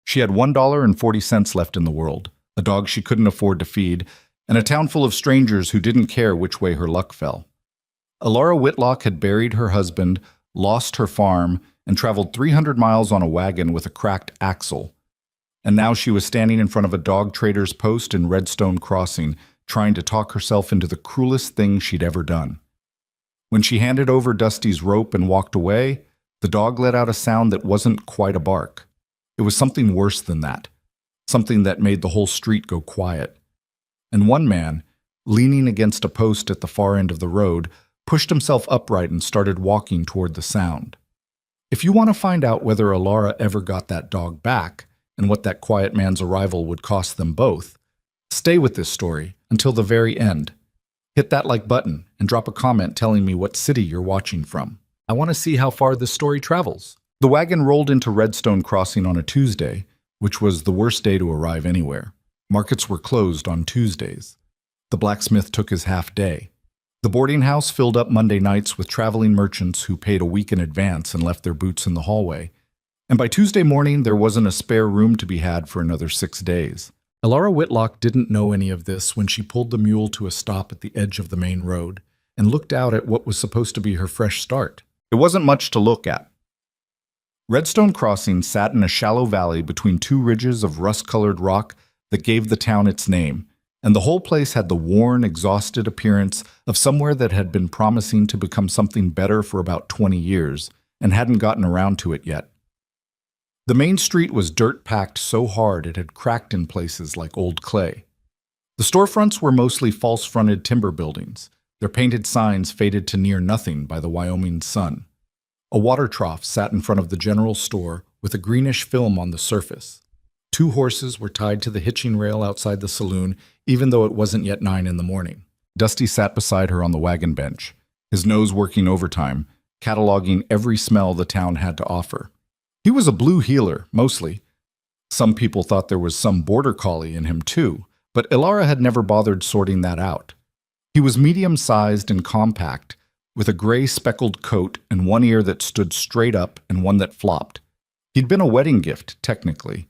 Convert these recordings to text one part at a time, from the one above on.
She had $1.40 left in the world, a dog she couldn't afford to feed, and a town full of strangers who didn't care which way her luck fell. Alara Whitlock had buried her husband, lost her farm, and traveled 300 miles on a wagon with a cracked axle. And now she was standing in front of a dog trader's post in Redstone Crossing, trying to talk herself into the cruelest thing she'd ever done. When she handed over Dusty's rope and walked away, the dog let out a sound that wasn't quite a bark. It was something worse than that, something that made the whole street go quiet. And one man, leaning against a post at the far end of the road, pushed himself upright and started walking toward the sound. If you want to find out whether Alara ever got that dog back, and what that quiet man's arrival would cost them both, stay with this story until the very end. Hit that like button and drop a comment telling me what city you're watching from. I want to see how far this story travels. The wagon rolled into Redstone Crossing on a Tuesday, which was the worst day to arrive anywhere. Markets were closed on Tuesdays. The blacksmith took his half day. The boarding house filled up Monday nights with traveling merchants who paid a week in advance and left their boots in the hallway. And by Tuesday morning, there wasn't a spare room to be had for another 6 days. Alara Whitlock didn't know any of this when she pulled the mule to a stop at the edge of the main road and looked out at what was supposed to be her fresh start. It wasn't much to look at. Redstone Crossing sat in a shallow valley between two ridges of rust-colored rock that gave the town its name, and the whole place had the worn, exhausted appearance of somewhere that had been promising to become something better for about 20 years and hadn't gotten around to it yet. The main street was dirt-packed so hard it had cracked in places like old clay. The storefronts were mostly false-fronted timber buildings, their painted signs faded to near nothing by the Wyoming sun. A water trough sat in front of the general store with a greenish film on the surface. 2 horses were tied to the hitching rail outside the saloon, even though it wasn't yet 9 in the morning. Dusty sat beside her on the wagon bench, his nose working overtime, cataloging every smell the town had to offer. He was a blue heeler, mostly. Some people thought there was some border collie in him too, but Alara had never bothered sorting that out. He was medium-sized and compact, with a gray speckled coat and one ear that stood straight up and one that flopped. He'd been a wedding gift, technically.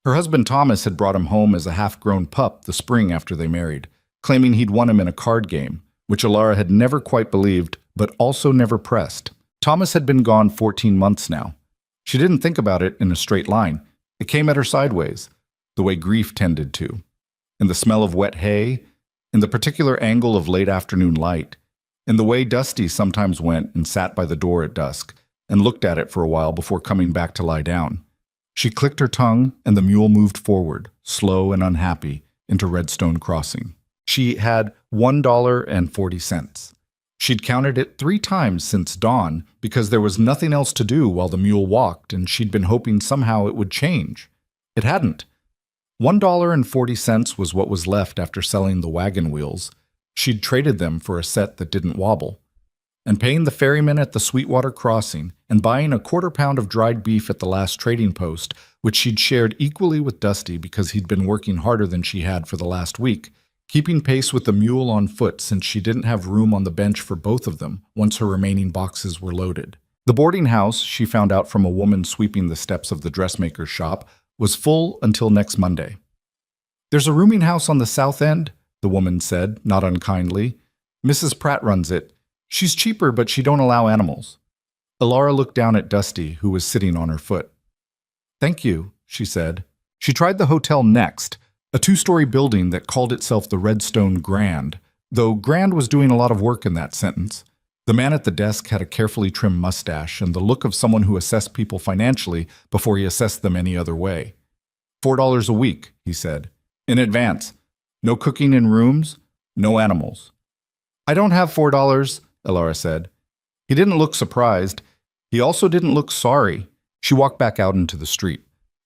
Her husband Thomas had brought him home as a half-grown pup the spring after they married, claiming he'd won him in a card game, which Alara had never quite believed, but also never pressed. Thomas had been gone 14 months now. She didn't think about it in a straight line. It came at her sideways, the way grief tended to. In the smell of wet hay, in the particular angle of late afternoon light, in the way Dusty sometimes went and sat by the door at dusk and looked at it for a while before coming back to lie down. She clicked her tongue and the mule moved forward, slow and unhappy, into Redstone Crossing. She had $1.40. She'd counted it 3 times since dawn because there was nothing else to do while the mule walked, and she'd been hoping somehow it would change. It hadn't. $1.40 was what was left after selling the wagon wheels. She'd traded them for a set that didn't wobble. And paying the ferryman at the Sweetwater Crossing and buying a quarter-pound of dried beef at the last trading post, which she'd shared equally with Dusty because he'd been working harder than she had for the last week, keeping pace with the mule on foot since she didn't have room on the bench for both of them once her remaining boxes were loaded. The boarding house, she found out from a woman sweeping the steps of the dressmaker's shop, was full until next Monday. "There's a rooming house on the south end," the woman said, not unkindly. "Mrs. Pratt runs it. She's cheaper, but she don't allow animals." Alara looked down at Dusty, who was sitting on her foot. "Thank you," she said. She tried the hotel next, a 2-story building that called itself the Redstone Grand, though Grand was doing a lot of work in that sentence. The man at the desk had a carefully trimmed mustache and the look of someone who assessed people financially before he assessed them any other way. $4 a week, he said. In advance. No cooking in rooms, no animals. "I don't have $4, Alara said. He didn't look surprised. He also didn't look sorry. She walked back out into the street.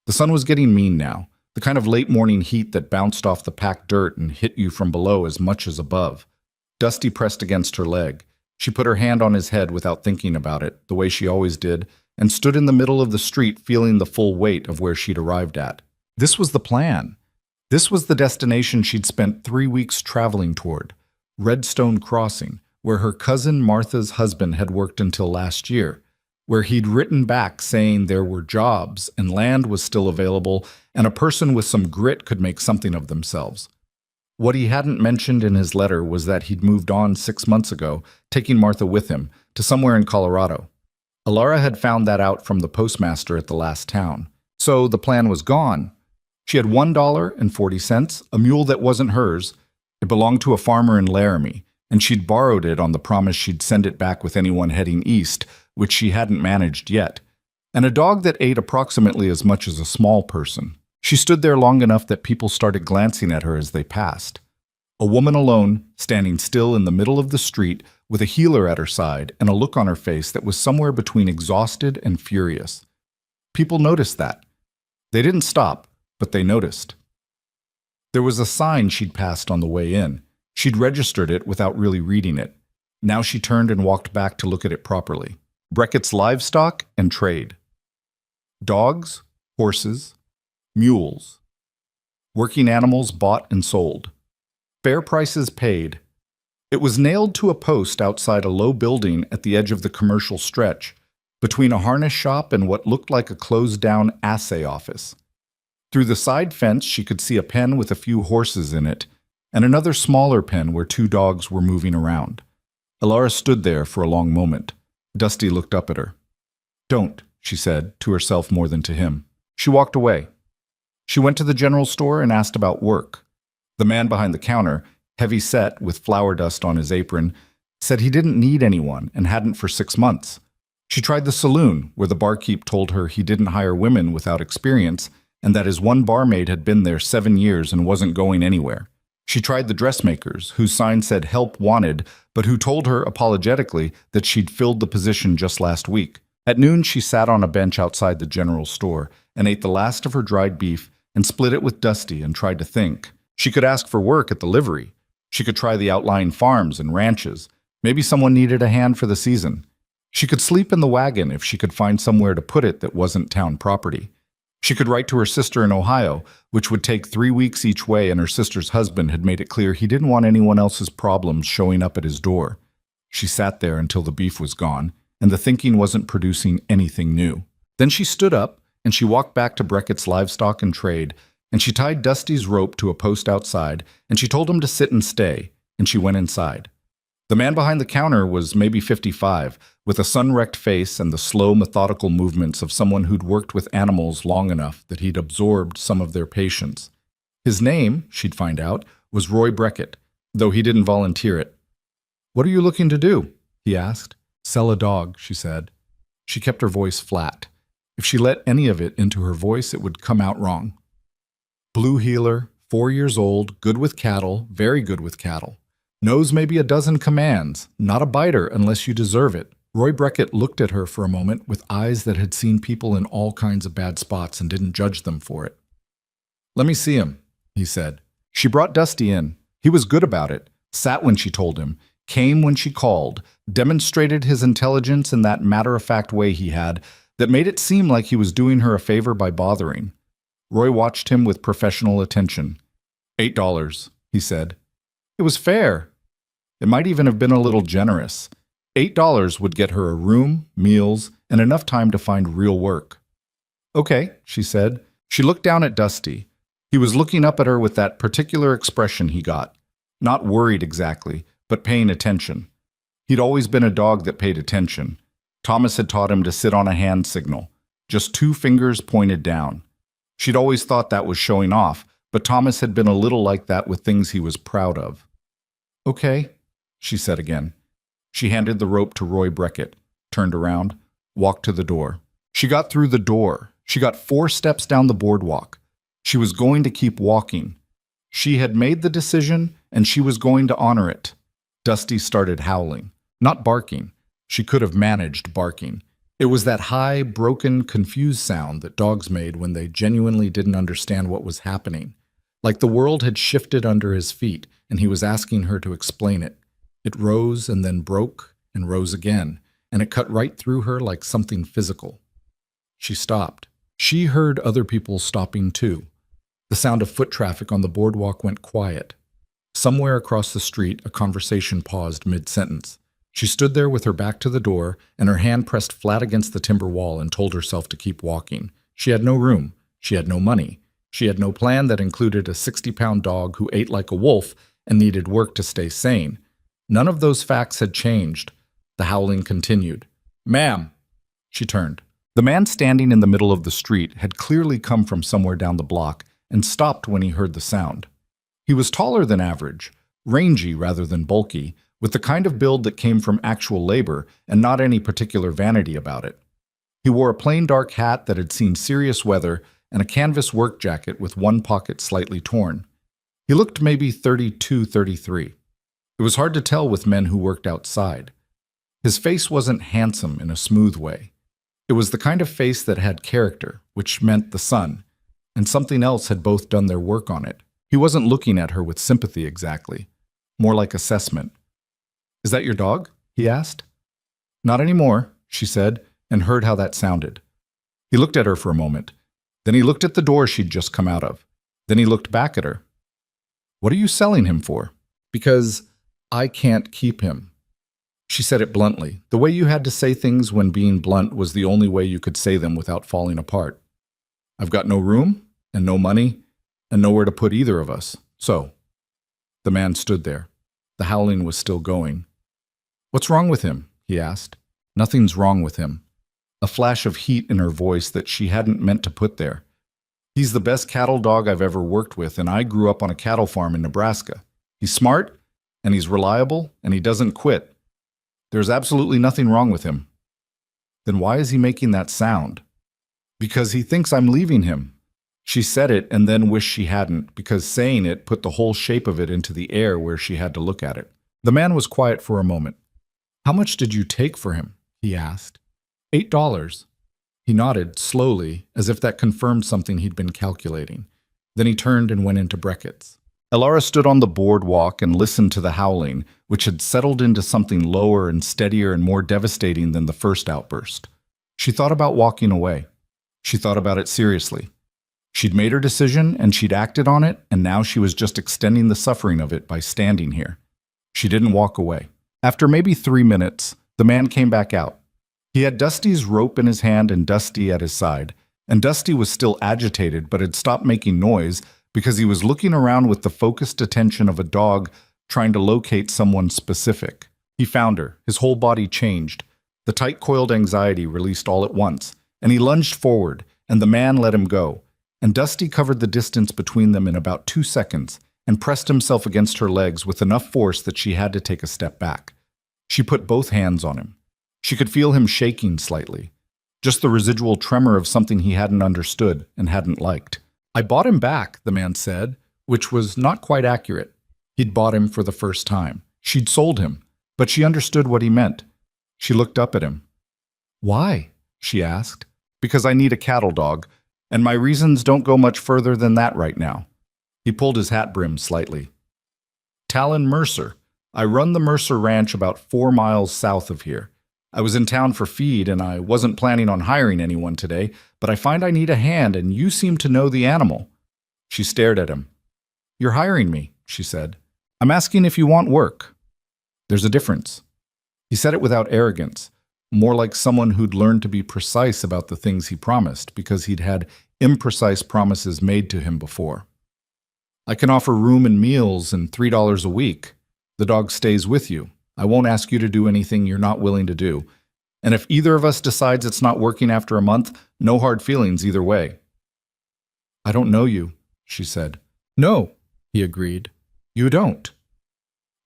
The sun was getting mean now, the kind of late-morning heat that bounced off the packed dirt and hit you from below as much as above. Dusty pressed against her leg. She put her hand on his head without thinking about it, the way she always did, and stood in the middle of the street feeling the full weight of where she'd arrived at. This was the plan. This was the destination she'd spent 3 weeks traveling toward, Redstone Crossing, where her cousin Martha's husband had worked until last year, where he'd written back saying there were jobs and land was still available and a person with some grit could make something of themselves. What he hadn't mentioned in his letter was that he'd moved on 6 months ago, taking Martha with him, to somewhere in Colorado. Alara had found that out from the postmaster at the last town. So the plan was gone. She had $1.40, a mule that wasn't hers. It belonged to a farmer in Laramie, and she'd borrowed it on the promise she'd send it back with anyone heading east, which she hadn't managed yet. And a dog that ate approximately as much as a small person. She stood there long enough that people started glancing at her as they passed. A woman alone, standing still in the middle of the street, with a healer at her side and a look on her face that was somewhere between exhausted and furious. People noticed that. They didn't stop, but they noticed. There was a sign she'd passed on the way in. She'd registered it without really reading it. Now she turned and walked back to look at it properly. Breckett's Livestock and Trade. Dogs, horses, mules. Working animals bought and sold. Fair prices paid. It was nailed to a post outside a low building at the edge of the commercial stretch, between a harness shop and what looked like a closed-down assay office. Through the side fence, she could see a pen with a few horses in it, and another smaller pen where 2 dogs were moving around. Alara stood there for a long moment. Dusty looked up at her. "Don't," she said, to herself more than to him. She walked away. She went to the general store and asked about work. The man behind the counter, heavy-set with flour dust on his apron, said he didn't need anyone and hadn't for 6 months. She tried the saloon, where the barkeep told her he didn't hire women without experience and that his one barmaid had been there 7 years and wasn't going anywhere. She tried the dressmakers, whose sign said help wanted, but who told her apologetically that she'd filled the position just last week. At noon, she sat on a bench outside the general store and ate the last of her dried beef and split it with Dusty and tried to think. She could ask for work at the livery. She could try the outlying farms and ranches. Maybe someone needed a hand for the season. She could sleep in the wagon if she could find somewhere to put it that wasn't town property. She could write to her sister in Ohio, which would take 3 weeks each way, and her sister's husband had made it clear he didn't want anyone else's problems showing up at his door. She sat there until the beef was gone, and the thinking wasn't producing anything new. Then she stood up, and she walked back to Breckett's Livestock and Trade, and she tied Dusty's rope to a post outside, and she told him to sit and stay, and she went inside. The man behind the counter was maybe 55, with a sun-wrecked face and the slow, methodical movements of someone who'd worked with animals long enough that he'd absorbed some of their patience. His name, she'd find out, was Roy Breckett, though he didn't volunteer it. "What are you looking to do?" he asked. "Sell a dog," she said. She kept her voice flat. If she let any of it into her voice, it would come out wrong. Blue heeler, 4 years old, good with cattle, very good with cattle. Knows maybe a dozen commands, not a biter unless you deserve it. Roy Breckett looked at her for a moment with eyes that had seen people in all kinds of bad spots and didn't judge them for it. "Let me see him," he said. She brought Dusty in. He was good about it, sat when she told him, came when she called, demonstrated his intelligence in that matter-of-fact way he had that made it seem like he was doing her a favor by bothering. Roy watched him with professional attention. $8, he said. It was fair. It might even have been a little generous. $8 would get her a room, meals, and enough time to find real work. "Okay," she said. She looked down at Dusty. He was looking up at her with that particular expression he got. Not worried exactly, but paying attention. He'd always been a dog that paid attention. Thomas had taught him to sit on a hand signal, just 2 fingers pointed down. She'd always thought that was showing off, but Thomas had been a little like that with things he was proud of. "Okay," she said again. She handed the rope to Roy Breckett, turned around, walked to the door. She got through the door. She got 4 steps down the boardwalk. She was going to keep walking. She had made the decision, and she was going to honor it. Dusty started howling, not barking. She could have managed barking. It was that high, broken, confused sound that dogs made when they genuinely didn't understand what was happening, like the world had shifted under his feet, and he was asking her to explain it. It rose and then broke and rose again, and it cut right through her like something physical. She stopped. She heard other people stopping too. The sound of foot traffic on the boardwalk went quiet. Somewhere across the street, a conversation paused mid-sentence. She stood there with her back to the door and her hand pressed flat against the timber wall and told herself to keep walking. She had no room. She had no money. She had no plan that included a 60-pound dog who ate like a wolf and needed work to stay sane. None of those facts had changed. The howling continued. "Ma'am!" She turned. The man standing in the middle of the street had clearly come from somewhere down the block and stopped when he heard the sound. He was taller than average, rangy rather than bulky, with the kind of build that came from actual labor and not any particular vanity about it. He wore a plain dark hat that had seen serious weather and a canvas work jacket with one pocket slightly torn. He looked maybe 32, 33. It was hard to tell with men who worked outside. His face wasn't handsome in a smooth way. It was the kind of face that had character, which meant the sun, and something else had both done their work on it. He wasn't looking at her with sympathy exactly, more like assessment. "Is that your dog?" he asked. "Not anymore," she said, and heard how that sounded. He looked at her for a moment. Then he looked at the door she'd just come out of. Then he looked back at her. "What are you selling him for?" "Because I can't keep him." She said it bluntly, the way you had to say things when being blunt was the only way you could say them without falling apart. "I've got no room, and no money, and nowhere to put either of us. So." The man stood there. The howling was still going. "What's wrong with him?" he asked. "Nothing's wrong with him." A flash of heat in her voice that she hadn't meant to put there. "He's the best cattle dog I've ever worked with, and I grew up on a cattle farm in Nebraska. He's smart, and he's reliable, and he doesn't quit. There's absolutely nothing wrong with him." "Then why is he making that sound?" "Because he thinks I'm leaving him." She said it and then wished she hadn't, because saying it put the whole shape of it into the air where she had to look at it. The man was quiet for a moment. "How much did you take for him?" he asked. $8. He nodded, slowly, as if that confirmed something he'd been calculating. Then he turned and went into Brackett's. Elara stood on the boardwalk and listened to the howling, which had settled into something lower and steadier and more devastating than the first outburst. She thought about walking away. She thought about it seriously. She'd made her decision, and she'd acted on it, and now she was just extending the suffering of it by standing here. She didn't walk away. After maybe 3 minutes, the man came back out. He had Dusty's rope in his hand and Dusty at his side, and Dusty was still agitated but had stopped making noise because he was looking around with the focused attention of a dog trying to locate someone specific. He found her. His whole body changed. The tight-coiled anxiety released all at once, and he lunged forward, and the man let him go. And Dusty covered the distance between them in about 2 seconds and pressed himself against her legs with enough force that she had to take a step back. She put both hands on him. She could feel him shaking slightly, just the residual tremor of something he hadn't understood and hadn't liked. "I bought him back," the man said, which was not quite accurate. He'd bought him for the first time. She'd sold him, but she understood what he meant. She looked up at him. "Why?" she asked. "Because I need a cattle dog, and my reasons don't go much further than that right now." He pulled his hat brim slightly. "Talon Mercer. I run the Mercer Ranch about 4 miles south of here. I was in town for feed, and I wasn't planning on hiring anyone today, but I find I need a hand, and you seem to know the animal." She stared at him. "You're hiring me," she said. "I'm asking if you want work." "There's a difference." He said it without arrogance, more like someone who'd learned to be precise about the things he promised because he'd had imprecise promises made to him before. "I can offer room and meals and $3 a week. The dog stays with you. I won't ask you to do anything you're not willing to do. And if either of us decides it's not working after a month, no hard feelings either way." "I don't know you," she said. "No," he agreed. "You don't."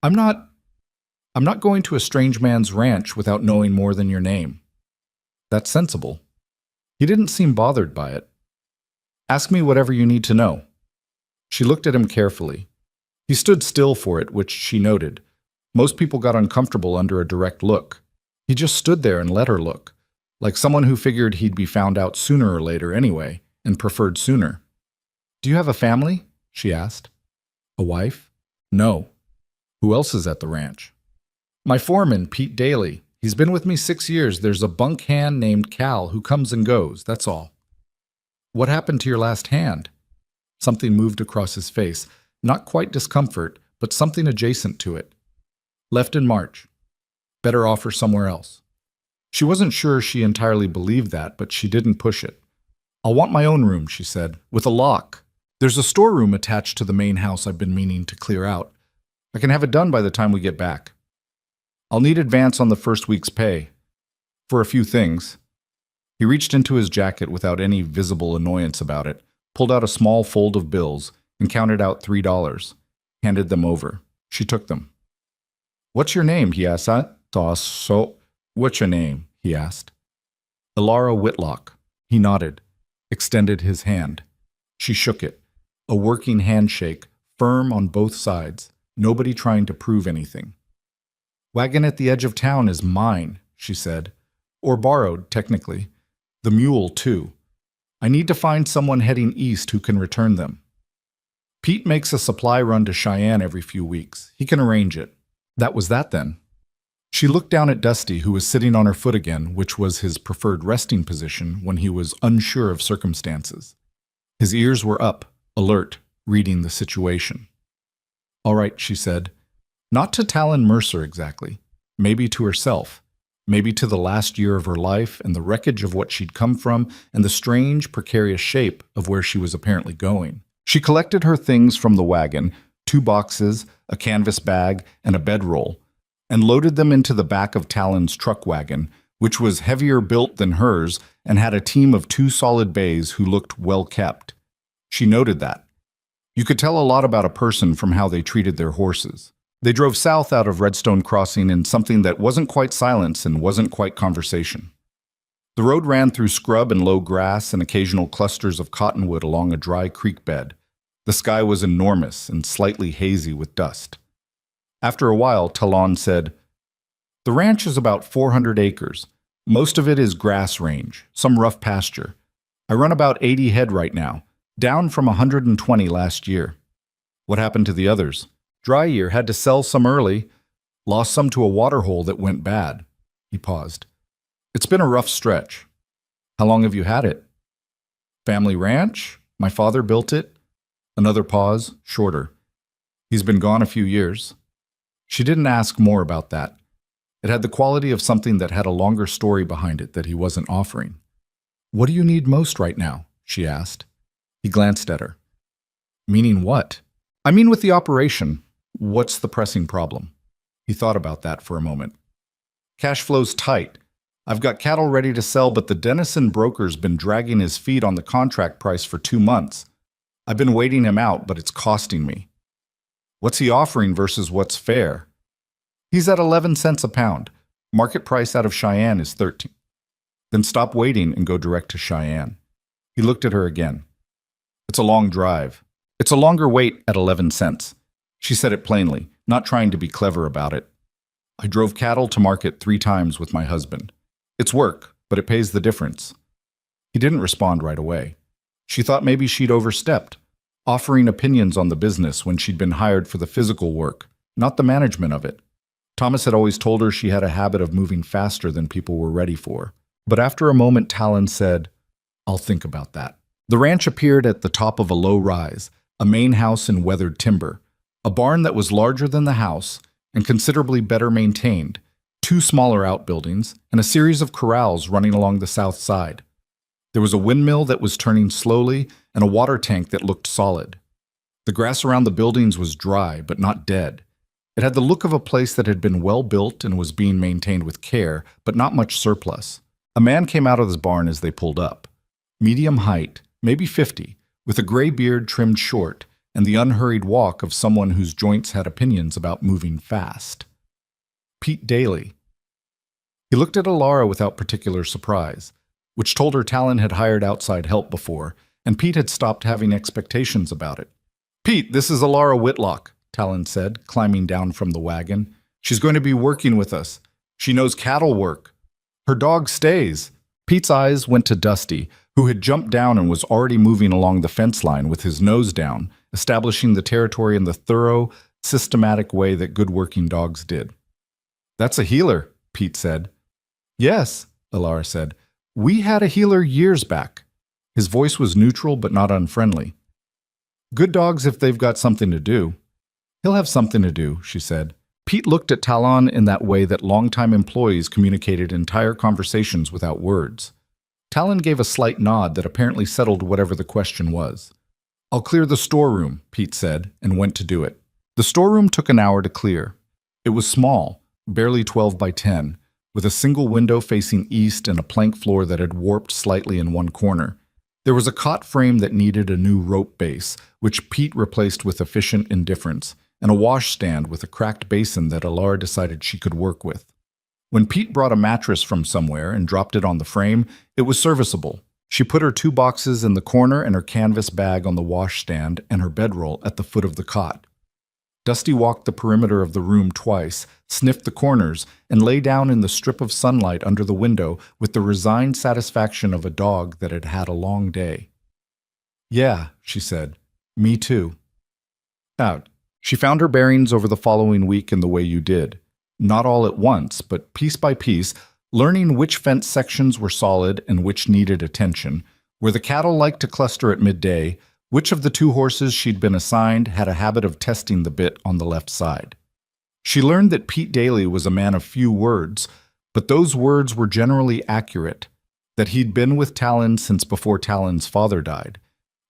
I'm not going to a strange man's ranch without knowing more than your name." "That's sensible." He didn't seem bothered by it. "Ask me whatever you need to know." She looked at him carefully. He stood still for it, which she noted. Most people got uncomfortable under a direct look. He just stood there and let her look, like someone who figured he'd be found out sooner or later anyway, and preferred sooner. "Do you have a family?" she asked. "A wife?" "No." "Who else is at the ranch?" "My foreman, Pete Daly. He's been with me 6 years. There's a bunk hand named Cal who comes and goes, that's all." "What happened to your last hand?" Something moved across his face, not quite discomfort, but something adjacent to it. "Left in March." Better offer somewhere else. She wasn't sure she entirely believed that, but she didn't push it. I'll want my own room, she said, with a lock. There's a storeroom attached to the main house I've been meaning to clear out. I can have it done by the time we get back. I'll need advance on the first week's pay. For a few things. He reached into his jacket without any visible annoyance about it, pulled out a small fold of bills, and counted out $3. Handed them over. She took them. What's your name? He asked. What's your name? He asked. Elara Whitlock. He nodded, extended his hand. She shook it. A working handshake, firm on both sides, nobody trying to prove anything. Wagon at the edge of town is mine, she said. Or borrowed, technically. The mule, too. I need to find someone heading east who can return them. Pete makes a supply run to Cheyenne every few weeks. He can arrange it. That was that then. She looked down at Dusty, who was sitting on her foot again, which was his preferred resting position when he was unsure of circumstances. His ears were up, alert, reading the situation. All right, she said. Not to Talon Mercer exactly. Maybe to herself. Maybe to the last year of her life and the wreckage of what she'd come from and the strange, precarious shape of where she was apparently going. She collected her things from the wagon, 2 boxes, a canvas bag, and a bedroll, and loaded them into the back of Talon's truck wagon, which was heavier built than hers and had a team of 2 solid bays who looked well kept. She noted that. You could tell a lot about a person from how they treated their horses. They drove south out of Redstone Crossing in something that wasn't quite silence and wasn't quite conversation. The road ran through scrub and low grass and occasional clusters of cottonwood along a dry creek bed. The sky was enormous and slightly hazy with dust. After a while, Talon said, The ranch is about 400 acres. Most of it is grass range, some rough pasture. I run about 80 head right now, down from 120 last year. What happened to the others? Dry year, had to sell some early. Lost some to a waterhole that went bad. He paused. It's been a rough stretch. How long have you had it? Family ranch? My father built it. Another pause, shorter. He's been gone a few years. She didn't ask more about that. It had the quality of something that had a longer story behind it that he wasn't offering. What do you need most right now? She asked. He glanced at her. Meaning what? I mean with the operation. What's the pressing problem? He thought about that for a moment. Cash flow's tight. I've got cattle ready to sell, but the Denison broker's been dragging his feet on the contract price for 2 months. I've been waiting him out, but it's costing me. What's he offering versus what's fair? He's at 11 cents a pound. Market price out of Cheyenne is 13. Then stop waiting and go direct to Cheyenne. He looked at her again. It's a long drive. It's a longer wait at 11 cents. She said it plainly, not trying to be clever about it. I drove cattle to market 3 times with my husband. It's work, but it pays the difference. He didn't respond right away. She thought maybe she'd overstepped, offering opinions on the business when she'd been hired for the physical work, not the management of it. Thomas had always told her she had a habit of moving faster than people were ready for. But after a moment, Talon said, I'll think about that. The ranch appeared at the top of a low rise, a main house in weathered timber, a barn that was larger than the house and considerably better maintained, 2 smaller outbuildings, and a series of corrals running along the south side. There was a windmill that was turning slowly and a water tank that looked solid. The grass around the buildings was dry, but not dead. It had the look of a place that had been well built and was being maintained with care, but not much surplus. A man came out of his barn as they pulled up. Medium height, maybe 50, with a gray beard trimmed short, and the unhurried walk of someone whose joints had opinions about moving fast. Pete Daly. He looked at Elara without particular surprise, which told her Talon had hired outside help before, and Pete had stopped having expectations about it. Pete, this is Elara Whitlock, Talon said, climbing down from the wagon. She's going to be working with us. She knows cattle work. Her dog stays. Pete's eyes went to Dusty, who had jumped down and was already moving along the fence line with his nose down, establishing the territory in the thorough, systematic way that good working dogs did. That's a healer, Pete said. Yes, Elara said. We had a healer years back. His voice was neutral but not unfriendly. Good dogs if they've got something to do. He'll have something to do, she said. Pete looked at Talon in that way that longtime employees communicated entire conversations without words. Talon gave a slight nod that apparently settled whatever the question was. "I'll clear the storeroom," Pete said, and went to do it. The storeroom took an hour to clear. It was small, barely 12 by 10, with a single window facing east and a plank floor that had warped slightly in one corner. There was a cot frame that needed a new rope base, which Pete replaced with efficient indifference, and a washstand with a cracked basin that Alara decided she could work with. When Pete brought a mattress from somewhere and dropped it on the frame, it was serviceable. She put her 2 boxes in the corner and her canvas bag on the washstand and her bedroll at the foot of the cot. Dusty walked the perimeter of the room twice, sniffed the corners, and lay down in the strip of sunlight under the window with the resigned satisfaction of a dog that had had a long day. "Yeah," she said. "Me too." Out. She found her bearings over the following week in the way you did. Not all at once, but piece by piece, learning which fence sections were solid and which needed attention, where the cattle liked to cluster at midday, which of the 2 horses she'd been assigned had a habit of testing the bit on the left side. She learned that Pete Daly was a man of few words, but those words were generally accurate, that he'd been with Talon since before Talon's father died,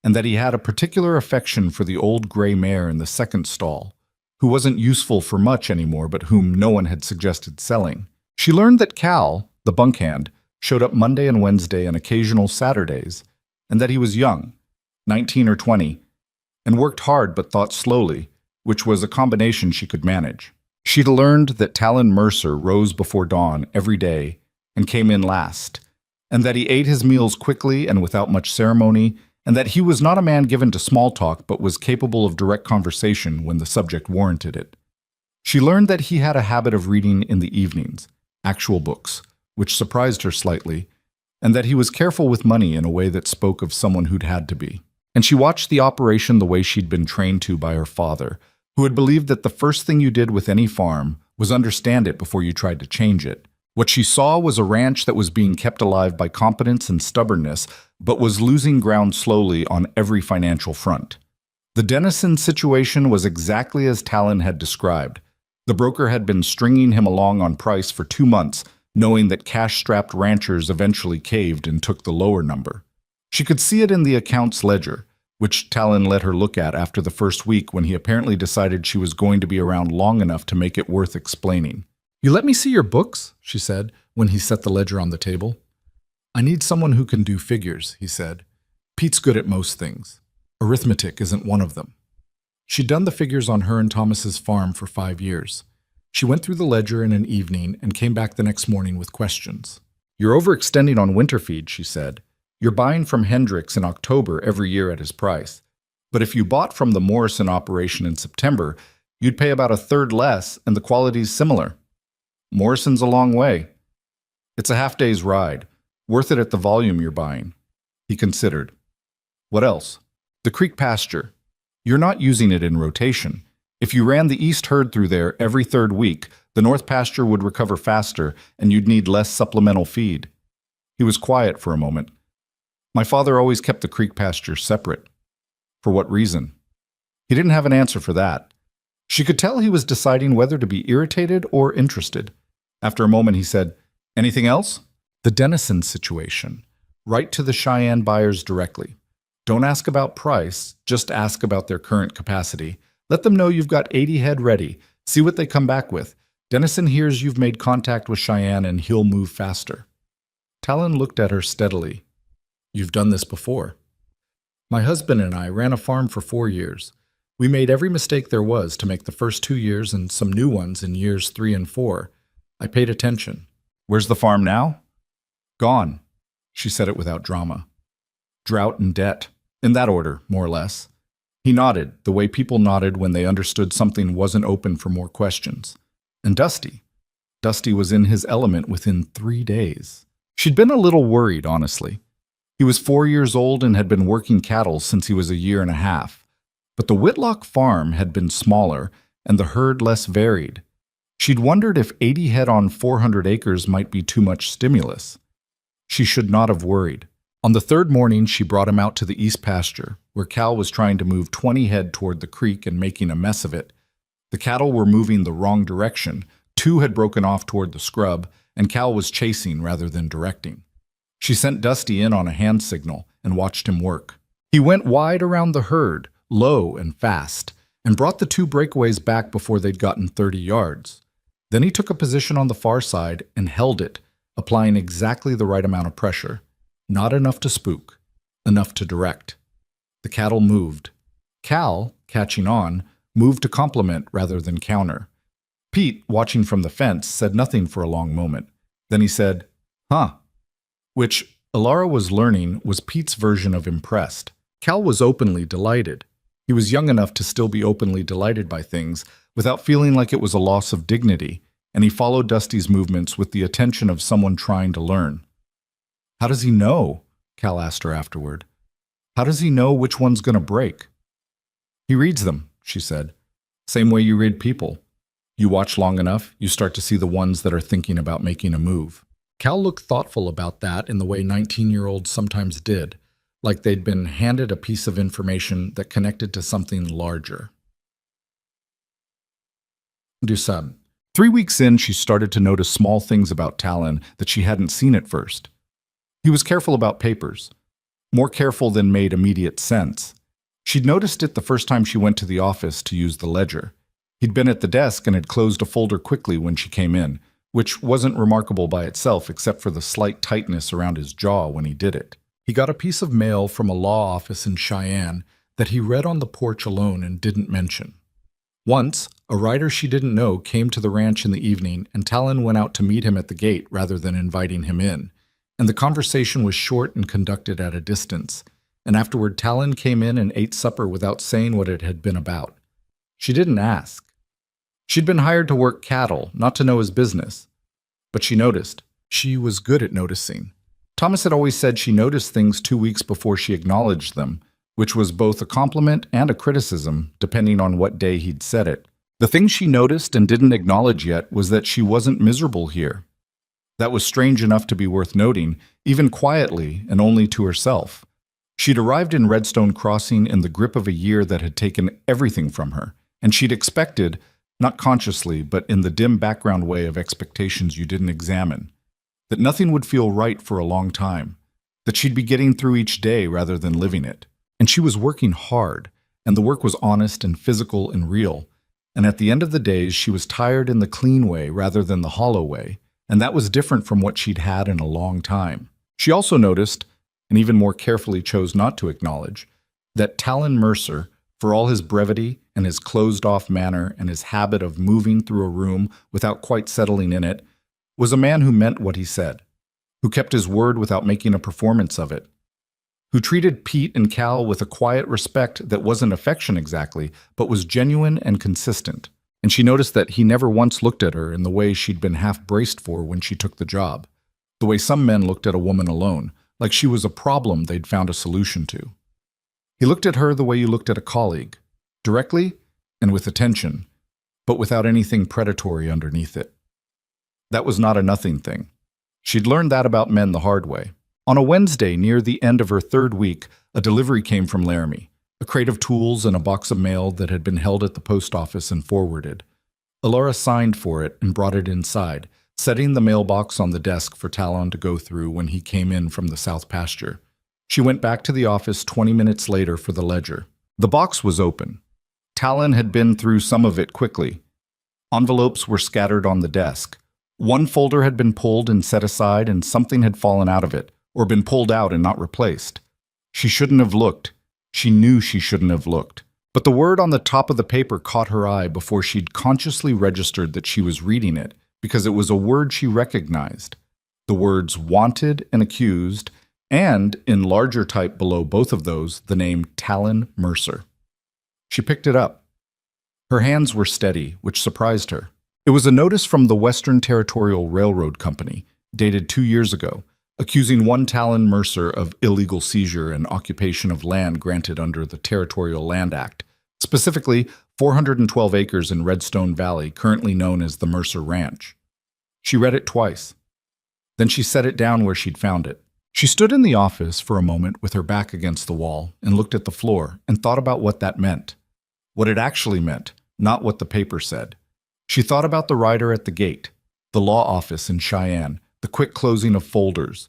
and that he had a particular affection for the old gray mare in the second stall, who wasn't useful for much anymore but whom no one had suggested selling. She learned that Cal, the bunkhand, showed up Monday and Wednesday and occasional Saturdays, and that he was young, 19 or 20, and worked hard but thought slowly, which was a combination she could manage. She'd learned that Talon Mercer rose before dawn every day and came in last, and that he ate his meals quickly and without much ceremony, and that he was not a man given to small talk but was capable of direct conversation when the subject warranted it. She learned that he had a habit of reading in the evenings, actual books, which surprised her slightly, and that he was careful with money in a way that spoke of someone who'd had to be. And she watched the operation the way she'd been trained to by her father, who had believed that the first thing you did with any farm was understand it before you tried to change it. What she saw was a ranch that was being kept alive by competence and stubbornness, but was losing ground slowly on every financial front. The Dennison situation was exactly as Talon had described. The broker had been stringing him along on price for 2 months, knowing that cash-strapped ranchers eventually caved and took the lower number. She could see it in the accounts ledger, which Talon let her look at after the first week when he apparently decided she was going to be around long enough to make it worth explaining. "You let me see your books?" she said, when he set the ledger on the table. "I need someone who can do figures," he said. "Pete's good at most things. Arithmetic isn't one of them." She'd done the figures on her and Thomas's farm for 5 years. She went through the ledger in an evening and came back the next morning with questions. "You're overextending on winter feed," she said. "You're buying from Hendricks in October every year at his price. But if you bought from the Morrison operation in September, you'd pay about 1/3 less and the quality's similar. Morrison's a long way. It's a half-day's ride. Worth it at the volume you're buying." He considered. "What else?" "The creek pasture. You're not using it in rotation. If you ran the east herd through there every 3rd week, the north pasture would recover faster and you'd need less supplemental feed." He was quiet for a moment. "My father always kept the creek pasture separate." "For what reason?" He didn't have an answer for that. She could tell he was deciding whether to be irritated or interested. After a moment he said, "Anything else?" "The Dennison situation. Write to the Cheyenne buyers directly. Don't ask about price, just ask about their current capacity. Let them know you've got 80 head ready. See what they come back with. Dennison hears you've made contact with Cheyenne and he'll move faster." Talon looked at her steadily. "You've done this before." "My husband and I ran a farm for 4 years. We made every mistake there was to make the first 2 years and some new ones in years 3 and 4. I paid attention." "Where's the farm now?" "Gone." She said it without drama. "Drought and debt. In that order, more or less." He nodded, the way people nodded when they understood something wasn't open for more questions. "And Dusty?" Dusty was in his element within 3 days. She'd been a little worried, honestly. He was 4 years old and had been working cattle since he was a year and a half. But the Whitlock farm had been smaller and the herd less varied. She'd wondered if 80 head on 400 acres might be too much stimulus. She should not have worried. On the 3rd morning, she brought him out to the east pasture, where Cal was trying to move 20 head toward the creek and making a mess of it. The cattle were moving the wrong direction. Two had broken off toward the scrub, and Cal was chasing rather than directing. She sent Dusty in on a hand signal and watched him work. He went wide around the herd, low and fast, and brought the two breakaways back before they'd gotten 30 yards. Then he took a position on the far side and held it, applying exactly the right amount of pressure. Not enough to spook, enough to direct. The cattle moved. Cal, catching on, moved to complement rather than counter. Pete, watching from the fence, said nothing for a long moment. Then he said, "Huh," which Alara was learning was Pete's version of impressed. Cal was openly delighted. He was young enough to still be openly delighted by things without feeling like it was a loss of dignity, and he followed Dusty's movements with the attention of someone trying to learn. "How does he know?" Cal asked her afterward. "How does he know which one's going to break?" "He reads them," she said. "Same way you read people. You watch long enough, you start to see the ones that are thinking about making a move." Cal looked thoughtful about that in the way 19-year-olds sometimes did, like they'd been handed a piece of information that connected to something larger. Dusab. 3 weeks in, she started to notice small things about Talon that she hadn't seen at first. He was careful about papers, more careful than made immediate sense. She'd noticed it the first time she went to the office to use the ledger. He'd been at the desk and had closed a folder quickly when she came in, which wasn't remarkable by itself except for the slight tightness around his jaw when he did it. He got a piece of mail from a law office in Cheyenne that he read on the porch alone and didn't mention. Once, a writer she didn't know came to the ranch in the evening, and Talon went out to meet him at the gate rather than inviting him in, and the conversation was short and conducted at a distance, and afterward Talon came in and ate supper without saying what it had been about. She didn't ask. She'd been hired to work cattle, not to know his business. But she noticed. She was good at noticing. Thomas had always said she noticed things 2 weeks before she acknowledged them, which was both a compliment and a criticism, depending on what day he'd said it. The thing she noticed and didn't acknowledge yet was that she wasn't miserable here. That was strange enough to be worth noting, even quietly and only to herself. She'd arrived in Redstone Crossing in the grip of a year that had taken everything from her, and she'd expected, not consciously, but in the dim background way of expectations you didn't examine, that nothing would feel right for a long time, that she'd be getting through each day rather than living it. And she was working hard, and the work was honest and physical and real, and at the end of the days she was tired in the clean way rather than the hollow way, and that was different from what she'd had in a long time. She also noticed, and even more carefully chose not to acknowledge, that Talon Mercer, for all his brevity and his closed-off manner and his habit of moving through a room without quite settling in it, was a man who meant what he said, who kept his word without making a performance of it, who treated Pete and Cal with a quiet respect that wasn't affection exactly, but was genuine and consistent. And she noticed that he never once looked at her in the way she'd been half braced for when she took the job, the way some men looked at a woman alone, like she was a problem they'd found a solution to. He looked at her the way you looked at a colleague, directly and with attention, but without anything predatory underneath it. That was not a nothing thing. She'd learned that about men the hard way. On a Wednesday, near the end of her 3rd week, a delivery came from Laramie, a crate of tools and a box of mail that had been held at the post office and forwarded. Alara signed for it and brought it inside, setting the mailbox on the desk for Talon to go through when he came in from the south pasture. She went back to the office 20 minutes later for the ledger. The box was open. Talon had been through some of it quickly. Envelopes were scattered on the desk. One folder had been pulled and set aside, and something had fallen out of it, or been pulled out and not replaced. She shouldn't have looked. She knew she shouldn't have looked. But the word on the top of the paper caught her eye before she'd consciously registered that she was reading it, because it was a word she recognized. The words wanted and accused, and, in larger type below both of those, the name Talon Mercer. She picked it up. Her hands were steady, which surprised her. It was a notice from the Western Territorial Railroad Company, dated 2 years ago, accusing one Talon Mercer of illegal seizure and occupation of land granted under the Territorial Land Act, specifically 412 acres in Redstone Valley, currently known as the Mercer Ranch. She read it twice. Then she set it down where she'd found it. She stood in the office for a moment with her back against the wall and looked at the floor and thought about what that meant. What it actually meant, not what the paper said. She thought about the rider at the gate, the law office in Cheyenne, the quick closing of folders.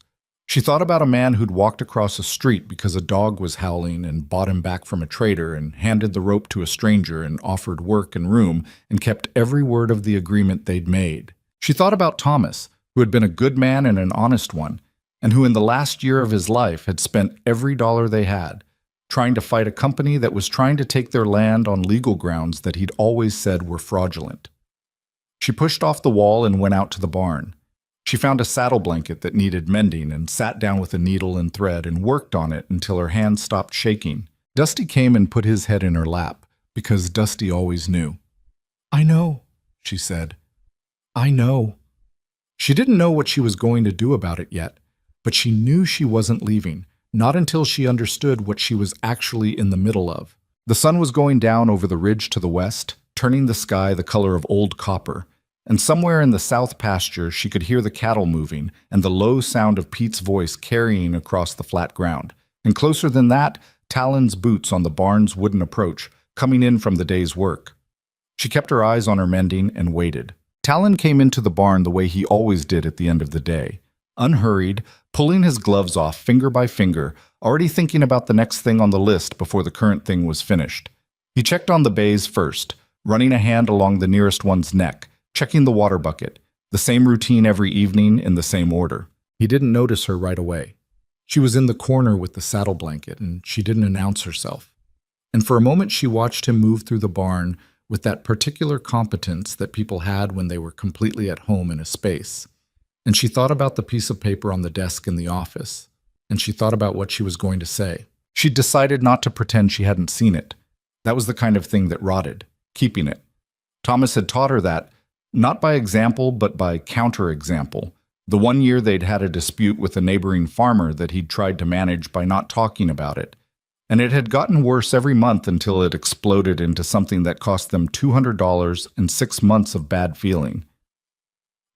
She thought about a man who'd walked across a street because a dog was howling and bought him back from a trader and handed the rope to a stranger and offered work and room and kept every word of the agreement they'd made. She thought about Thomas, who had been a good man and an honest one, and who in the last year of his life had spent every dollar they had, trying to fight a company that was trying to take their land on legal grounds that he'd always said were fraudulent. She pushed off the wall and went out to the barn. She found a saddle blanket that needed mending and sat down with a needle and thread and worked on it until her hands stopped shaking. Dusty came and put his head in her lap, because Dusty always knew. "I know," she said. "I know." She didn't know what she was going to do about it yet, but she knew she wasn't leaving, not until she understood what she was actually in the middle of. The sun was going down over the ridge to the west, turning the sky the color of old copper, and somewhere in the south pasture she could hear the cattle moving and the low sound of Pete's voice carrying across the flat ground. And closer than that, Talon's boots on the barn's wooden approach, coming in from the day's work. She kept her eyes on her mending and waited. Talon came into the barn the way he always did at the end of the day, unhurried, pulling his gloves off finger by finger, already thinking about the next thing on the list before the current thing was finished. He checked on the bays first, running a hand along the nearest one's neck, checking the water bucket, the same routine every evening in the same order. He didn't notice her right away. She was in the corner with the saddle blanket, and she didn't announce herself. And for a moment she watched him move through the barn with that particular competence that people had when they were completely at home in a space. And she thought about the piece of paper on the desk in the office, and she thought about what she was going to say. She'd decided not to pretend she hadn't seen it. That was the kind of thing that rotted, keeping it. Thomas had taught her that, not by example, but by counter-example. The one year they'd had a dispute with a neighboring farmer that he'd tried to manage by not talking about it. And it had gotten worse every month until it exploded into something that cost them $200 and 6 months of bad feeling.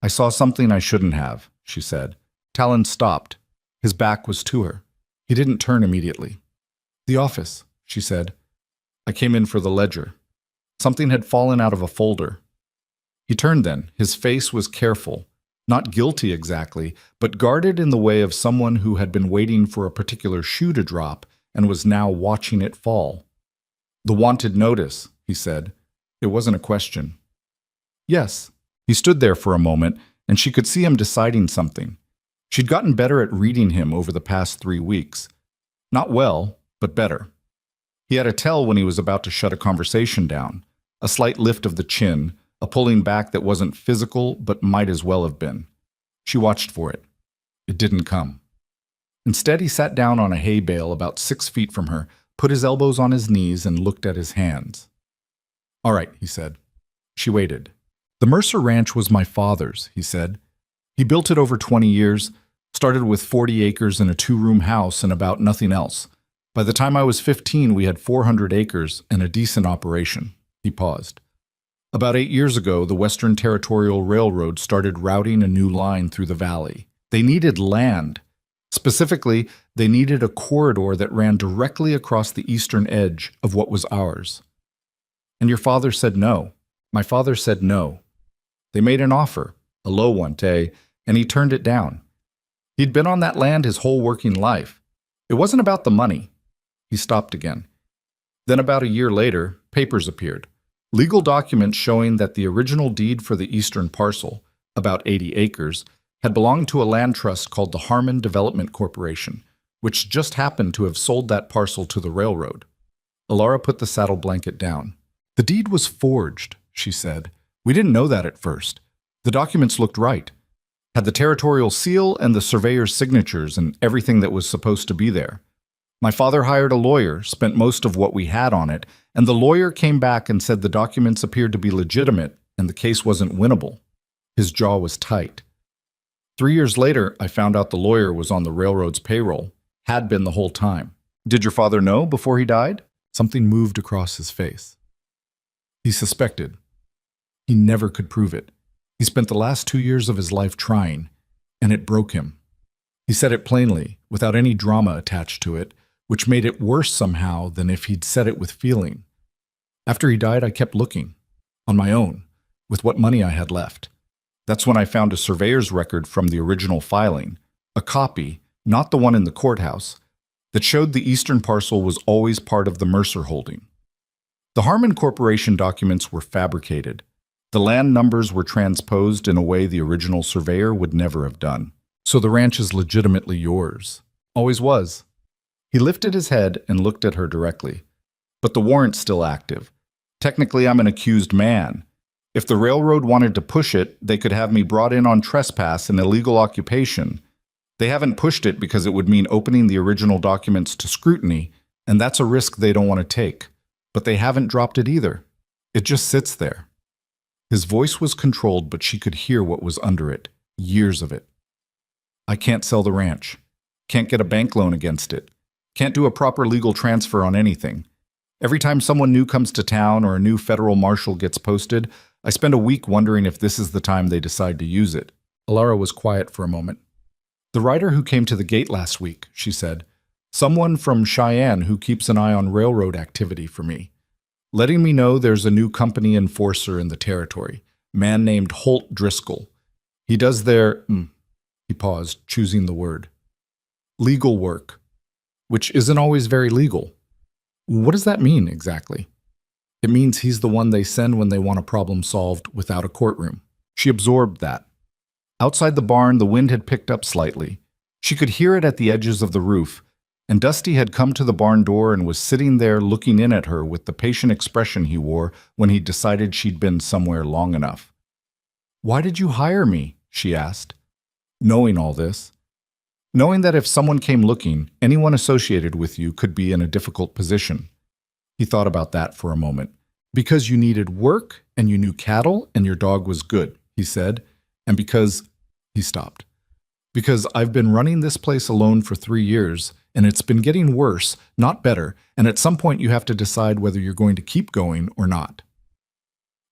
"I saw something I shouldn't have," she said. Talon stopped. His back was to her. He didn't turn immediately. "The office," she said. "I came in for the ledger. Something had fallen out of a folder." He turned then. His face was careful, not guilty exactly, but guarded in the way of someone who had been waiting for a particular shoe to drop and was now watching it fall. "The wanted notice," he said. It wasn't a question. "Yes." He stood there for a moment, and she could see him deciding something. She'd gotten better at reading him over the past 3 weeks. Not well, but better. He had a tell when he was about to shut a conversation down, a slight lift of the chin, a pulling back that wasn't physical but might as well have been. She watched for it. It didn't come. Instead, he sat down on a hay bale about 6 feet from her, put his elbows on his knees, and looked at his hands. "All right," he said. She waited. "The Mercer Ranch was my father's," he said. "He built it over 20 years, started with 40 acres and a 2-room house and about nothing else. By the time I was 15, we had 400 acres and a decent operation." He paused. "About 8 years ago, the Western Territorial Railroad started routing a new line through the valley. They needed land. Specifically, they needed a corridor that ran directly across the eastern edge of what was ours. And your father said no. My father said no. They made an offer, a low one, and he turned it down. He'd been on that land his whole working life. It wasn't about the money." He stopped again. Then about a year later, papers appeared. Legal documents showing that the original deed for the eastern parcel, about 80 acres, had belonged to a land trust called the Harmon Development Corporation, which just happened to have sold that parcel to the railroad. Alara put the saddle blanket down. "The deed was forged," she said. "We didn't know that at first. The documents looked right. Had the territorial seal and the surveyor's signatures and everything that was supposed to be there. My father hired a lawyer, spent most of what we had on it, and the lawyer came back and said the documents appeared to be legitimate and the case wasn't winnable." His jaw was tight. 3 years later, I found out the lawyer was on the railroad's payroll, had been the whole time. "Did your father know before he died?" Something moved across his face. He suspected. He never could prove it. He spent the last 2 years of his life trying, and it broke him. He said it plainly, without any drama attached to it, which made it worse somehow than if he'd said it with feeling. "After he died, I kept looking. on my own, with what money I had left. That's when I found a surveyor's record from the original filing, a copy, not the one in the courthouse, that showed the eastern parcel was always part of the Mercer holding. The Harmon Corporation documents were fabricated. The land numbers were transposed in a way the original surveyor would never have done. So the ranch is legitimately yours. Always was. He lifted his head and looked at her directly. But the warrant's still active. Technically, I'm an accused man. If the railroad wanted to push it, they could have me brought in on trespass and illegal occupation. They haven't pushed it because it would mean opening the original documents to scrutiny, and that's a risk they don't want to take. But they haven't dropped it either. It just sits there. His voice was controlled, but she could hear what was under it. Years of it. I can't sell the ranch. Can't get a bank loan against it. Can't do a proper legal transfer on anything. Every time someone new comes to town or a new federal marshal gets posted, I spend a week wondering if this is the time they decide to use it. Alara was quiet for a moment. The rider who came to the gate last week, she said. Someone from Cheyenne who keeps an eye on railroad activity for me. Letting me know there's a new company enforcer in the territory, man named Holt Driscoll. He does their, he paused, choosing the word, legal work, which isn't always very legal. What does that mean exactly? It means he's the one they send when they want a problem solved without a courtroom. She absorbed that. Outside the barn, the wind had picked up slightly. She could hear it at the edges of the roof, and Dusty had come to the barn door and was sitting there looking in at her with the patient expression he wore when he decided she'd been somewhere long enough. "Why did you hire me?" she asked. Knowing all this. Knowing that if someone came looking, anyone associated with you could be in a difficult position. He thought about that for a moment. "Because you needed work, and you knew cattle, and your dog was good," he said, "and because—" He stopped. "Because I've been running this place alone for 3 years, and it's been getting worse, not better, and at some point you have to decide whether you're going to keep going or not."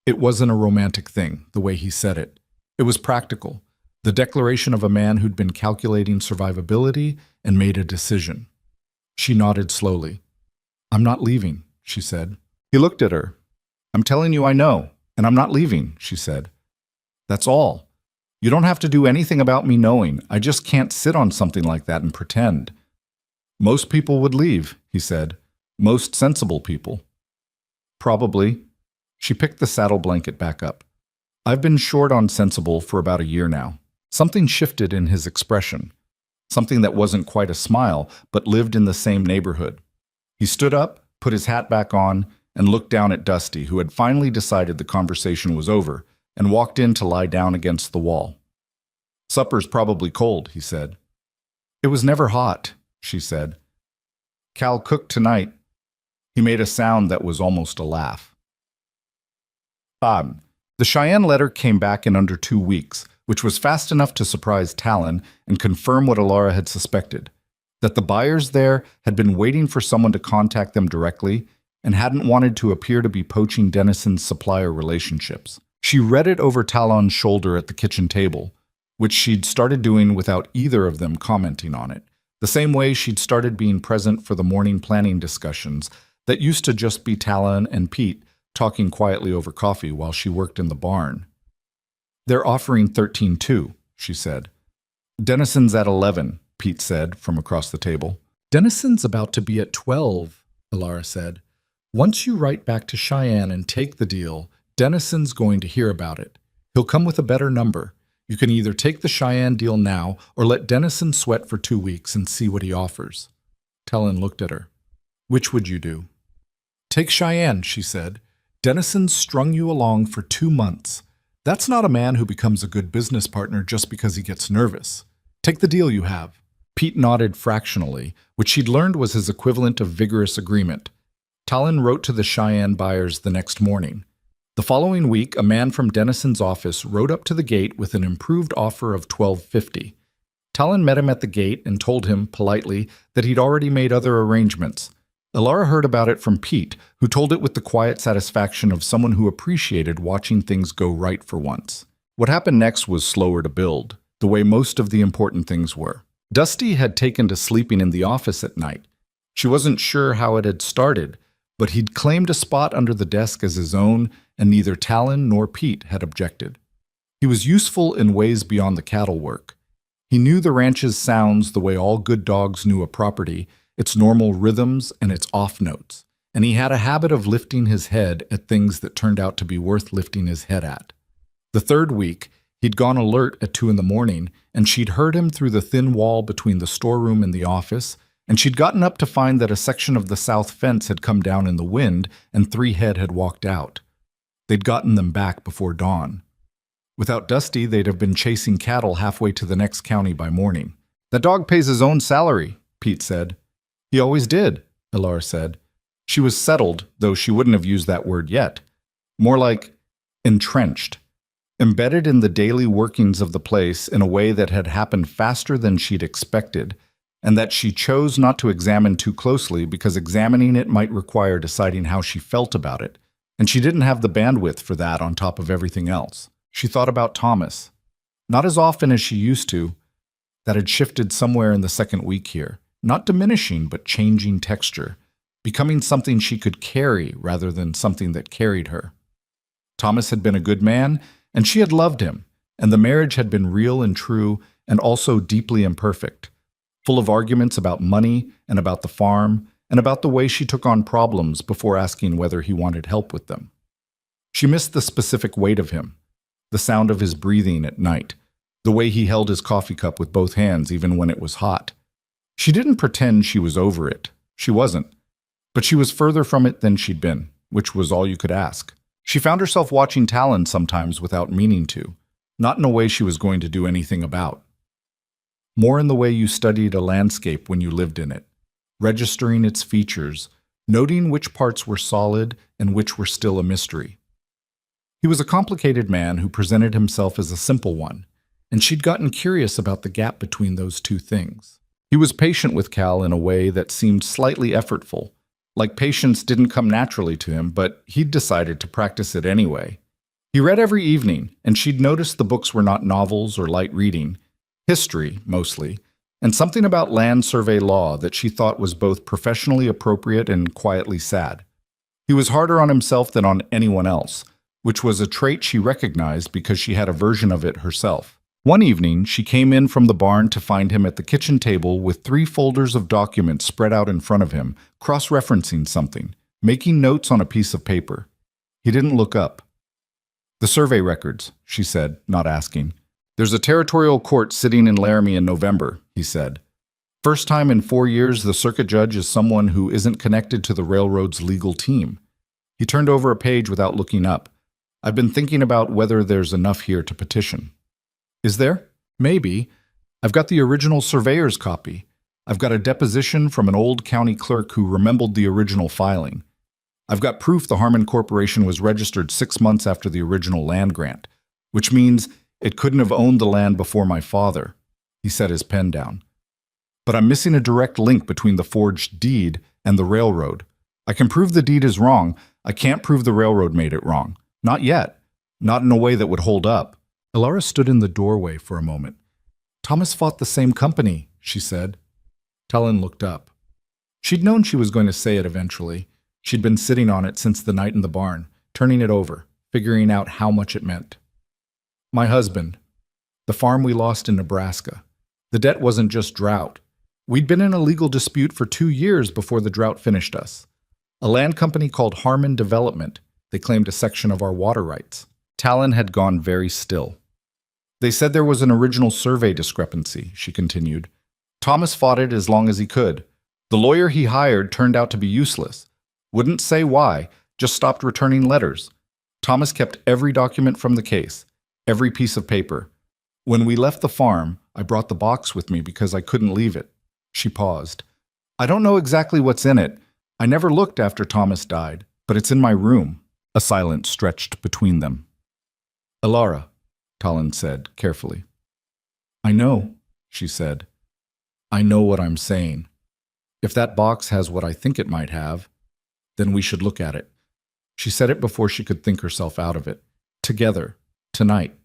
It wasn't a romantic thing, the way he said it. It was practical, the declaration of a man who'd been calculating survivability and made a decision. She nodded slowly. "I'm not leaving," she said. He looked at her. "I'm telling you I know, and I'm not leaving," she said. "That's all. You don't have to do anything about me knowing. I just can't sit on something like that and pretend." "Most people would leave," he said. "Most sensible people." "Probably." She picked the saddle blanket back up. "I've been short on sensible for about a year now." Something shifted in his expression. Something that wasn't quite a smile, but lived in the same neighborhood. He stood up, put his hat back on, and looked down at Dusty, who had finally decided the conversation was over, and walked in to lie down against the wall. "Supper's probably cold," he said. "It was never hot," she said. "Cal cooked tonight." He made a sound that was almost a laugh. The Cheyenne letter came back in under 2 weeks, which was fast enough to surprise Talon and confirm what Alara had suspected, that the buyers there had been waiting for someone to contact them directly and hadn't wanted to appear to be poaching Dennison's supplier relationships. She read it over Talon's shoulder at the kitchen table, which she'd started doing without either of them commenting on it, the same way she'd started being present for the morning planning discussions that used to just be Talon and Pete talking quietly over coffee while she worked in the barn. "They're offering 13.2, she said. "Dennison's at 11, Pete said from across the table. "Dennison's about to be at 12, Alara said. "Once you write back to Cheyenne and take the deal, Dennison's going to hear about it. He'll come with a better number. You can either take the Cheyenne deal now or let Dennison sweat for 2 weeks and see what he offers." Talon looked at her. "Which would you do?" "Take Cheyenne," she said. "Dennison's strung you along for 2 months. That's not a man who becomes a good business partner just because he gets nervous. Take the deal you have." Pete nodded fractionally, which she'd learned was his equivalent of vigorous agreement. Talon wrote to the Cheyenne buyers the next morning. The following week, a man from Dennison's office rode up to the gate with an improved offer of $12.50. Talon met him at the gate and told him, politely, that he'd already made other arrangements. Alara heard about it from Pete, who told it with the quiet satisfaction of someone who appreciated watching things go right for once. What happened next was slower to build, the way most of the important things were. Dusty had taken to sleeping in the office at night. She wasn't sure how it had started, but he'd claimed a spot under the desk as his own, and neither Talon nor Pete had objected. He was useful in ways beyond the cattle work. He knew the ranch's sounds the way all good dogs knew a property, its normal rhythms and its off notes, and he had a habit of lifting his head at things that turned out to be worth lifting his head at. The third week, he'd gone alert at 2 a.m, and she'd heard him through the thin wall between the storeroom and the office, and she'd gotten up to find that a section of the south fence had come down in the wind and 3 head had walked out. They'd gotten them back before dawn. Without Dusty, they'd have been chasing cattle halfway to the next county by morning. "That dog pays his own salary," Pete said. "He always did," Elara said. She was settled, though she wouldn't have used that word yet. More like entrenched. Embedded in the daily workings of the place in a way that had happened faster than she'd expected, and that she chose not to examine too closely because examining it might require deciding how she felt about it, and she didn't have the bandwidth for that on top of everything else. She thought about Thomas. Not as often as she used to. That had shifted somewhere in the second week here. Not diminishing, but changing texture. Becoming something she could carry rather than something that carried her. Thomas had been a good man, and she had loved him, and the marriage had been real and true and also deeply imperfect. Full of arguments about money and about the farm and about the way she took on problems before asking whether he wanted help with them. She missed the specific weight of him. The sound of his breathing at night, the way he held his coffee cup with both hands even when it was hot. She didn't pretend she was over it. She wasn't. But she was further from it than she'd been, which was all you could ask. She found herself watching Talon sometimes without meaning to, not in a way she was going to do anything about. More in the way you studied a landscape when you lived in it, registering its features, noting which parts were solid and which were still a mystery. He was a complicated man who presented himself as a simple one, and she'd gotten curious about the gap between those two things. He was patient with Cal in a way that seemed slightly effortful, like patience didn't come naturally to him, but he'd decided to practice it anyway. He read every evening, and she'd noticed the books were not novels or light reading, history mostly, and something about land survey law that she thought was both professionally appropriate and quietly sad. He was harder on himself than on anyone else, which was a trait she recognized because she had a version of it herself. One evening, she came in from the barn to find him at the kitchen table with 3 folders of documents spread out in front of him, cross-referencing something, making notes on a piece of paper. He didn't look up. "The survey records," she said, not asking. "There's a territorial court sitting in Laramie in November," he said. "First time in 4 years the circuit judge is someone who isn't connected to the railroad's legal team." He turned over a page without looking up. "I've been thinking about whether there's enough here to petition." "Is there? Maybe. I've got the original surveyor's copy. I've got a deposition from an old county clerk who remembered the original filing. I've got proof the Harmon Corporation was registered 6 months after the original land grant, which means it couldn't have owned the land before my father." He set his pen down. "But I'm missing a direct link between the forged deed and the railroad. I can prove the deed is wrong. I can't prove the railroad made it wrong. Not yet. Not in a way that would hold up." Elara stood in the doorway for a moment. "Thomas fought the same company," she said. Talon looked up. She'd known she was going to say it eventually. She'd been sitting on it since the night in the barn, turning it over, figuring out how much it meant. "My husband. The farm we lost in Nebraska. The debt wasn't just drought. We'd been in a legal dispute for 2 years before the drought finished us. A land company called Harmon Development. They claimed a section of our water rights." Talon had gone very still. "They said there was an original survey discrepancy," she continued. "Thomas fought it as long as he could. The lawyer he hired turned out to be useless. Wouldn't say why, just stopped returning letters. Thomas kept every document from the case, every piece of paper. When we left the farm, I brought the box with me because I couldn't leave it." She paused. "I don't know exactly what's in it. I never looked after Thomas died, but it's in my room." A silence stretched between them. "Elara," Talon said carefully. "I know," she said. "I know what I'm saying. If that box has what I think it might have, then we should look at it." She said it before she could think herself out of it. "Together, tonight."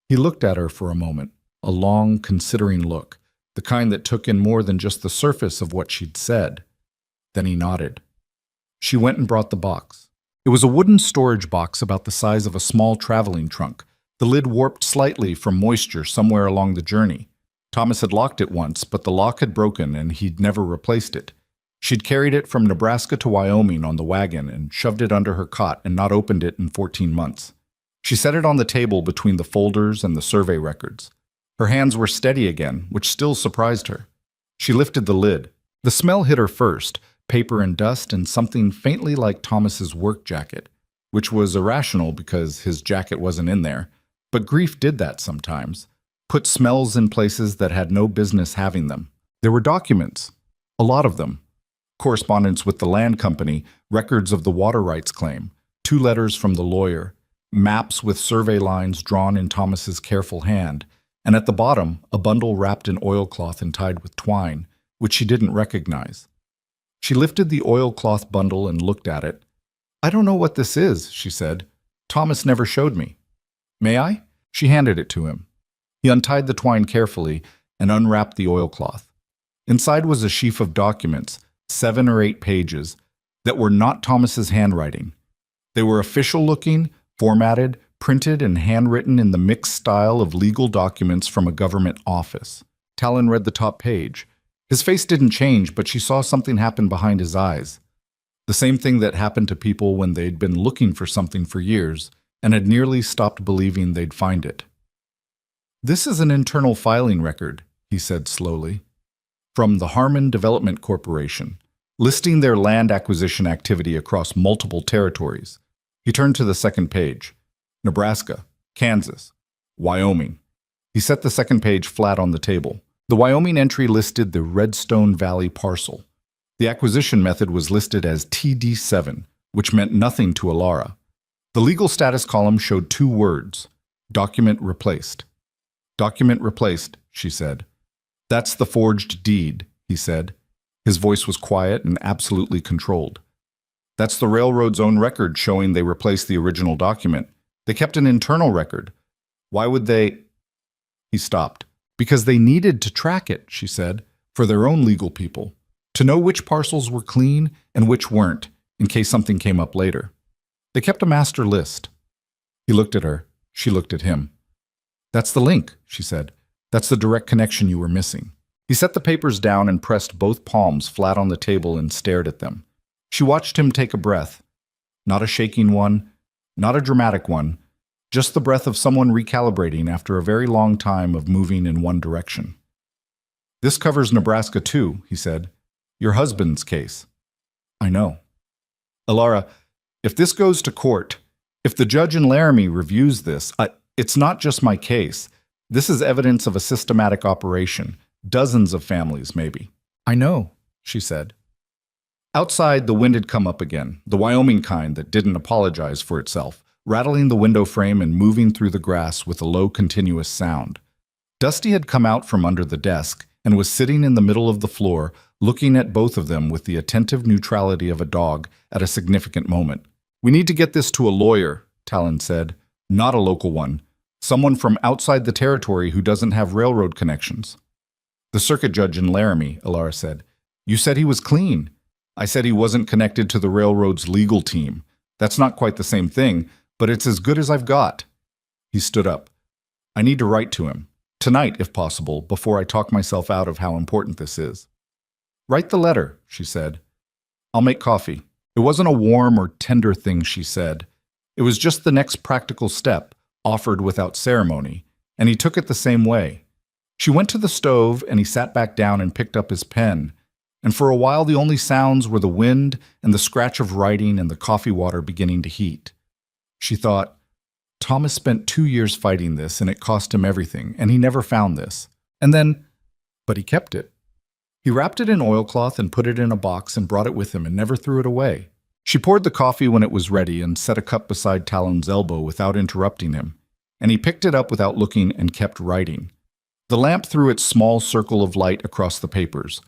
He looked at her for a moment, a long, considering look, the kind that took in more than just the surface of what she'd said. Then he nodded. She went and brought the box. It was a wooden storage box about the size of a small traveling trunk, the lid warped slightly from moisture somewhere along the journey. Thomas had locked it once, but the lock had broken and he'd never replaced it. She'd carried it from Nebraska to Wyoming on the wagon and shoved it under her cot and not opened it in 14 months. She set it on the table between the folders and the survey records. Her hands were steady again, which still surprised her. She lifted the lid. The smell hit her first, paper and dust and something faintly like Thomas's work jacket, which was irrational because his jacket wasn't in there. But grief did that sometimes, put smells in places that had no business having them. There were documents, a lot of them. Correspondence with the land company, records of the water rights claim, 2 letters from the lawyer, maps with survey lines drawn in Thomas's careful hand, and at the bottom, a bundle wrapped in oilcloth and tied with twine, which she didn't recognize. She lifted the oilcloth bundle and looked at it. "I don't know what this is," she said. "Thomas never showed me." "May I?" She handed it to him. He untied the twine carefully and unwrapped the oilcloth. Inside was a sheaf of documents, 7 or 8 pages, that were not Thomas's handwriting. They were official-looking, formatted, printed, and handwritten in the mixed style of legal documents from a government office. Talon read the top page. His face didn't change, but she saw something happen behind his eyes. The same thing that happened to people when they'd been looking for something for years and had nearly stopped believing they'd find it. "This is an internal filing record," he said slowly, "from the Harmon Development Corporation, listing their land acquisition activity across multiple territories." He turned to the second page. Nebraska, Kansas, Wyoming. He set the second page flat on the table. The Wyoming entry listed the Redstone Valley parcel. The acquisition method was listed as TD7, which meant nothing to Alara. The legal status column showed 2 words, document replaced. "Document replaced," she said. "That's the forged deed," he said. His voice was quiet and absolutely controlled. "That's the railroad's own record showing they replaced the original document. They kept an internal record. Why would they—" He stopped. "Because they needed to track it," she said, "for their own legal people, to know which parcels were clean and which weren't, in case something came up later. They kept a master list." He looked at her. She looked at him. "That's the link," she said. "That's the direct connection you were missing." He set the papers down and pressed both palms flat on the table and stared at them. She watched him take a breath. Not a shaking one, not a dramatic one, just the breath of someone recalibrating after a very long time of moving in one direction. "This covers Nebraska too," he said. "Your husband's case." "I know." "Alara, if this goes to court, if the judge in Laramie reviews this, it's not just my case. This is evidence of a systematic operation. Dozens of families, maybe." "I know," she said. Outside, the wind had come up again, the Wyoming kind that didn't apologize for itself, rattling the window frame and moving through the grass with a low, continuous sound. Dusty had come out from under the desk and was sitting in the middle of the floor, looking at both of them with the attentive neutrality of a dog at a significant moment. "We need to get this to a lawyer," Talon said. "Not a local one. Someone from outside the territory who doesn't have railroad connections." "The circuit judge in Laramie," Alara said. "You said he was clean." "I said he wasn't connected to the railroad's legal team. That's not quite the same thing, but it's as good as I've got." He stood up. "I need to write to him. Tonight, if possible, before I talk myself out of how important this is." "Write the letter," she said. "I'll make coffee." It wasn't a warm or tender thing she said. It was just the next practical step, offered without ceremony, and he took it the same way. She went to the stove, and he sat back down and picked up his pen, and for a while the only sounds were the wind and the scratch of writing and the coffee water beginning to heat. She thought, Thomas spent 2 years fighting this, and it cost him everything, and he never found this. And then, but he kept it. He wrapped it in oilcloth and put it in a box and brought it with him and never threw it away. She poured the coffee when it was ready and set a cup beside Talon's elbow without interrupting him, and he picked it up without looking and kept writing. The lamp threw its small circle of light across the papers.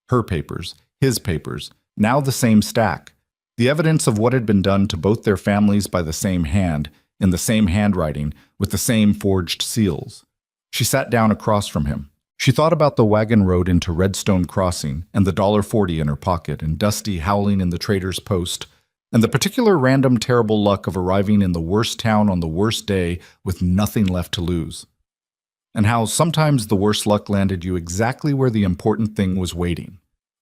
Her papers, his papers, now the same stack. The evidence of what had been done to both their families by the same hand, in the same handwriting, with the same forged seals. She sat down across from him. She thought about the wagon road into Redstone Crossing and the $1.40 in her pocket and Dusty howling in the trader's post, and the particular random terrible luck of arriving in the worst town on the worst day with nothing left to lose. And how sometimes the worst luck landed you exactly where the important thing was waiting.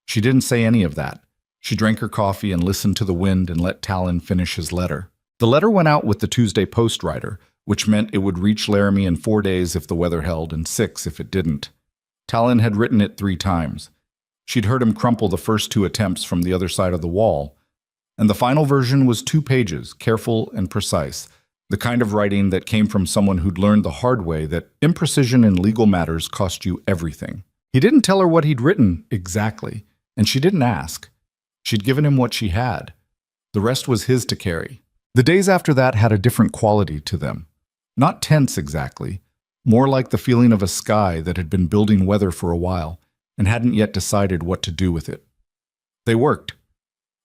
She didn't say any of that. She drank her coffee and listened to the wind and let Talon finish his letter. The letter went out with the Tuesday Post rider, which meant it would reach Laramie in 4 days if the weather held and 6 if it didn't. Talon had written it 3 times. She'd heard him crumple the first 2 attempts from the other side of the wall, and the final version was 2 pages, careful and precise, the kind of writing that came from someone who'd learned the hard way that imprecision in legal matters cost you everything. He didn't tell her what he'd written exactly, and she didn't ask. She'd given him what she had. The rest was his to carry. The days after that had a different quality to them. Not tense exactly, more like the feeling of a sky that had been building weather for a while and hadn't yet decided what to do with it. They worked.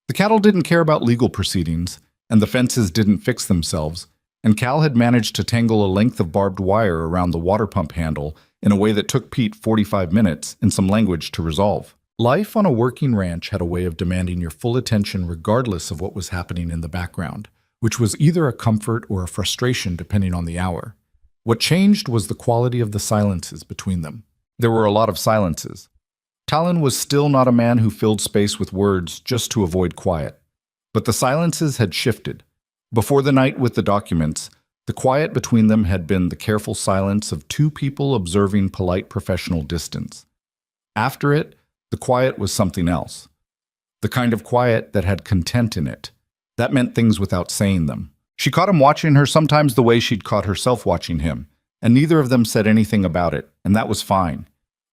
The cattle didn't care about legal proceedings, and the fences didn't fix themselves, and Cal had managed to tangle a length of barbed wire around the water pump handle in a way that took Pete 45 minutes and some language to resolve. Life on a working ranch had a way of demanding your full attention regardless of what was happening in the background, which was either a comfort or a frustration depending on the hour. What changed was the quality of the silences between them. There were a lot of silences. Talon was still not a man who filled space with words just to avoid quiet. But the silences had shifted. Before the night with the documents, the quiet between them had been the careful silence of 2 people observing polite professional distance. After it, the quiet was something else. The kind of quiet that had content in it. That meant things without saying them. She caught him watching her sometimes the way she'd caught herself watching him, and neither of them said anything about it, and that was fine.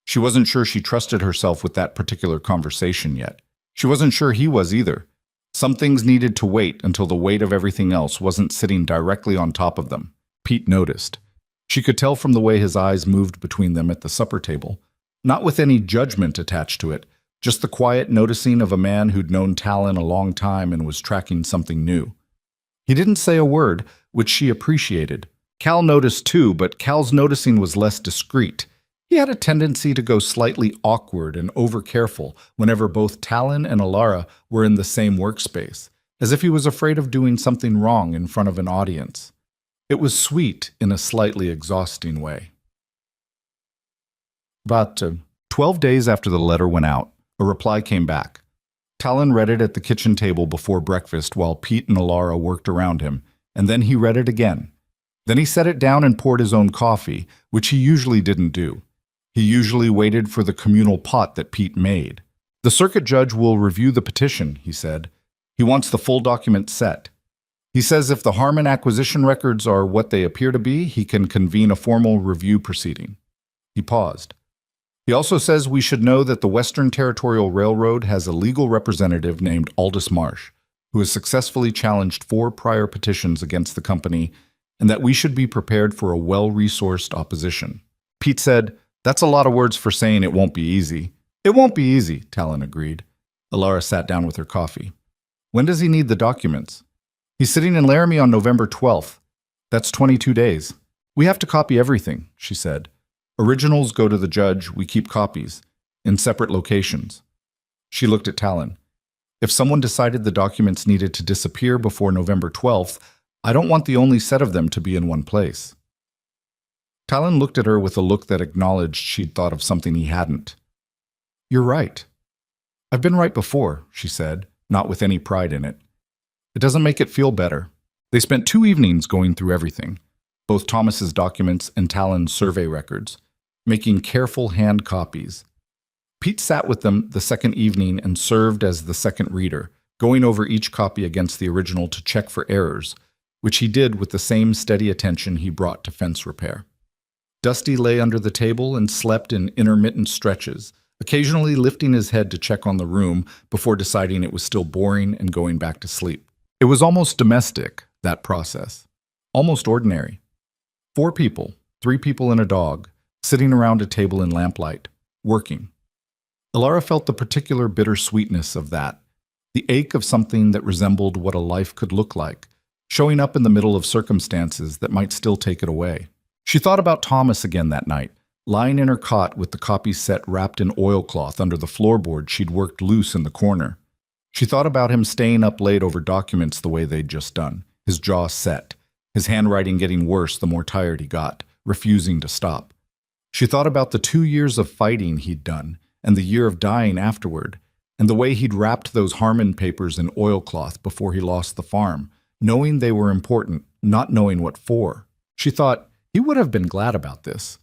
She wasn't sure she trusted herself with that particular conversation yet. She wasn't sure he was either. Some things needed to wait until the weight of everything else wasn't sitting directly on top of them. Pete noticed. She could tell from the way his eyes moved between them at the supper table, not with any judgment attached to it, just the quiet noticing of a man who'd known Talon a long time and was tracking something new. He didn't say a word, which she appreciated. Cal noticed too, but Cal's noticing was less discreet. He had a tendency to go slightly awkward and over-careful whenever both Talon and Alara were in the same workspace, as if he was afraid of doing something wrong in front of an audience. It was sweet in a slightly exhausting way. About 12 days after the letter went out, a reply came back. Talon read it at the kitchen table before breakfast while Pete and Alara worked around him, and then he read it again. Then he set it down and poured his own coffee, which he usually didn't do. He usually waited for the communal pot that Pete made. The circuit judge will review the petition, he said. He wants the full document set. He says if the Harmon acquisition records are what they appear to be, he can convene a formal review proceeding. He paused. He also says we should know that the Western Territorial Railroad has a legal representative named Aldous Marsh, who has successfully challenged 4 prior petitions against the company, and that we should be prepared for a well-resourced opposition. Pete said, "That's a lot of words for saying it won't be easy." "It won't be easy," Talon agreed. Alara sat down with her coffee. "When does he need the documents?" "He's sitting in Laramie on November 12th. That's 22 days. We have to copy everything," she said. "Originals go to the judge, we keep copies, in separate locations." She looked at Talon. "If someone decided the documents needed to disappear before November 12th, I don't want the only set of them to be in one place." Talon looked at her with a look that acknowledged she'd thought of something he hadn't. "You're right. I've been right before," she said, not with any pride in it. "It doesn't make it feel better." They spent 2 evenings going through everything, both Thomas's documents and Talon's survey records, making careful hand copies. Pete sat with them the second evening and served as the second reader, going over each copy against the original to check for errors, which he did with the same steady attention he brought to fence repair. Dusty lay under the table and slept in intermittent stretches, occasionally lifting his head to check on the room before deciding it was still boring and going back to sleep. It was almost domestic, that process. Almost ordinary. 4 people, 3 people and a dog, sitting around a table in lamplight, working. Alara felt the particular bittersweetness of that, the ache of something that resembled what a life could look like, showing up in the middle of circumstances that might still take it away. She thought about Thomas again that night, lying in her cot with the copy set wrapped in oilcloth under the floorboard she'd worked loose in the corner. She thought about him staying up late over documents the way they'd just done, his jaw set, his handwriting getting worse the more tired he got, refusing to stop. She thought about the 2 years of fighting he'd done, and the year of dying afterward, and the way he'd wrapped those Harmon papers in oilcloth before he lost the farm, knowing they were important, not knowing what for. She thought he would have been glad about this,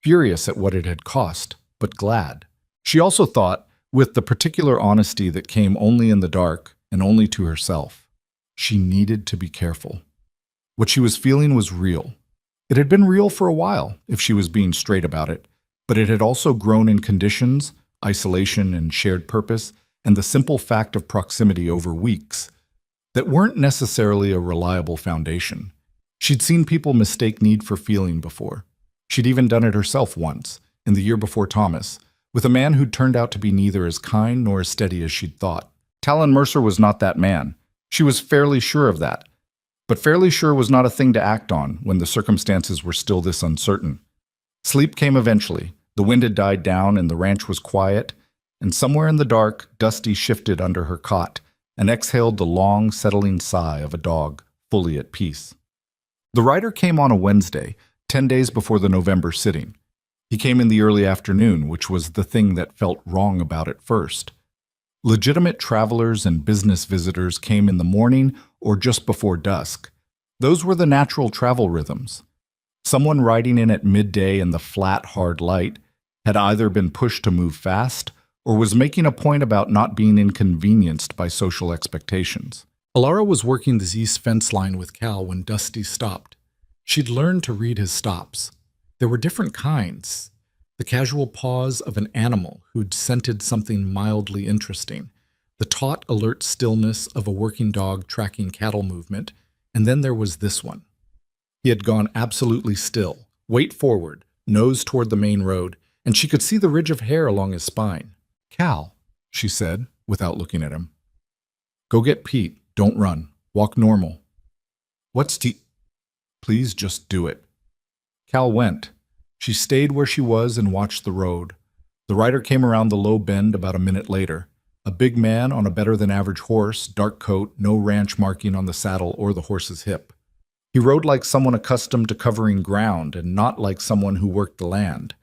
furious at what it had cost, but glad. She also thought, with the particular honesty that came only in the dark and only to herself, she needed to be careful. What she was feeling was real. It had been real for a while, if she was being straight about it, but it had also grown in conditions, isolation and shared purpose, and the simple fact of proximity over weeks that weren't necessarily a reliable foundation. She'd seen people mistake need for feeling before. She'd even done it herself once, in the year before Thomas, with a man who'd turned out to be neither as kind nor as steady as she'd thought. Talon Mercer was not that man. She was fairly sure of that. But fairly sure was not a thing to act on when the circumstances were still this uncertain. Sleep came eventually. The wind had died down and the ranch was quiet, and somewhere in the dark, Dusty shifted under her cot and exhaled the long, settling sigh of a dog, fully at peace. The writer came on a Wednesday, 10 days before the November sitting. He came in the early afternoon, which was the thing that felt wrong about it first. Legitimate travelers and business visitors came in the morning or just before dusk. Those were the natural travel rhythms. Someone riding in at midday in the flat, hard light had either been pushed to move fast or was making a point about not being inconvenienced by social expectations. Alara was working the east fence line with Cal when Dusty stopped. She'd learned to read his stops. There were different kinds. The casual pause of an animal who'd scented something mildly interesting, the taut, alert stillness of a working dog tracking cattle movement, and then there was this one. He had gone absolutely still, weight forward, nose toward the main road, and she could see the ridge of hair along his spine. "Cal," she said, without looking at him. "Go get Pete. Don't run. Walk normal." "What's Please just do it." Cal went. She stayed where she was and watched the road. The rider came around the low bend about a minute later. A big man on a better-than-average horse, dark coat, no ranch marking on the saddle or the horse's hip. He rode like someone accustomed to covering ground and not like someone who worked the land.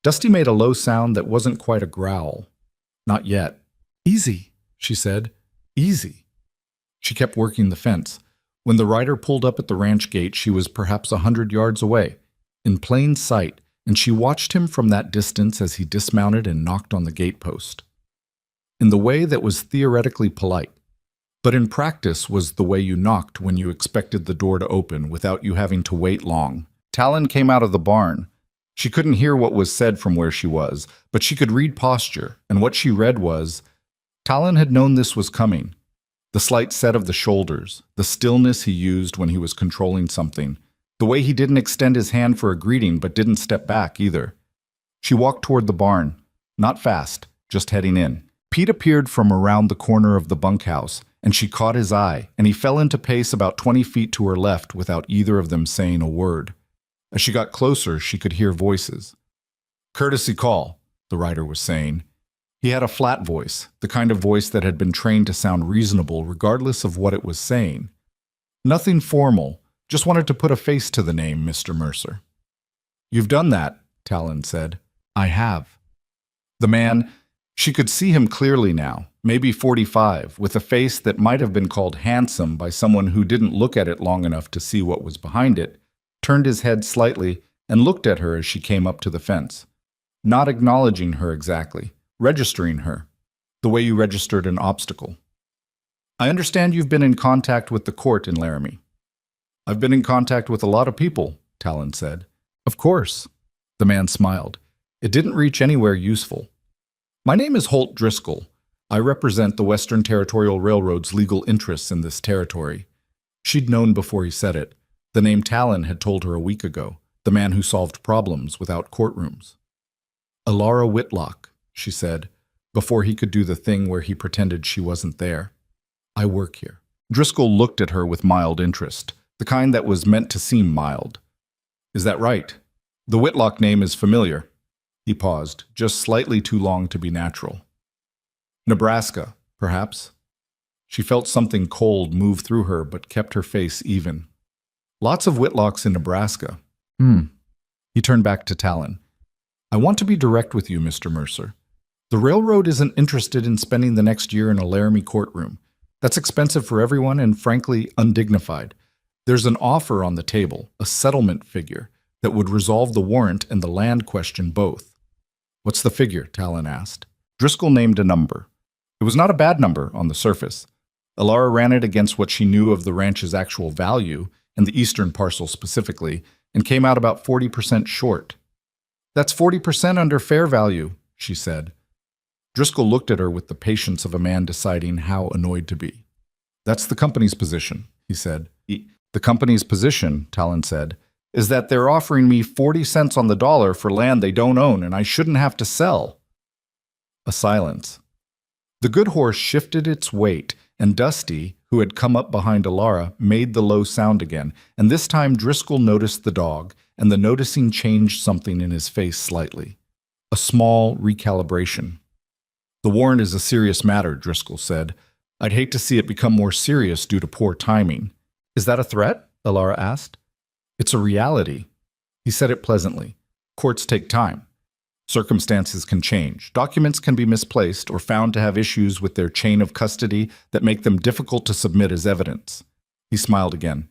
Dusty made a low sound that wasn't quite a growl. "Not yet." "Easy," she said. "Easy." She kept working the fence. When the rider pulled up at the ranch gate, she was perhaps 100 yards away, in plain sight, and she watched him from that distance as he dismounted and knocked on the gatepost. In the way that was theoretically polite, but in practice was the way you knocked when you expected the door to open without you having to wait long. Talon came out of the barn. She couldn't hear what was said from where she was, but she could read posture, and what she read was, Talon had known this was coming. The slight set of the shoulders, the stillness he used when he was controlling something, the way he didn't extend his hand for a greeting but didn't step back either. She walked toward the barn, not fast, just heading in. Pete appeared from around the corner of the bunkhouse, and she caught his eye, and he fell into pace about 20 feet to her left without either of them saying a word. As she got closer, she could hear voices. "Courtesy call," the rider was saying. He had a flat voice, the kind of voice that had been trained to sound reasonable regardless of what it was saying. "Nothing formal, just wanted to put a face to the name, Mr. Mercer." "You've done that," Talon said. "I have." The man, she could see him clearly now, maybe 45, with a face that might have been called handsome by someone who didn't look at it long enough to see what was behind it, turned his head slightly and looked at her as she came up to the fence, not acknowledging her exactly, registering her, the way you registered an obstacle. "I understand you've been in contact with the court in Laramie." "I've been in contact with a lot of people," Talon said. "Of course." The man smiled. It didn't reach anywhere useful. "My name is Holt Driscoll. I represent the Western Territorial Railroad's legal interests in this territory." She'd known before he said it. The name Talon had told her a week ago, the man who solved problems without courtrooms. "Alara Whitlock," she said, before he could do the thing where he pretended she wasn't there. "I work here." Driscoll looked at her with mild interest, the kind that was meant to seem mild. "Is that right?" The Whitlock name is familiar. He paused, just slightly too long to be natural. Nebraska, perhaps? She felt something cold move through her, but kept her face even. Lots of Whitlocks in Nebraska. He turned back to Talon. I want to be direct with you, Mr. Mercer. The railroad isn't interested in spending the next year in a Laramie courtroom. That's expensive for everyone and, frankly, undignified. There's an offer on the table, a settlement figure, that would resolve the warrant and the land question both. What's the figure? Talon asked. Driscoll named a number. It was not a bad number on the surface. Alara ran it against what she knew of the ranch's actual value, and the eastern parcel specifically, and came out about 40% short. That's 40% under fair value, she said. Driscoll looked at her with the patience of a man deciding how annoyed to be. That's the company's position, he said. The company's position, Talon said, is that they're offering me 40 cents on the dollar for land they don't own, and I shouldn't have to sell. A silence. The good horse shifted its weight, and Dusty, who had come up behind Alara, made the low sound again, and this time Driscoll noticed the dog, and the noticing changed something in his face slightly. A small recalibration. The warrant is a serious matter, Driscoll said. I'd hate to see it become more serious due to poor timing. Is that a threat? Alara asked. It's a reality. He said it pleasantly. Courts take time. Circumstances can change. Documents can be misplaced or found to have issues with their chain of custody that make them difficult to submit as evidence. He smiled again.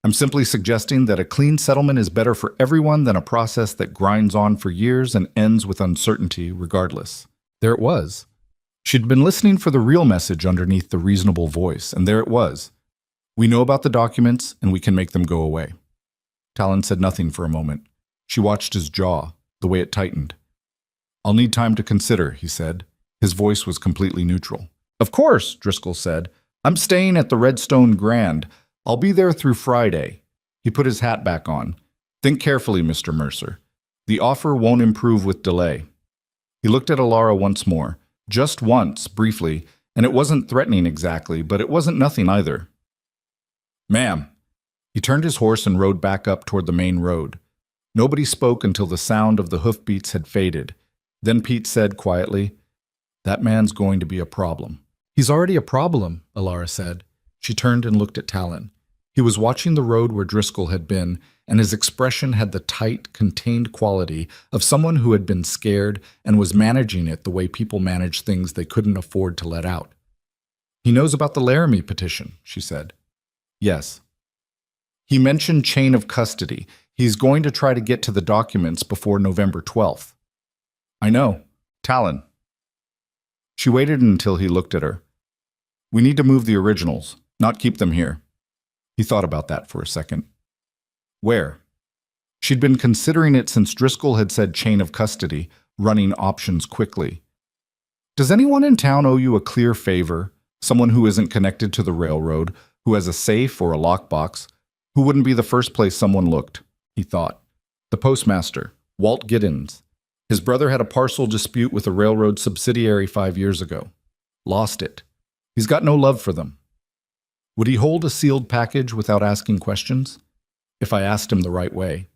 I'm simply suggesting that a clean settlement is better for everyone than a process that grinds on for years and ends with uncertainty regardless. There it was. She'd been listening for the real message underneath the reasonable voice, and there it was. We know about the documents, and we can make them go away. Talon said nothing for a moment. She watched his jaw, the way it tightened. I'll need time to consider, he said. His voice was completely neutral. Of course, Driscoll said. I'm staying at the Redstone Grand. I'll be there through Friday. He put his hat back on. Think carefully, Mr. Mercer. The offer won't improve with delay. He looked at Alara once more, just once, briefly, and it wasn't threatening exactly, but it wasn't nothing either. Ma'am. He turned his horse and rode back up toward the main road. Nobody spoke until the sound of the hoofbeats had faded. Then Pete said quietly, That man's going to be a problem. He's already a problem, Alara said. She turned and looked at Talon. He was watching the road where Driscoll had been, and his expression had the tight, contained quality of someone who had been scared and was managing it the way people manage things they couldn't afford to let out. He knows about the Laramie petition, she said. Yes. He mentioned chain of custody. He's going to try to get to the documents before November 12th. I know. Talon. She waited until he looked at her. We need to move the originals, not keep them here. He thought about that for a second. Where? She'd been considering it since Driscoll had said chain of custody, running options quickly. Does anyone in town owe you a clear favor? Someone who isn't connected to the railroad, who has a safe or a lockbox? Who wouldn't be the first place someone looked? He thought. The postmaster, Walt Giddens. His brother had a parcel dispute with a railroad subsidiary 5 years ago. Lost it. He's got no love for them. Would he hold a sealed package without asking questions? If I asked him the right way.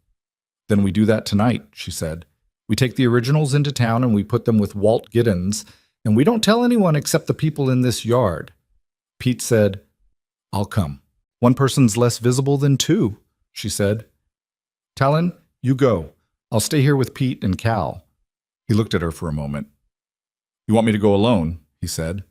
Then we do that tonight, she said. We take the originals into town and we put them with Walt Giddens, and we don't tell anyone except the people in this yard. Pete said, I'll come. One person's less visible than two, she said. Talon, you go. I'll stay here with Pete and Cal. He looked at her for a moment. You want me to go alone? He said.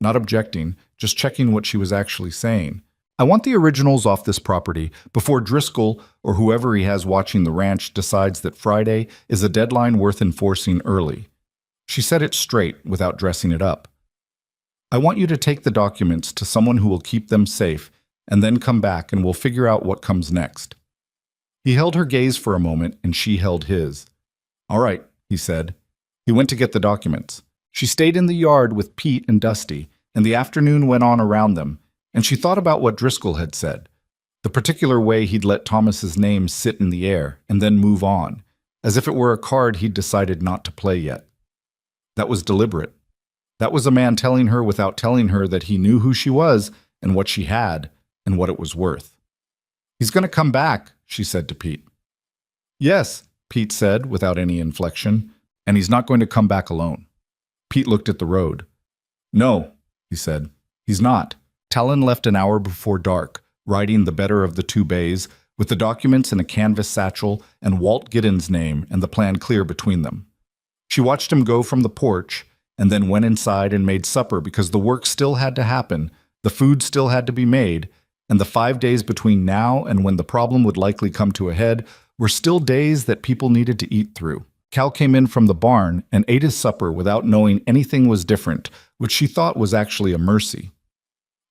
Not objecting, just checking what she was actually saying. I want the originals off this property before Driscoll or whoever he has watching the ranch decides that Friday is a deadline worth enforcing early. She said it straight without dressing it up. I want you to take the documents to someone who will keep them safe and then come back and we'll figure out what comes next. He held her gaze for a moment and she held his. All right, he said. He went to get the documents. She stayed in the yard with Pete and Dusty, and the afternoon went on around them, and she thought about what Driscoll had said, the particular way he'd let Thomas's name sit in the air and then move on, as if it were a card he'd decided not to play yet. That was deliberate. That was a man telling her without telling her that he knew who she was and what she had and what it was worth. He's going to come back, she said to Pete. Yes, Pete said without any inflection, and he's not going to come back alone. Pete looked at the road. No, he said, he's not. Talon left an hour before dark, riding the better of the two bays, with the documents in a canvas satchel and Walt Giddens' name and the plan clear between them. She watched him go from the porch and then went inside and made supper because the work still had to happen, the food still had to be made, and the 5 days between now and when the problem would likely come to a head were still days that people needed to eat through. Cal came in from the barn and ate his supper without knowing anything was different, which she thought was actually a mercy.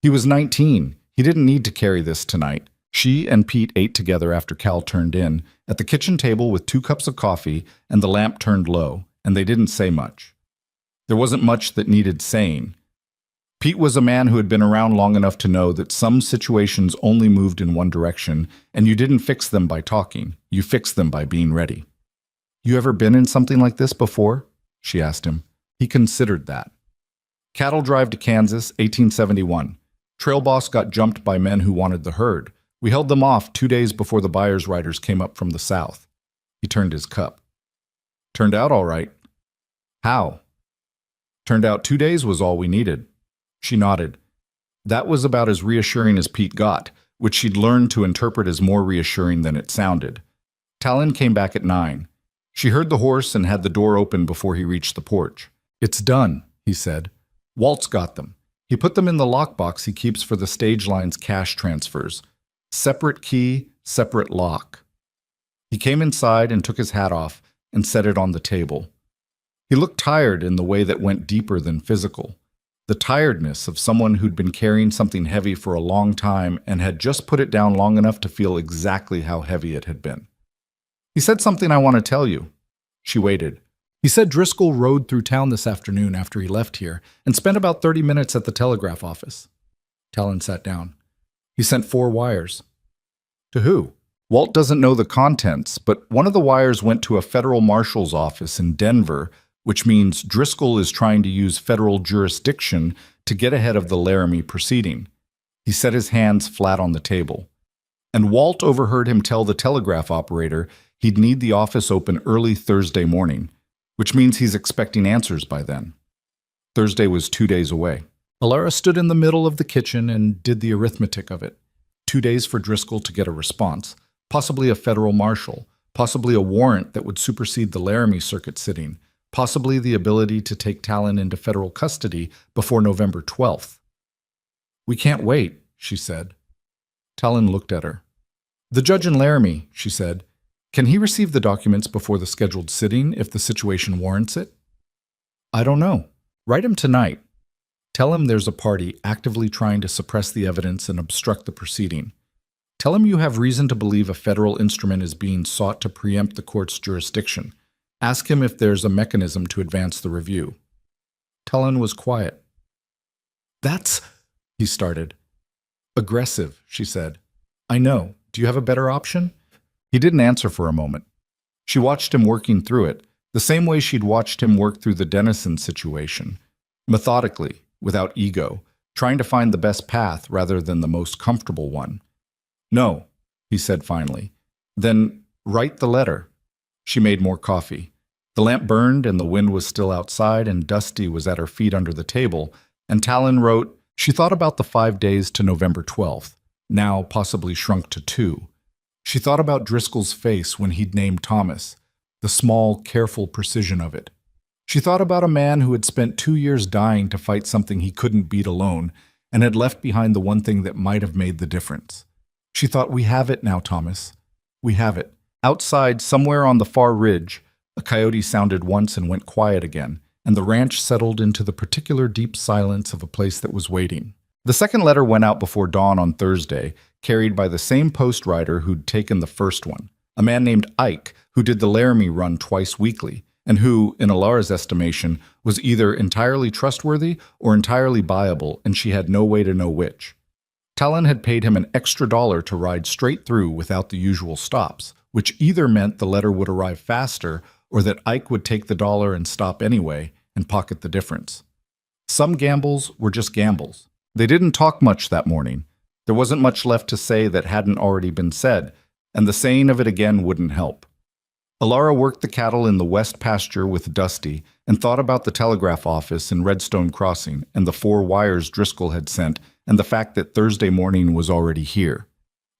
He was 19. He didn't need to carry this tonight. She and Pete ate together after Cal turned in, at the kitchen table with 2 cups of coffee and the lamp turned low, and they didn't say much. There wasn't much that needed saying. Pete was a man who had been around long enough to know that some situations only moved in one direction, and you didn't fix them by talking. You fixed them by being ready. You ever been in something like this before? She asked him. He considered that. Cattle drive to Kansas, 1871. Trail boss got jumped by men who wanted the herd. We held them off 2 days before the buyers' riders came up from the south. He turned his cup. Turned out all right. How? Turned out 2 days was all we needed. She nodded. That was about as reassuring as Pete got, which she'd learned to interpret as more reassuring than it sounded. Talon came back at 9. She heard the horse and had the door open before he reached the porch. It's done, he said. Walt's got them. He put them in the lockbox he keeps for the stage line's cash transfers. Separate key, separate lock. He came inside and took his hat off and set it on the table. He looked tired in the way that went deeper than physical. The tiredness of someone who'd been carrying something heavy for a long time and had just put it down long enough to feel exactly how heavy it had been. He said something I want to tell you. She waited. He said Driscoll rode through town this afternoon after he left here and spent about 30 minutes at the telegraph office. Talon sat down. He sent 4 wires. To who? Walt doesn't know the contents, but one of the wires went to a federal marshal's office in Denver, which means Driscoll is trying to use federal jurisdiction to get ahead of the Laramie proceeding. He set his hands flat on the table. And Walt overheard him tell the telegraph operator he'd need the office open early Thursday morning, which means he's expecting answers by then. Thursday was 2 days away. Alara stood in the middle of the kitchen and did the arithmetic of it. 2 days for Driscoll to get a response, possibly a federal marshal, possibly a warrant that would supersede the Laramie circuit sitting, possibly the ability to take Talon into federal custody before November 12th. We can't wait, she said. Talon looked at her. The judge in Laramie, she said. Can he receive the documents before the scheduled sitting if the situation warrants it? I don't know. Write him tonight. Tell him there's a party actively trying to suppress the evidence and obstruct the proceeding. Tell him you have reason to believe a federal instrument is being sought to preempt the court's jurisdiction. Ask him if there's a mechanism to advance the review. Talon was quiet. That's, he started. Aggressive, she said. I know. Do you have a better option? He didn't answer for a moment. She watched him working through it, the same way she'd watched him work through the Dennison situation. Methodically, without ego, trying to find the best path rather than the most comfortable one. No, he said finally. Then write the letter. She made more coffee. The lamp burned and the wind was still outside and Dusty was at her feet under the table, and Talon wrote, she thought about the 5 days to November 12th, now possibly shrunk to 2. She thought about Driscoll's face when he'd named Thomas, the small, careful precision of it. She thought about a man who had spent 2 years dying to fight something he couldn't beat alone and had left behind the one thing that might have made the difference. She thought, we have it now, Thomas. We have it. Outside, somewhere on the far ridge, a coyote sounded once and went quiet again, and the ranch settled into the particular deep silence of a place that was waiting. The second letter went out before dawn on Thursday, carried by the same post rider who'd taken the first one, a man named Ike, who did the Laramie run twice weekly, and who, in Alara's estimation, was either entirely trustworthy or entirely buyable, and she had no way to know which. Talon had paid him an extra $1 to ride straight through without the usual stops, which either meant the letter would arrive faster or that Ike would take the $1 and stop anyway and pocket the difference. Some gambles were just gambles. They didn't talk much that morning. There wasn't much left to say that hadn't already been said, and the saying of it again wouldn't help. Alara worked the cattle in the west pasture with Dusty and thought about the telegraph office in Redstone Crossing and the 4 wires Driscoll had sent and the fact that Thursday morning was already here.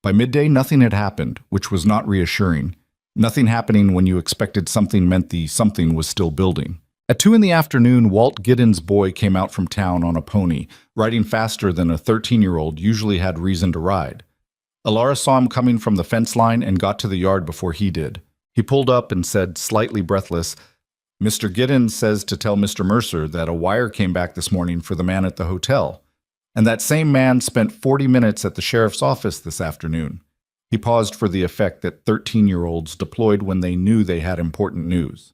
By midday, nothing had happened, which was not reassuring. Nothing happening when you expected something meant the something was still building. At 2 in the afternoon, Walt Giddens' boy came out from town on a pony, riding faster than a 13-year-old usually had reason to ride. Alara saw him coming from the fence line and got to the yard before he did. He pulled up and said, slightly breathless, "Mr. Giddens says to tell Mr. Mercer that a wire came back this morning for the man at the hotel. And that same man spent 40 minutes at the sheriff's office this afternoon." He paused for the effect that 13-year-olds deployed when they knew they had important news.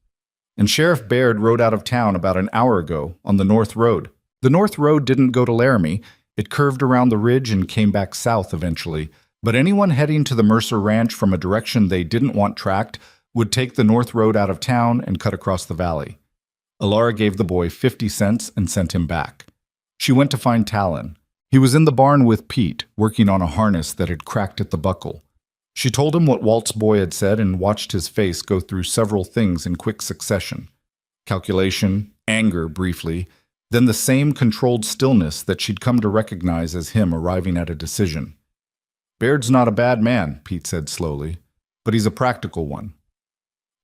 "And Sheriff Baird rode out of town about an hour ago on the North Road. The North Road didn't go to Laramie. It curved around the ridge and came back south eventually. But anyone heading to the Mercer Ranch from a direction they didn't want tracked would take the North Road out of town and cut across the valley." Alara gave the boy 50 cents and sent him back. She went to find Talon. He was in the barn with Pete, working on a harness that had cracked at the buckle. She told him what Walt's boy had said and watched his face go through several things in quick succession. Calculation, anger briefly, then the same controlled stillness that she'd come to recognize as him arriving at a decision. "Baird's not a bad man," Pete said slowly, "but he's a practical one."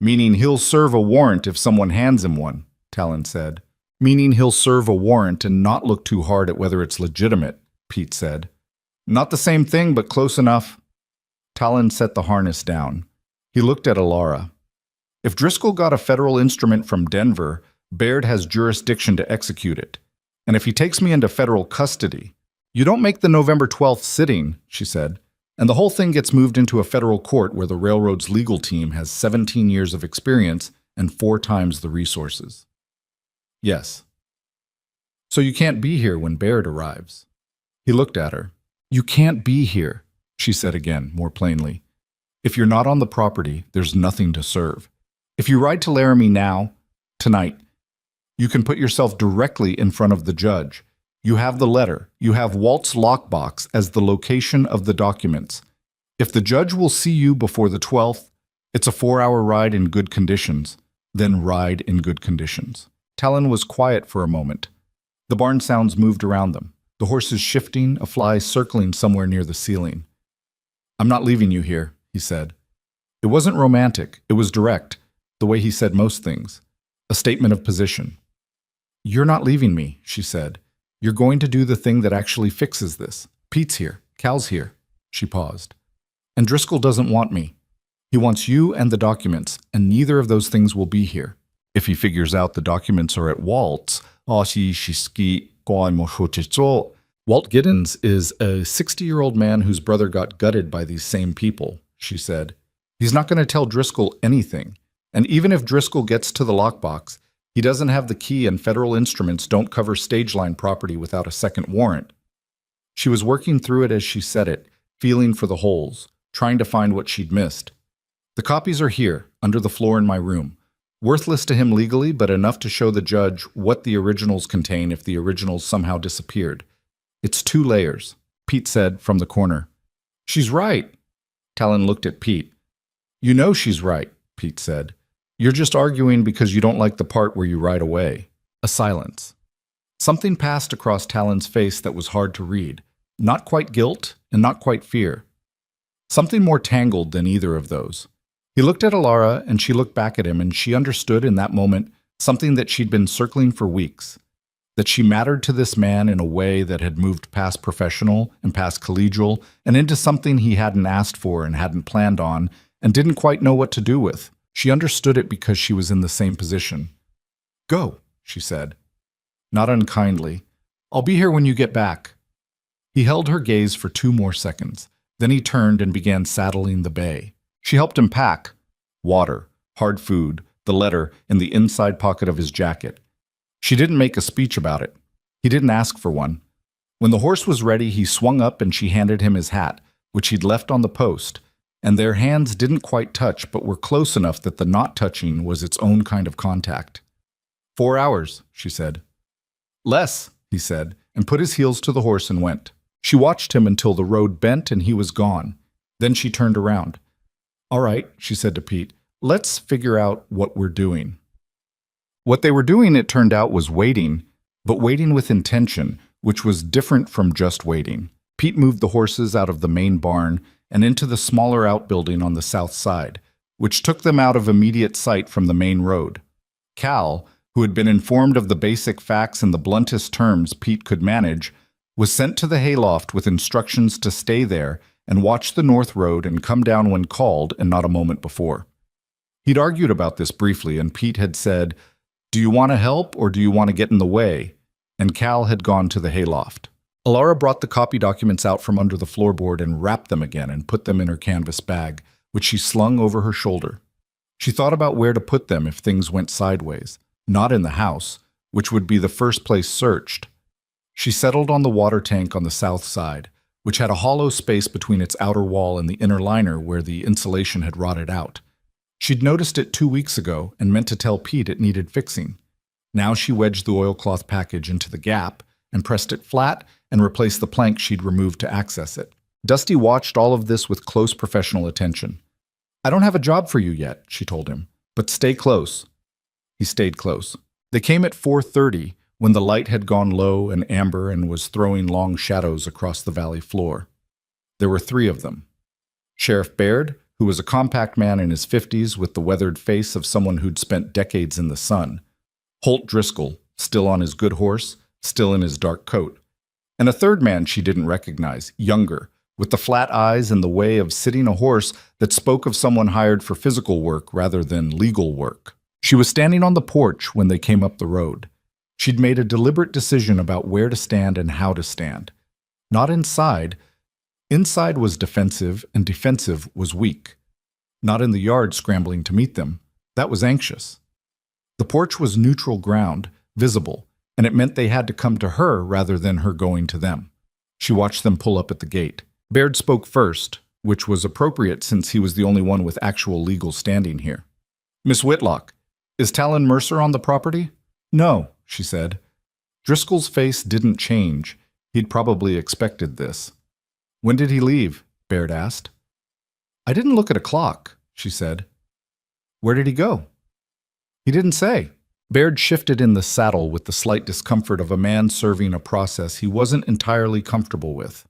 "Meaning he'll serve a warrant if someone hands him one," Talon said. "Meaning he'll serve a warrant and not look too hard at whether it's legitimate," Pete said. "Not the same thing, but close enough." Talon set the harness down. He looked at Alara. "If Driscoll got a federal instrument from Denver, Baird has jurisdiction to execute it. And if he takes me into federal custody—" "You don't make the November 12th sitting," she said, "and the whole thing gets moved into a federal court where the railroad's legal team has 17 years of experience and 4 times the resources." "Yes." "So you can't be here when Baird arrives." He looked at her. "You can't be here," she said again, more plainly. "If you're not on the property, there's nothing to serve. If you ride to Laramie now, tonight, you can put yourself directly in front of the judge. You have the letter. You have Walt's lockbox as the location of the documents. If the judge will see you before the 12th, it's a 4-hour ride in good conditions. Then ride in good conditions." Talon was quiet for a moment. The barn sounds moved around them. The horses shifting, a fly circling somewhere near the ceiling. "I'm not leaving you here," he said. It wasn't romantic. It was direct, the way he said most things. A statement of position. "You're not leaving me," she said. "You're going to do the thing that actually fixes this. Pete's here. Cal's here." She paused. "And Driscoll doesn't want me. He wants you and the documents, and neither of those things will be here. If he figures out the documents are at Walt's, Walt Giddens is a 60-year-old man whose brother got gutted by these same people," she said. "He's not going to tell Driscoll anything. And even if Driscoll gets to the lockbox, he doesn't have the key and federal instruments don't cover stage line property without a second warrant." She was working through it as she said it, feeling for the holes, trying to find what she'd missed. "The copies are here, under the floor in my room. Worthless to him legally, but enough to show the judge what the originals contain if the originals somehow disappeared. It's 2 layers, Pete said from the corner. "She's right." Talon looked at Pete. "You know she's right," Pete said. "You're just arguing because you don't like the part where you ride away." A silence. Something passed across Talon's face that was hard to read. Not quite guilt and not quite fear. Something more tangled than either of those. He looked at Alara and she looked back at him, and she understood in that moment something that she'd been circling for weeks. That she mattered to this man in a way that had moved past professional and past collegial and into something he hadn't asked for and hadn't planned on and didn't quite know what to do with. She understood it because she was in the same position. "Go," she said. Not unkindly. "I'll be here when you get back." He held her gaze for 2 more seconds. Then he turned and began saddling the bay. She helped him pack. Water, hard food, the letter in the inside pocket of his jacket. She didn't make a speech about it. He didn't ask for one. When the horse was ready, he swung up and she handed him his hat, which he'd left on the post, and their hands didn't quite touch but were close enough that the not touching was its own kind of contact. 4 hours, she said. Less, he said, and put his heels to the horse and went. She watched him until the road bent and he was gone. Then she turned around. All right, she said to Pete. Let's figure out what we're doing. What they were doing, it turned out, was waiting, but waiting with intention, which was different from just waiting. Pete moved the horses out of the main barn and into the smaller outbuilding on the south side, which took them out of immediate sight from the main road. Cal, who had been informed of the basic facts in the bluntest terms Pete could manage, was sent to the hayloft with instructions to stay there and watch the north road and come down when called and not a moment before. He'd argued about this briefly, and Pete had said, "Do you want to help or do you want to get in the way?" And Cal had gone to the hayloft. Alara brought the copy documents out from under the floorboard and wrapped them again and put them in her canvas bag, which she slung over her shoulder. She thought about where to put them if things went sideways. Not in the house, which would be the first place searched. She settled on the water tank on the south side, which had a hollow space between its outer wall and the inner liner where the insulation had rotted out. She'd noticed it 2 weeks ago and meant to tell Pete it needed fixing. Now she wedged the oilcloth package into the gap and pressed it flat and replaced the plank she'd removed to access it. Dusty watched all of this with close professional attention. "I don't have a job for you yet," she told him, "but stay close." He stayed close. They came at 4:30 when the light had gone low and amber and was throwing long shadows across the valley floor. There were 3 of them. Sheriff Baird, who was a compact man in his 50s with the weathered face of someone who'd spent decades in the sun. Holt Driscoll, still on his good horse, still in his dark coat. And a third man she didn't recognize, younger, with the flat eyes and the way of sitting a horse that spoke of someone hired for physical work rather than legal work. She was standing on the porch when they came up the road. She'd made a deliberate decision about where to stand and how to stand. Not inside. Inside was defensive, and defensive was weak. Not in the yard scrambling to meet them. That was anxious. The porch was neutral ground, visible, and it meant they had to come to her rather than her going to them. She watched them pull up at the gate. Baird spoke first, which was appropriate since he was the only one with actual legal standing here. "Miss Whitlock, is Talon Mercer on the property?" "No," she said. Driscoll's face didn't change. He'd probably expected this. "When did he leave?" Baird asked. "I didn't look at a clock," she said. "Where did he go?" "He didn't say." Baird shifted in the saddle with the slight discomfort of a man serving a process he wasn't entirely comfortable with.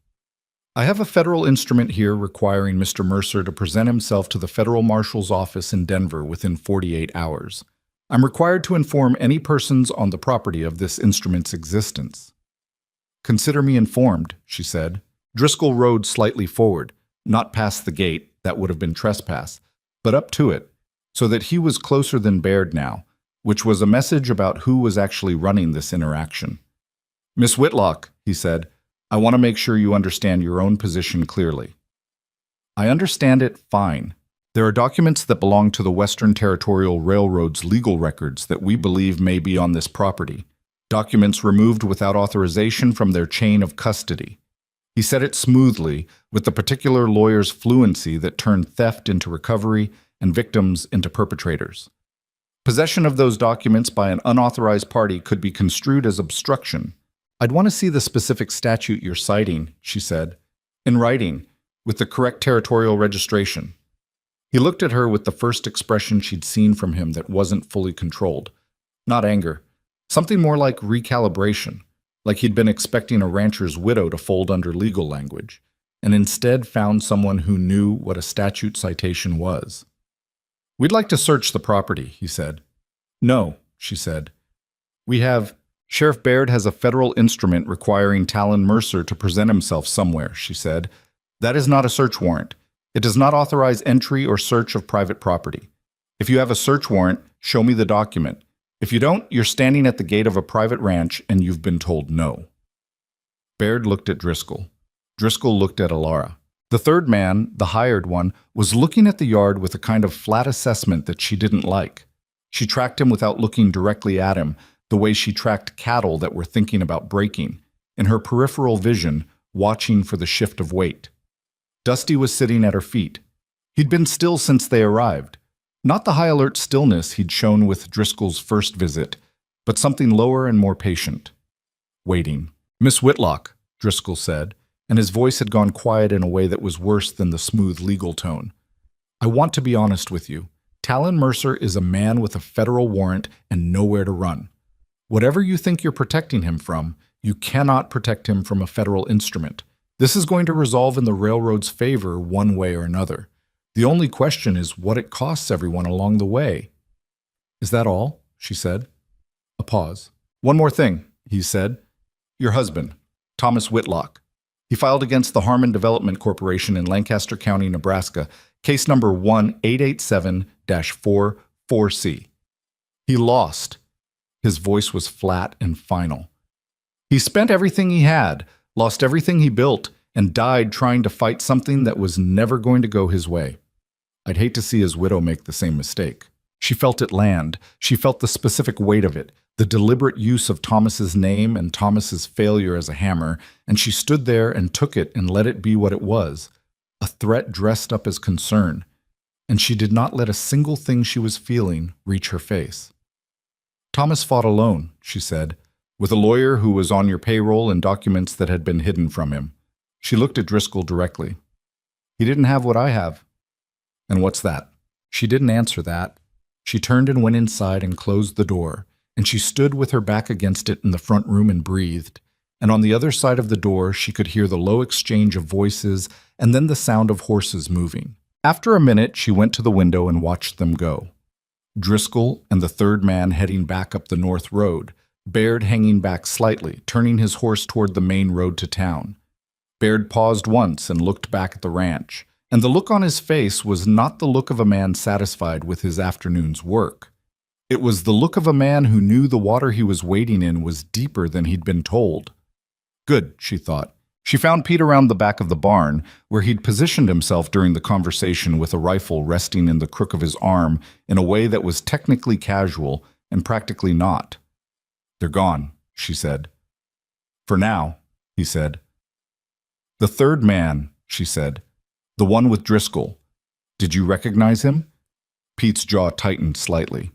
"I have a federal instrument here requiring Mr. Mercer to present himself to the federal marshal's office in Denver within 48 hours. I'm required to inform any persons on the property of this instrument's existence." "Consider me informed," she said. Driscoll rode slightly forward, not past the gate, that would have been trespass, but up to it, so that he was closer than Baird now, which was a message about who was actually running this interaction. "Miss Whitlock," he said, "I want to make sure you understand your own position clearly." "I understand it fine. There are documents that belong to the Western Territorial Railroad's legal records that we believe may be on this property. Documents removed without authorization from their chain of custody." He said it smoothly, with the particular lawyer's fluency that turned theft into recovery and victims into perpetrators. "Possession of those documents by an unauthorized party could be construed as obstruction. I'd want to see the specific statute you're citing," she said, "in writing, with the correct territorial registration." He looked at her with the first expression she'd seen from him that wasn't fully controlled. Not anger. Something more like recalibration, like he'd been expecting a rancher's widow to fold under legal language, and instead found someone who knew what a statute citation was. "We'd like to search the property," he said. "No," she said. Sheriff Baird has a federal instrument requiring Talon Mercer to present himself somewhere," she said. "That is not a search warrant. It does not authorize entry or search of private property. If you have a search warrant, show me the document. If you don't, you're standing at the gate of a private ranch and you've been told no." Baird looked at Driscoll. Driscoll looked at Alara. The third man, the hired one, was looking at the yard with a kind of flat assessment that she didn't like. She tracked him without looking directly at him, the way she tracked cattle that were thinking about breaking, in her peripheral vision, watching for the shift of weight. Dusty was sitting at her feet. He'd been still since they arrived. Not the high-alert stillness he'd shown with Driscoll's first visit, but something lower and more patient. Waiting. "Miss Whitlock," Driscoll said, and his voice had gone quiet in a way that was worse than the smooth legal tone. "I want to be honest with you. Talon Mercer is a man with a federal warrant and nowhere to run. Whatever you think you're protecting him from, you cannot protect him from a federal instrument. This is going to resolve in the railroad's favor one way or another. The only question is what it costs everyone along the way. Is that all? She said. A pause. One more thing, he said. Your husband, Thomas Whitlock. He filed against the Harmon Development Corporation in Lancaster County, Nebraska, case number 1887-44C. He lost. His voice was flat and final. He spent everything he had, lost everything he built, and died trying to fight something that was never going to go his way. I'd hate to see his widow make the same mistake. She felt it land. She felt the specific weight of it, the deliberate use of Thomas's name and Thomas's failure as a hammer, and she stood there and took it and let it be what it was, a threat dressed up as concern, and she did not let a single thing she was feeling reach her face. Thomas fought alone, she said, with a lawyer who was on your payroll and documents that had been hidden from him. She looked at Driscoll directly. He didn't have what I have. And what's that? She didn't answer that. She turned and went inside and closed the door, and she stood with her back against it in the front room and breathed. And on the other side of the door, she could hear the low exchange of voices and then the sound of horses moving. After a minute, she went to the window and watched them go. Driscoll and the third man heading back up the north road, Baird hanging back slightly, turning his horse toward the main road to town. Baird paused once and looked back at the ranch, and the look on his face was not the look of a man satisfied with his afternoon's work. It was the look of a man who knew the water he was wading in was deeper than he'd been told. Good, she thought. She found Pete around the back of the barn, where he'd positioned himself during the conversation with a rifle resting in the crook of his arm in a way that was technically casual and practically not. They're gone, she said. For now, he said. The third man, she said. The one with Driscoll. Did you recognize him? Pete's jaw tightened slightly.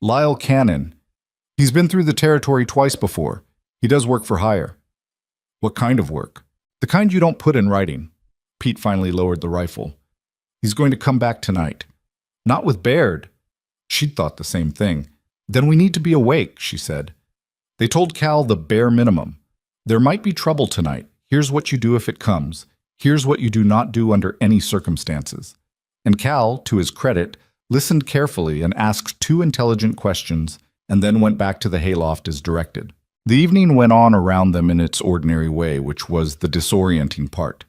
Lyle Cannon. He's been through the territory twice before. He does work for hire. What kind of work? The kind you don't put in writing. Pete finally lowered the rifle. He's going to come back tonight. Not with Baird. She'd thought the same thing. Then we need to be awake, she said. They told Cal the bare minimum. There might be trouble tonight. Here's what you do if it comes. Here's what you do not do under any circumstances. And Cal, to his credit, listened carefully and asked 2 intelligent questions, and then went back to the hayloft as directed. The evening went on around them in its ordinary way, which was the disorienting part.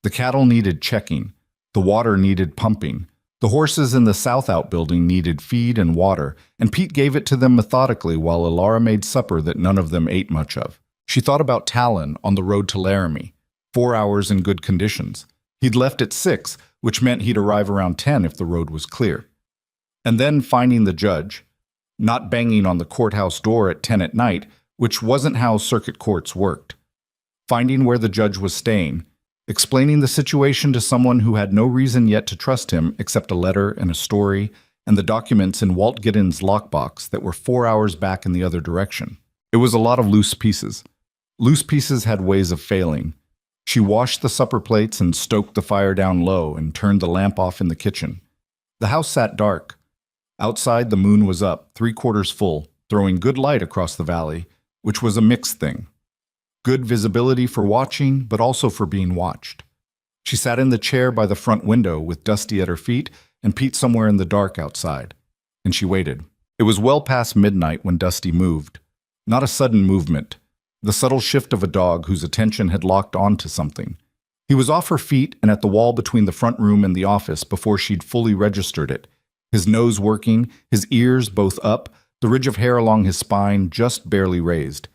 The cattle needed checking. The water needed pumping. The horses in the South outbuilding needed feed and water, and Pete gave it to them methodically while Alara made supper that none of them ate much of. She thought about Talon on the road to Laramie. 4 hours in good conditions. He'd left at 6, which meant he'd arrive around 10 if the road was clear. And then finding the judge, not banging on the courthouse door at 10 at night, which wasn't how circuit courts worked. Finding where the judge was staying, explaining the situation to someone who had no reason yet to trust him except a letter and a story and the documents in Walt Giddens' lockbox that were 4 hours back in the other direction. It was a lot of loose pieces. Loose pieces had ways of failing. She washed the supper plates and stoked the fire down low and turned the lamp off in the kitchen. The house sat dark. Outside, the moon was up, 3/4 full, throwing good light across the valley, which was a mixed thing. Good visibility for watching, but also for being watched. She sat in the chair by the front window with Dusty at her feet and Pete somewhere in the dark outside, and she waited. It was well past midnight when Dusty moved. Not a sudden movement, the subtle shift of a dog whose attention had locked onto something. He was off her feet and at the wall between the front room and the office before she'd fully registered it, his nose working, his ears both up, the ridge of hair along his spine just barely raised.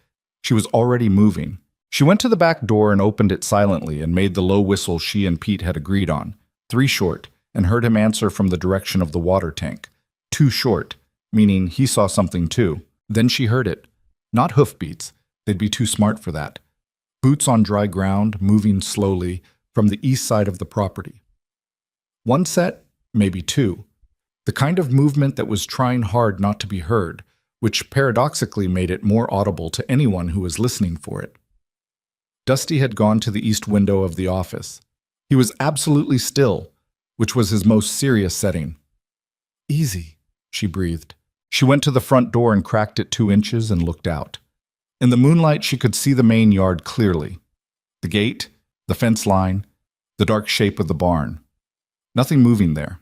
She was already moving. She went to the back door and opened it silently and made the low whistle she and Pete had agreed on, 3 short, and heard him answer from the direction of the water tank. 2 short, meaning he saw something too. Then she heard it. Not hoofbeats. They'd be too smart for that. Boots on dry ground, moving slowly from the east side of the property. 1 set, maybe 2. The kind of movement that was trying hard not to be heard, which paradoxically made it more audible to anyone who was listening for it. Dusty had gone to the east window of the office. He was absolutely still, which was his most serious setting. Easy, she breathed. She went to the front door and cracked it 2 inches and looked out. In the moonlight, she could see the main yard clearly. The gate, the fence line, the dark shape of the barn. Nothing moving there.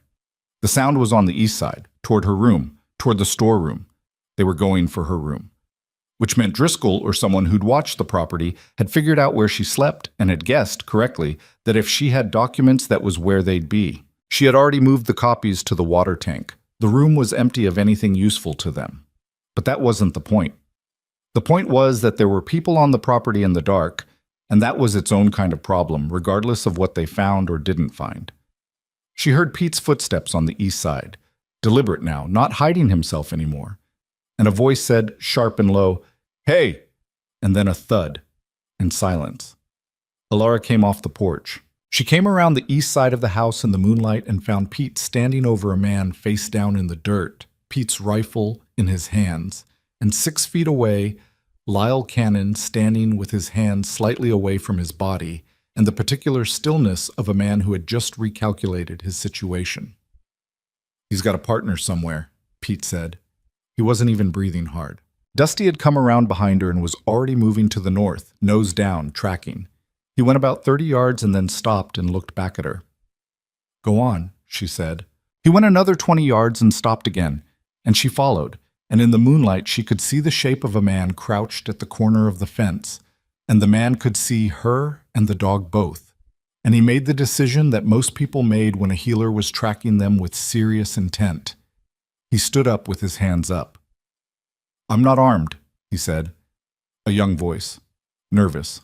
The sound was on the east side, toward her room, toward the storeroom. They were going for her room. Which meant Driscoll, or someone who'd watched the property, had figured out where she slept and had guessed, correctly, that if she had documents, that was where they'd be. She had already moved the copies to the water tank. The room was empty of anything useful to them. But that wasn't the point. The point was that there were people on the property in the dark, and that was its own kind of problem, regardless of what they found or didn't find. She heard Pete's footsteps on the east side, deliberate now, not hiding himself anymore. And a voice said, sharp and low, "Hey!" And then a thud, and silence. Alara came off the porch. She came around the east side of the house in the moonlight and found Pete standing over a man face down in the dirt, Pete's rifle in his hands, and 6 feet away, Lyle Cannon standing with his hands slightly away from his body, and the particular stillness of a man who had just recalculated his situation. "He's got a partner somewhere," Pete said. He wasn't even breathing hard. Dusty had come around behind her and was already moving to the north, nose down, tracking. He went about 30 yards and then stopped and looked back at her. "Go on," she said. He went another 20 yards and stopped again, and she followed, and in the moonlight she could see the shape of a man crouched at the corner of the fence, and the man could see her and the dog both. And he made the decision that most people made when a healer was tracking them with serious intent. He stood up with his hands up. "I'm not armed," he said. A young voice. Nervous.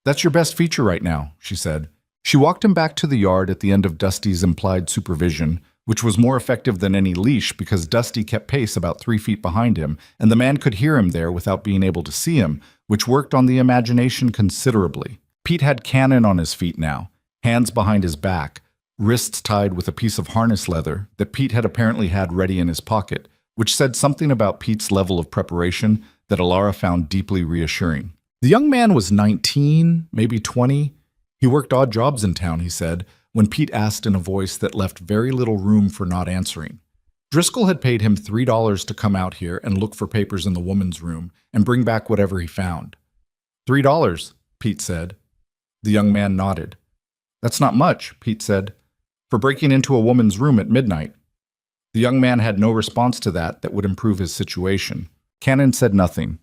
"That's your best feature right now," she said. She walked him back to the yard at the end of Dusty's implied supervision, which was more effective than any leash because Dusty kept pace about 3 feet behind him, and the man could hear him there without being able to see him, which worked on the imagination considerably. Pete had Cannon on his feet now, hands behind his back, wrists tied with a piece of harness leather that Pete had apparently had ready in his pocket, which said something about Pete's level of preparation that Alara found deeply reassuring. The young man was 19, maybe 20. He worked odd jobs in town, he said, when Pete asked in a voice that left very little room for not answering. Driscoll had paid him $3 to come out here and look for papers in the woman's room and bring back whatever he found. $3, Pete said. The young man nodded. "That's not much," Pete said, "for breaking into a woman's room at midnight." The young man had no response to that would improve his situation. Cannon said nothing.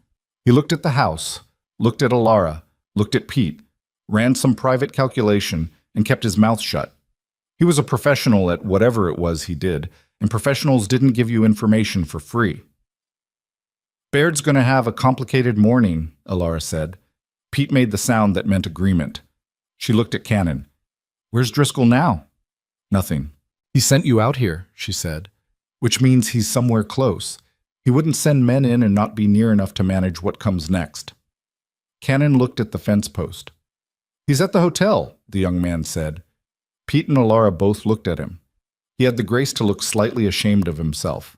He looked at the house, looked at Alara, looked at Pete, ran some private calculation, and kept his mouth shut. He was a professional at whatever it was he did, and professionals didn't give you information for free. "Baird's going to have a complicated morning," Alara said. Pete made the sound that meant agreement. She looked at Cannon. "Where's Driscoll now?" "Nothing." "He sent you out here," she said, "which means he's somewhere close. He wouldn't send men in and not be near enough to manage what comes next." Cannon looked at the fence post. "He's at the hotel," the young man said. Pete and Alara both looked at him. He had the grace to look slightly ashamed of himself.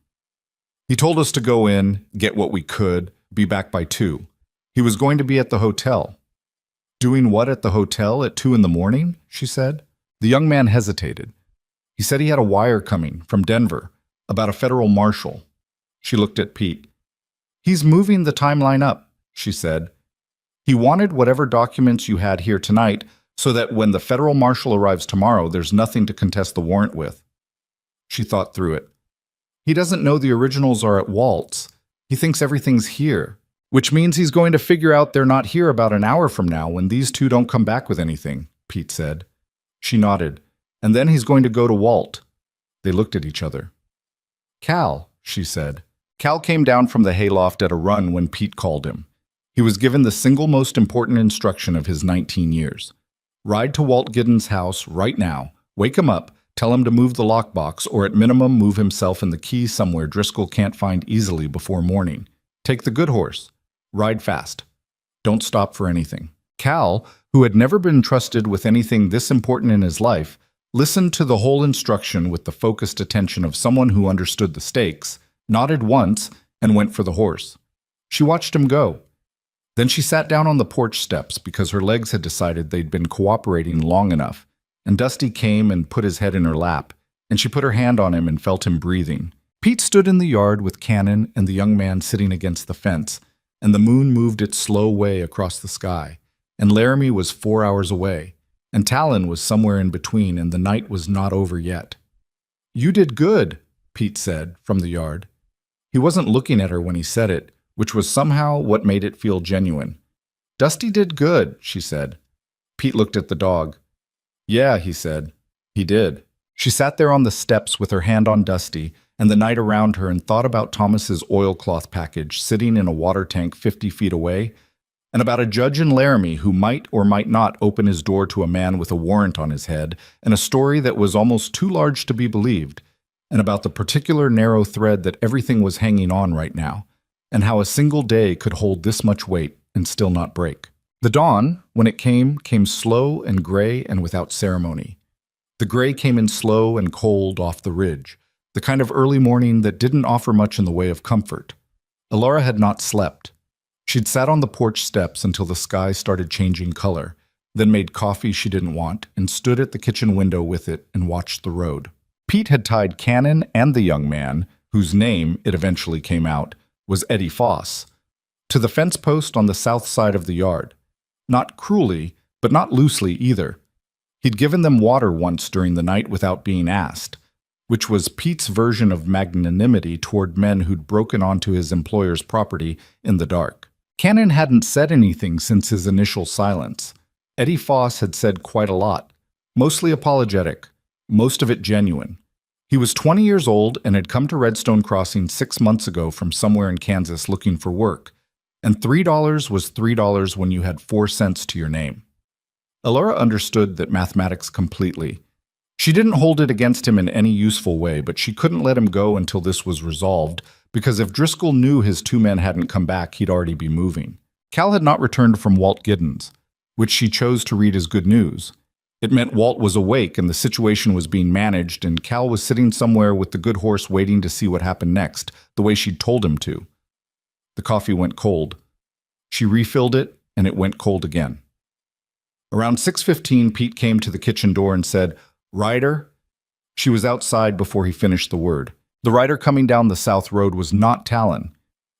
"He told us to go in, get what we could, be back by 2. He was going to be at the hotel." "Doing what at the hotel at 2 in the morning?" she said. The young man hesitated. He said he had a wire coming from Denver about a federal marshal. She looked at Pete. "He's moving the timeline up," she said. "He wanted whatever documents you had here tonight so that when the federal marshal arrives tomorrow, there's nothing to contest the warrant with." She thought through it. "He doesn't know the originals are at Walt's. He thinks everything's here, which means he's going to figure out they're not here about an hour from now when these two don't come back with anything," Pete said. She nodded. "And then he's going to go to Walt." They looked at each other. "Cal," she said. Cal came down from the hayloft at a run when Pete called him. He was given the single most important instruction of his 19 years. Ride to Walt Giddens' house right now, wake him up, tell him to move the lockbox, or at minimum move himself and the key somewhere Driscoll can't find easily before morning. Take the good horse. Ride fast. Don't stop for anything. Cal, who had never been trusted with anything this important in his life, listened to the whole instruction with the focused attention of someone who understood the stakes, nodded once, and went for the horse. She watched him go. Then she sat down on the porch steps because her legs had decided they'd been cooperating long enough, and Dusty came and put his head in her lap, and she put her hand on him and felt him breathing. Pete stood in the yard with Cannon and the young man sitting against the fence, and the moon moved its slow way across the sky, and Laramie was 4 hours away, and Talon was somewhere in between, and the night was not over yet. "You did good," Pete said from the yard. He wasn't looking at her when he said it, which was somehow what made it feel genuine. "Dusty did good," she said. Pete looked at the dog. "Yeah," he said. "He did." She sat there on the steps with her hand on Dusty and the night around her and thought about Thomas's oilcloth package sitting in a water tank 50 feet away, and about a judge in Laramie who might or might not open his door to a man with a warrant on his head, and a story that was almost too large to be believed, and about the particular narrow thread that everything was hanging on right now, and how a single day could hold this much weight and still not break. The dawn, when it came slow and gray and without ceremony. The gray came in slow and cold off the ridge, the kind of early morning that didn't offer much in the way of comfort. Alara had not slept. She'd sat on the porch steps until the sky started changing color, then made coffee she didn't want and stood at the kitchen window with it and watched the road. Pete had tied Cannon and the young man, whose name, it eventually came out, was Eddie Foss, to the fence post on the south side of the yard. Not cruelly, but not loosely either. He'd given them water once during the night without being asked, which was Pete's version of magnanimity toward men who'd broken onto his employer's property in the dark. Cannon hadn't said anything since his initial silence. Eddie Foss had said quite a lot, mostly apologetic, most of it genuine. He was 20 years old and had come to Redstone Crossing 6 months ago from somewhere in Kansas looking for work, and $3 was $3 when you had 4 cents to your name. Alara understood that mathematics completely. She didn't hold it against him in any useful way, but she couldn't let him go until this was resolved, because if Driscoll knew his 2 men hadn't come back, he'd already be moving. Cal had not returned from Walt Giddens, which she chose to read as good news. It meant Walt was awake and the situation was being managed, and Cal was sitting somewhere with the good horse waiting to see what happened next, the way she'd told him to. The coffee went cold. She refilled it, and it went cold again. Around 6:15, Pete came to the kitchen door and said, "Ryder?" She was outside before he finished the word. The rider coming down the south road was not Talon.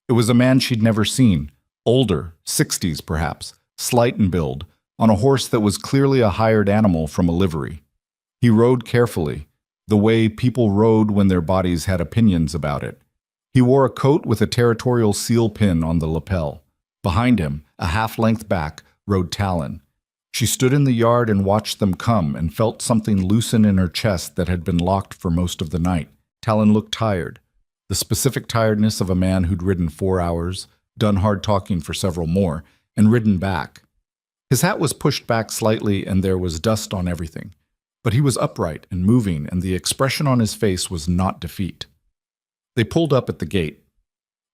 It was a man she'd never seen, older, 60s perhaps, slight in build, on a horse that was clearly a hired animal from a livery. He rode carefully, the way people rode when their bodies had opinions about it. He wore a coat with a territorial seal pin on the lapel. Behind him, a half-length back, rode Talon. She stood in the yard and watched them come and felt something loosen in her chest that had been locked for most of the night. Talon looked tired, the specific tiredness of a man who'd ridden 4 hours, done hard talking for several more, and ridden back. His hat was pushed back slightly and there was dust on everything, but he was upright and moving, and the expression on his face was not defeat. They pulled up at the gate.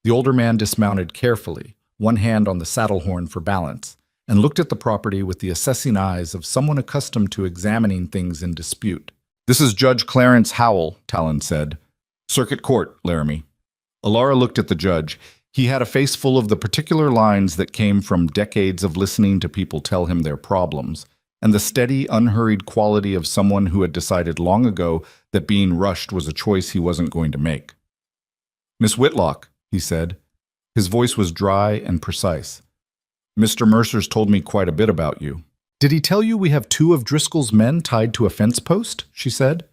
The older man dismounted carefully, one hand on the saddle horn for balance, and looked at the property with the assessing eyes of someone accustomed to examining things in dispute. "This is Judge Clarence Howell," Talon said. "Circuit Court, Laramie." Alara looked at the judge. He had a face full of the particular lines that came from decades of listening to people tell him their problems, and the steady, unhurried quality of someone who had decided long ago that being rushed was a choice he wasn't going to make. "Miss Whitlock," he said. His voice was dry and precise. "Mr. Mercer's told me quite a bit about you." "Did he tell you we have 2 of Driscoll's men tied to a fence post?" she said.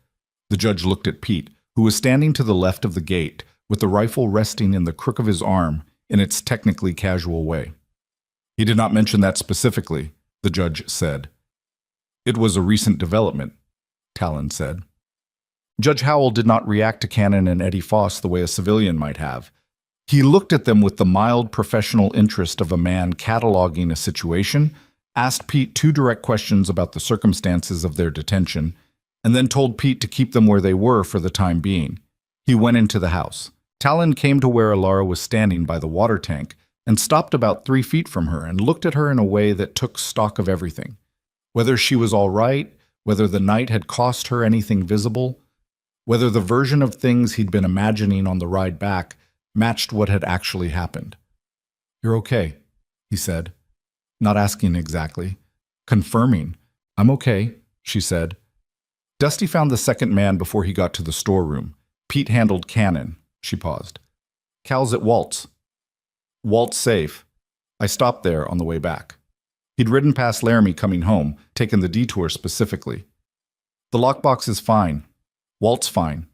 The judge looked at Pete, who was standing to the left of the gate, with the rifle resting in the crook of his arm in its technically casual way. "He did not mention that specifically," the judge said. "It was a recent development," Talon said. Judge Howell did not react to Cannon and Eddie Foss the way a civilian might have. He looked at them with the mild professional interest of a man cataloging a situation, asked Pete 2 direct questions about the circumstances of their detention, and then told Pete to keep them where they were for the time being. He went into the house. Talon came to where Alara was standing by the water tank and stopped about 3 feet from her and looked at her in a way that took stock of everything. Whether she was all right, whether the night had cost her anything visible, whether the version of things he'd been imagining on the ride back matched what had actually happened. "You're okay," he said, not asking exactly. Confirming. "I'm okay," she said. Dusty found the second man before he got to the storeroom. Pete handled Cannon. She paused. Cal's at Walt's. Walt's safe. I stopped there on the way back. He'd ridden past Laramie coming home, taken the detour specifically. The lockbox is fine. Walt's fine.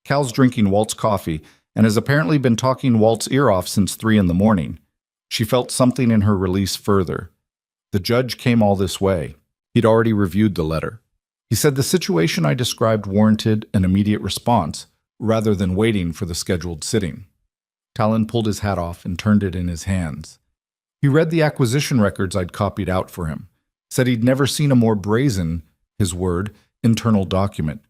Cal's drinking Walt's coffee and has apparently been talking Walt's ear off since 3 in the morning. She felt something in her release further. The judge came all this way. He'd already reviewed the letter. He said the situation I described warranted an immediate response, rather than waiting for the scheduled sitting. Talon pulled his hat off and turned it in his hands. He read the acquisition records I'd copied out for him, said he'd never seen a more brazen, his word, internal document,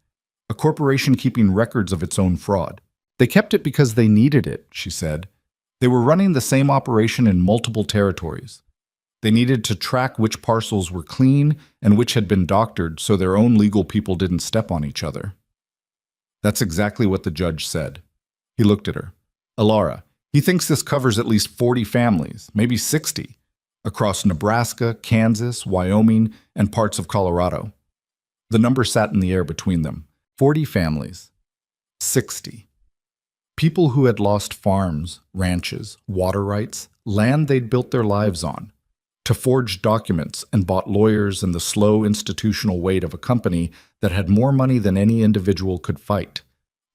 a corporation keeping records of its own fraud. They kept it because they needed it, she said. They were running the same operation in multiple territories. They needed to track which parcels were clean and which had been doctored so their own legal people didn't step on each other. That's exactly what the judge said. He looked at her. Alara, he thinks this covers at least 40 families, maybe 60, across Nebraska, Kansas, Wyoming, and parts of Colorado. The number sat in the air between them. 40 families. 60. People who had lost farms, ranches, water rights, land they'd built their lives on, to forge documents and bought lawyers and the slow institutional weight of a company that had more money than any individual could fight.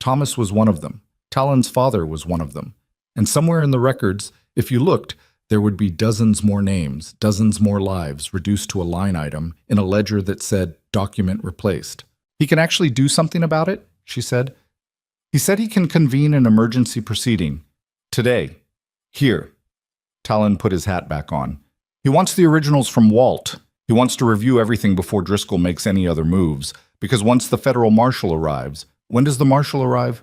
Thomas was one of them. Talon's father was one of them. And somewhere in the records, if you looked, there would be dozens more names, dozens more lives reduced to a line item in a ledger that said, document replaced. He can actually do something about it, she said. He said he can convene an emergency proceeding. Today. Here. Talon put his hat back on. He wants the originals from Walt. He wants to review everything before Driscoll makes any other moves, because once the federal marshal arrives, when does the marshal arrive?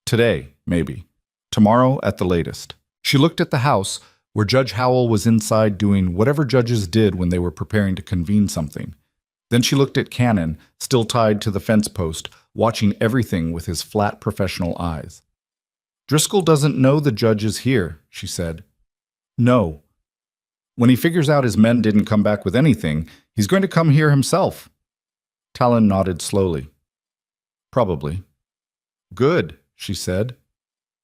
Today, maybe. Tomorrow at the latest. She looked at the house, where Judge Howell was inside doing whatever judges did when they were preparing to convene something. Then she looked at Cannon, still tied to the fence post, watching everything with his flat professional eyes. Driscoll doesn't know the judge is here, she said. No. When he figures out his men didn't come back with anything, he's going to come here himself. Talon nodded slowly. Probably. Good, she said.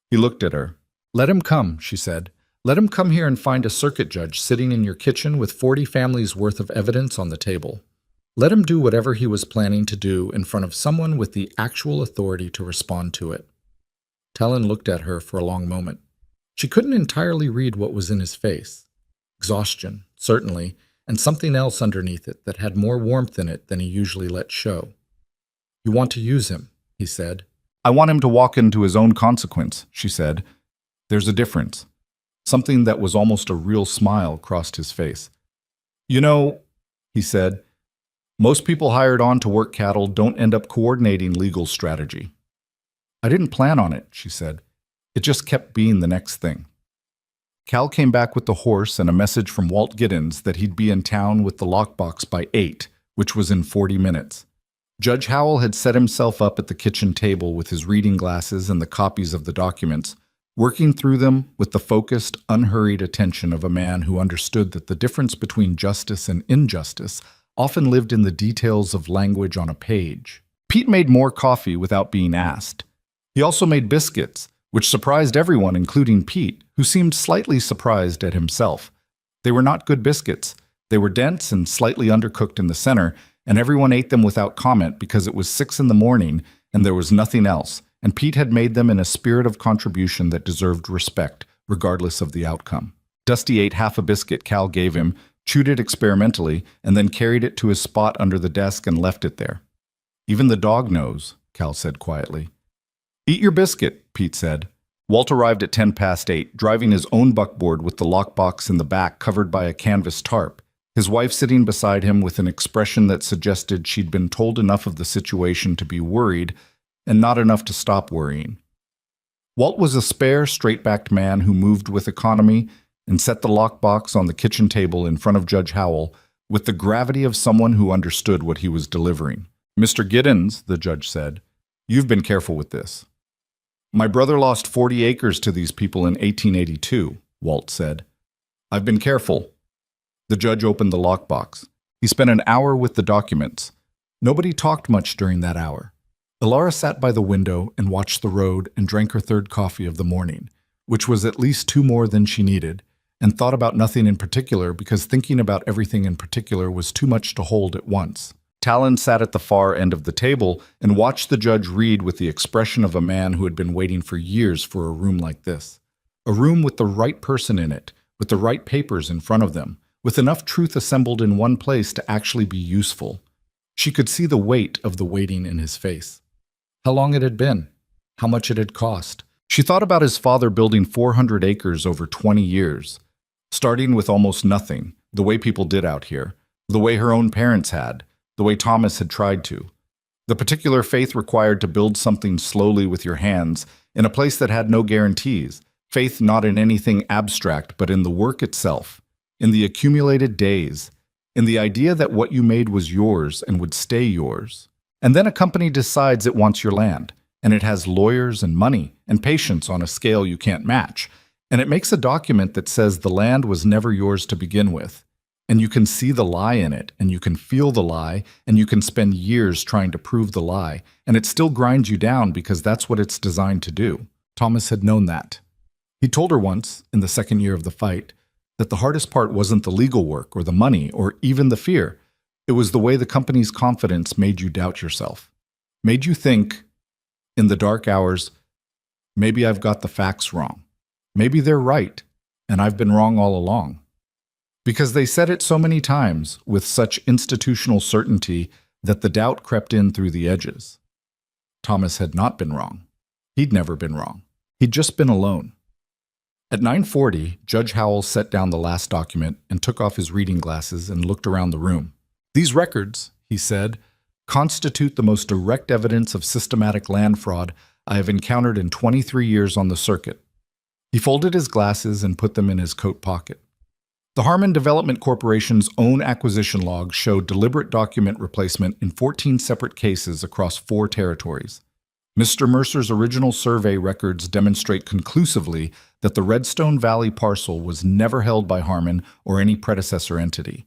He looked at her. Let him come, she said. Let him come here and find a circuit judge sitting in your kitchen with 40 families' worth of evidence on the table. Let him do whatever he was planning to do in front of someone with the actual authority to respond to it. Talon looked at her for a long moment. She couldn't entirely read what was in his face. Exhaustion, certainly, and something else underneath it that had more warmth in it than he usually let show. You want to use him, he said. I want him to walk into his own consequence, she said. There's a difference. Something that was almost a real smile crossed his face. You know, he said, most people hired on to work cattle don't end up coordinating legal strategy. I didn't plan on it, she said. It just kept being the next thing. Cal came back with the horse and a message from Walt Giddens that he'd be in town with the lockbox by 8, which was in 40 minutes. Judge Howell had set himself up at the kitchen table with his reading glasses and the copies of the documents, working through them with the focused, unhurried attention of a man who understood that the difference between justice and injustice often lived in the details of language on a page. Pete made more coffee without being asked. He also made biscuits, which surprised everyone, including Pete, who seemed slightly surprised at himself. They were not good biscuits. They were dense and slightly undercooked in the center, and everyone ate them without comment because it was 6 in the morning and there was nothing else, and Pete had made them in a spirit of contribution that deserved respect, regardless of the outcome. Dusty ate half a biscuit Cal gave him, chewed it experimentally, and then carried it to his spot under the desk and left it there. Even the dog knows, Cal said quietly. Eat your biscuit, Pete said. Walt arrived at 8:10, driving his own buckboard with the lockbox in the back covered by a canvas tarp, his wife sitting beside him with an expression that suggested she'd been told enough of the situation to be worried and not enough to stop worrying. Walt was a spare, straight-backed man who moved with economy and set the lockbox on the kitchen table in front of Judge Howell with the gravity of someone who understood what he was delivering. Mr. Giddens, the judge said, you've been careful with this. My brother lost 40 acres to these people in 1882, Walt said. I've been careful. The judge opened the lockbox. He spent an hour with the documents. Nobody talked much during that hour. Alara sat by the window and watched the road and drank her third coffee of the morning, which was at least 2 more than she needed, and thought about nothing in particular because thinking about everything in particular was too much to hold at once. Talon sat at the far end of the table and watched the judge read with the expression of a man who had been waiting for years for a room like this. A room with the right person in it, with the right papers in front of them, with enough truth assembled in one place to actually be useful. She could see the weight of the waiting in his face. How long it had been. How much it had cost. She thought about his father building 400 acres over 20 years, starting with almost nothing, the way people did out here, the way her own parents had, the way Thomas had tried to. The particular faith required to build something slowly with your hands in a place that had no guarantees, faith not in anything abstract but in the work itself, in the accumulated days, in the idea that what you made was yours and would stay yours. And then a company decides it wants your land, and it has lawyers and money and patience on a scale you can't match, and it makes a document that says the land was never yours to begin with. And you can see the lie in it, and you can feel the lie, and you can spend years trying to prove the lie, and it still grinds you down because that's what it's designed to do. Thomas had known that. He told her once, in the second year of the fight, that the hardest part wasn't the legal work or the money or even the fear. It was the way the company's confidence made you doubt yourself. Made you think, in the dark hours, maybe I've got the facts wrong. Maybe they're right, and I've been wrong all along. Because they said it so many times with such institutional certainty that the doubt crept in through the edges. Thomas had not been wrong. He'd never been wrong. He'd just been alone. At 9:40, Judge Howell set down the last document and took off his reading glasses and looked around the room. These records, he said, constitute the most direct evidence of systematic land fraud I have encountered in 23 years on the circuit. He folded his glasses and put them in his coat pocket. The Harmon Development Corporation's own acquisition logs showed deliberate document replacement in 14 separate cases across 4 territories. Mr. Mercer's original survey records demonstrate conclusively that the Redstone Valley parcel was never held by Harmon or any predecessor entity.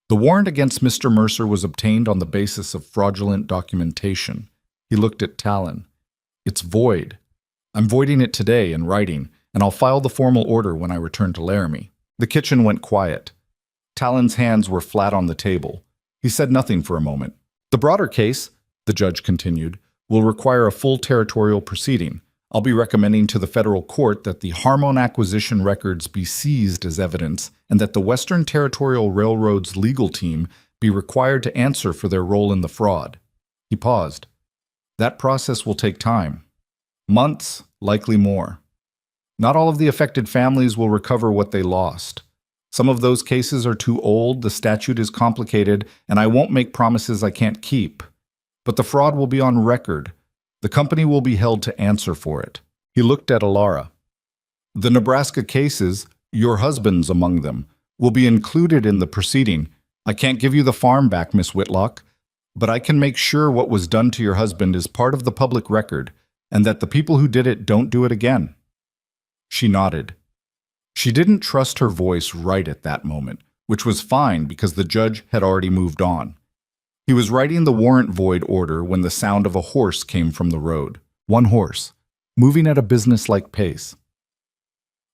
The warrant against Mr. Mercer was obtained on the basis of fraudulent documentation. He looked at Talon. It's void. I'm voiding it today in writing, and I'll file the formal order when I return to Laramie. The kitchen went quiet. Talon's hands were flat on the table. He said nothing for a moment. The broader case, the judge continued, will require a full territorial proceeding. I'll be recommending to the federal court that the Harmon acquisition records be seized as evidence and that the Western Territorial Railroad's legal team be required to answer for their role in the fraud. He paused. That process will take time. Months, likely more. Not all of the affected families will recover what they lost. Some of those cases are too old, the statute is complicated, and I won't make promises I can't keep. But the fraud will be on record. The company will be held to answer for it. He looked at Alara. The Nebraska cases, your husband's among them, will be included in the proceeding. I can't give you the farm back, Miss Whitlock, but I can make sure what was done to your husband is part of the public record, and that the people who did it don't do it again. She nodded. She didn't trust her voice right at that moment, which was fine because the judge had already moved on. He was writing the warrant void order when the sound of a horse came from the road. One horse, moving at a business-like pace.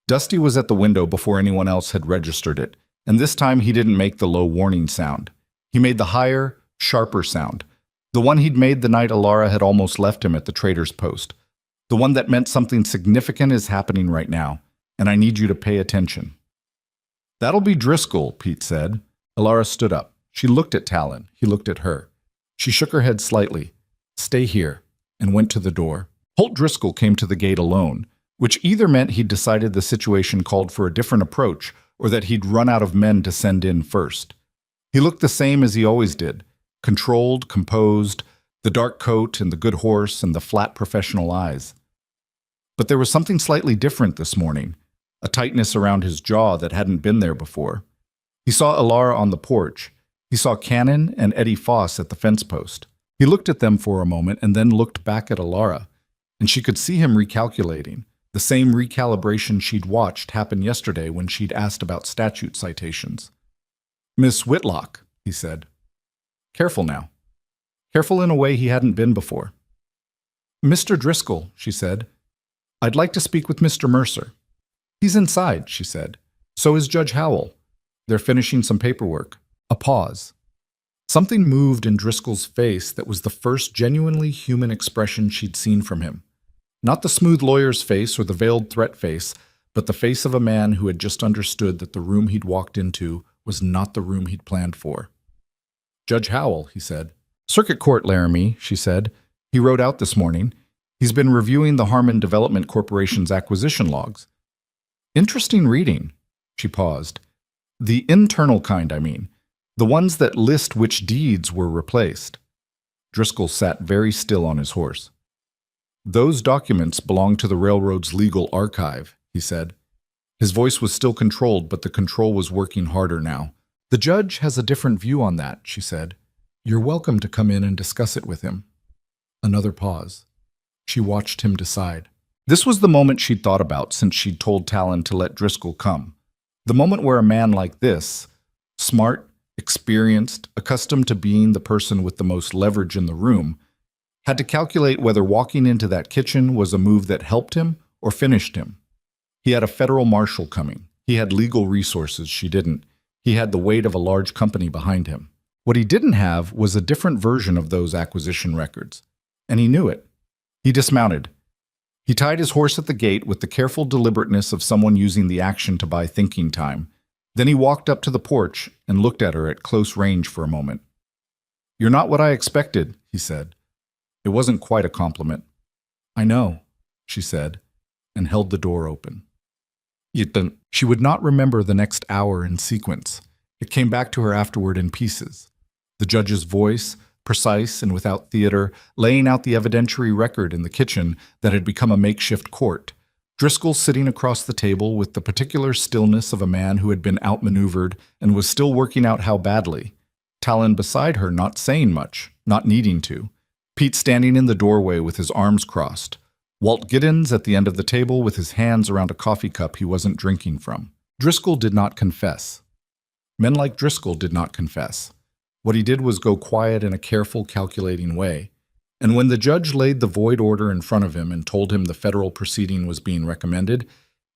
Dusty was at the window before anyone else had registered it, and this time he didn't make the low warning sound. He made the higher, sharper sound, the one he'd made the night Alara had almost left him at the trader's post. The one that meant something significant is happening right now, and I need you to pay attention. That'll be Driscoll, Pete said. Alara stood up. She looked at Talon. He looked at her. She shook her head slightly. Stay here, and went to the door. Holt Driscoll came to the gate alone, which either meant he'd decided the situation called for a different approach or that he'd run out of men to send in first. He looked the same as he always did, controlled, composed, the dark coat and the good horse and the flat professional eyes. But there was something slightly different this morning, a tightness around his jaw that hadn't been there before. He saw Alara on the porch. He saw Cannon and Eddie Foss at the fence post. He looked at them for a moment and then looked back at Alara, and she could see him recalculating, the same recalibration she'd watched happen yesterday when she'd asked about statute citations. Miss Whitlock, he said. Careful now. careful in a way he hadn't been before. "Mr. Driscoll," she said, "I'd like to speak with Mr. Mercer." "He's inside," she said. "So is Judge Howell. They're finishing some paperwork." A pause. Something moved in Driscoll's face that was the first genuinely human expression she'd seen from him. Not the smooth lawyer's face or the veiled threat face, but the face of a man who had just understood that the room he'd walked into was not the room he'd planned for. "Judge Howell," he said. "Circuit Court, Laramie," she said. "He rode out this morning. He's been reviewing the Harmon Development Corporation's acquisition logs." "Interesting reading." She paused. "The internal kind, I mean. The ones that list which deeds were replaced." Driscoll sat very still on his horse. "Those documents belong to the railroad's legal archive," he said. His voice was still controlled, but the control was working harder now. "The judge has a different view on that," she said. "You're welcome to come in and discuss it with him." Another pause. She watched him decide. This was the moment she'd thought about since she'd told Talon to let Driscoll come. The moment where a man like this, smart, experienced, accustomed to being the person with the most leverage in the room, had to calculate whether walking into that kitchen was a move that helped him or finished him. He had a federal marshal coming. He had legal resources she didn't. He had the weight of a large company behind him. What he didn't have was a different version of those acquisition records, and he knew it. He dismounted. He tied his horse at the gate with the careful deliberateness of someone using the action to buy thinking time. Then he walked up to the porch and looked at her at close range for a moment. "You're not what I expected," he said. It wasn't quite a compliment. "I know," she said, and held the door open. She would not remember the next hour in sequence. It came back to her afterward in pieces. The judge's voice, precise and without theater, laying out the evidentiary record in the kitchen that had become a makeshift court. Driscoll sitting across the table with the particular stillness of a man who had been outmaneuvered and was still working out how badly. Talon beside her not saying much, not needing to. Pete standing in the doorway with his arms crossed. Walt Giddens at the end of the table with his hands around a coffee cup he wasn't drinking from. Driscoll did not confess. Men like Driscoll did not confess. What he did was go quiet in a careful, calculating way. And when the judge laid the void order in front of him and told him the federal proceeding was being recommended,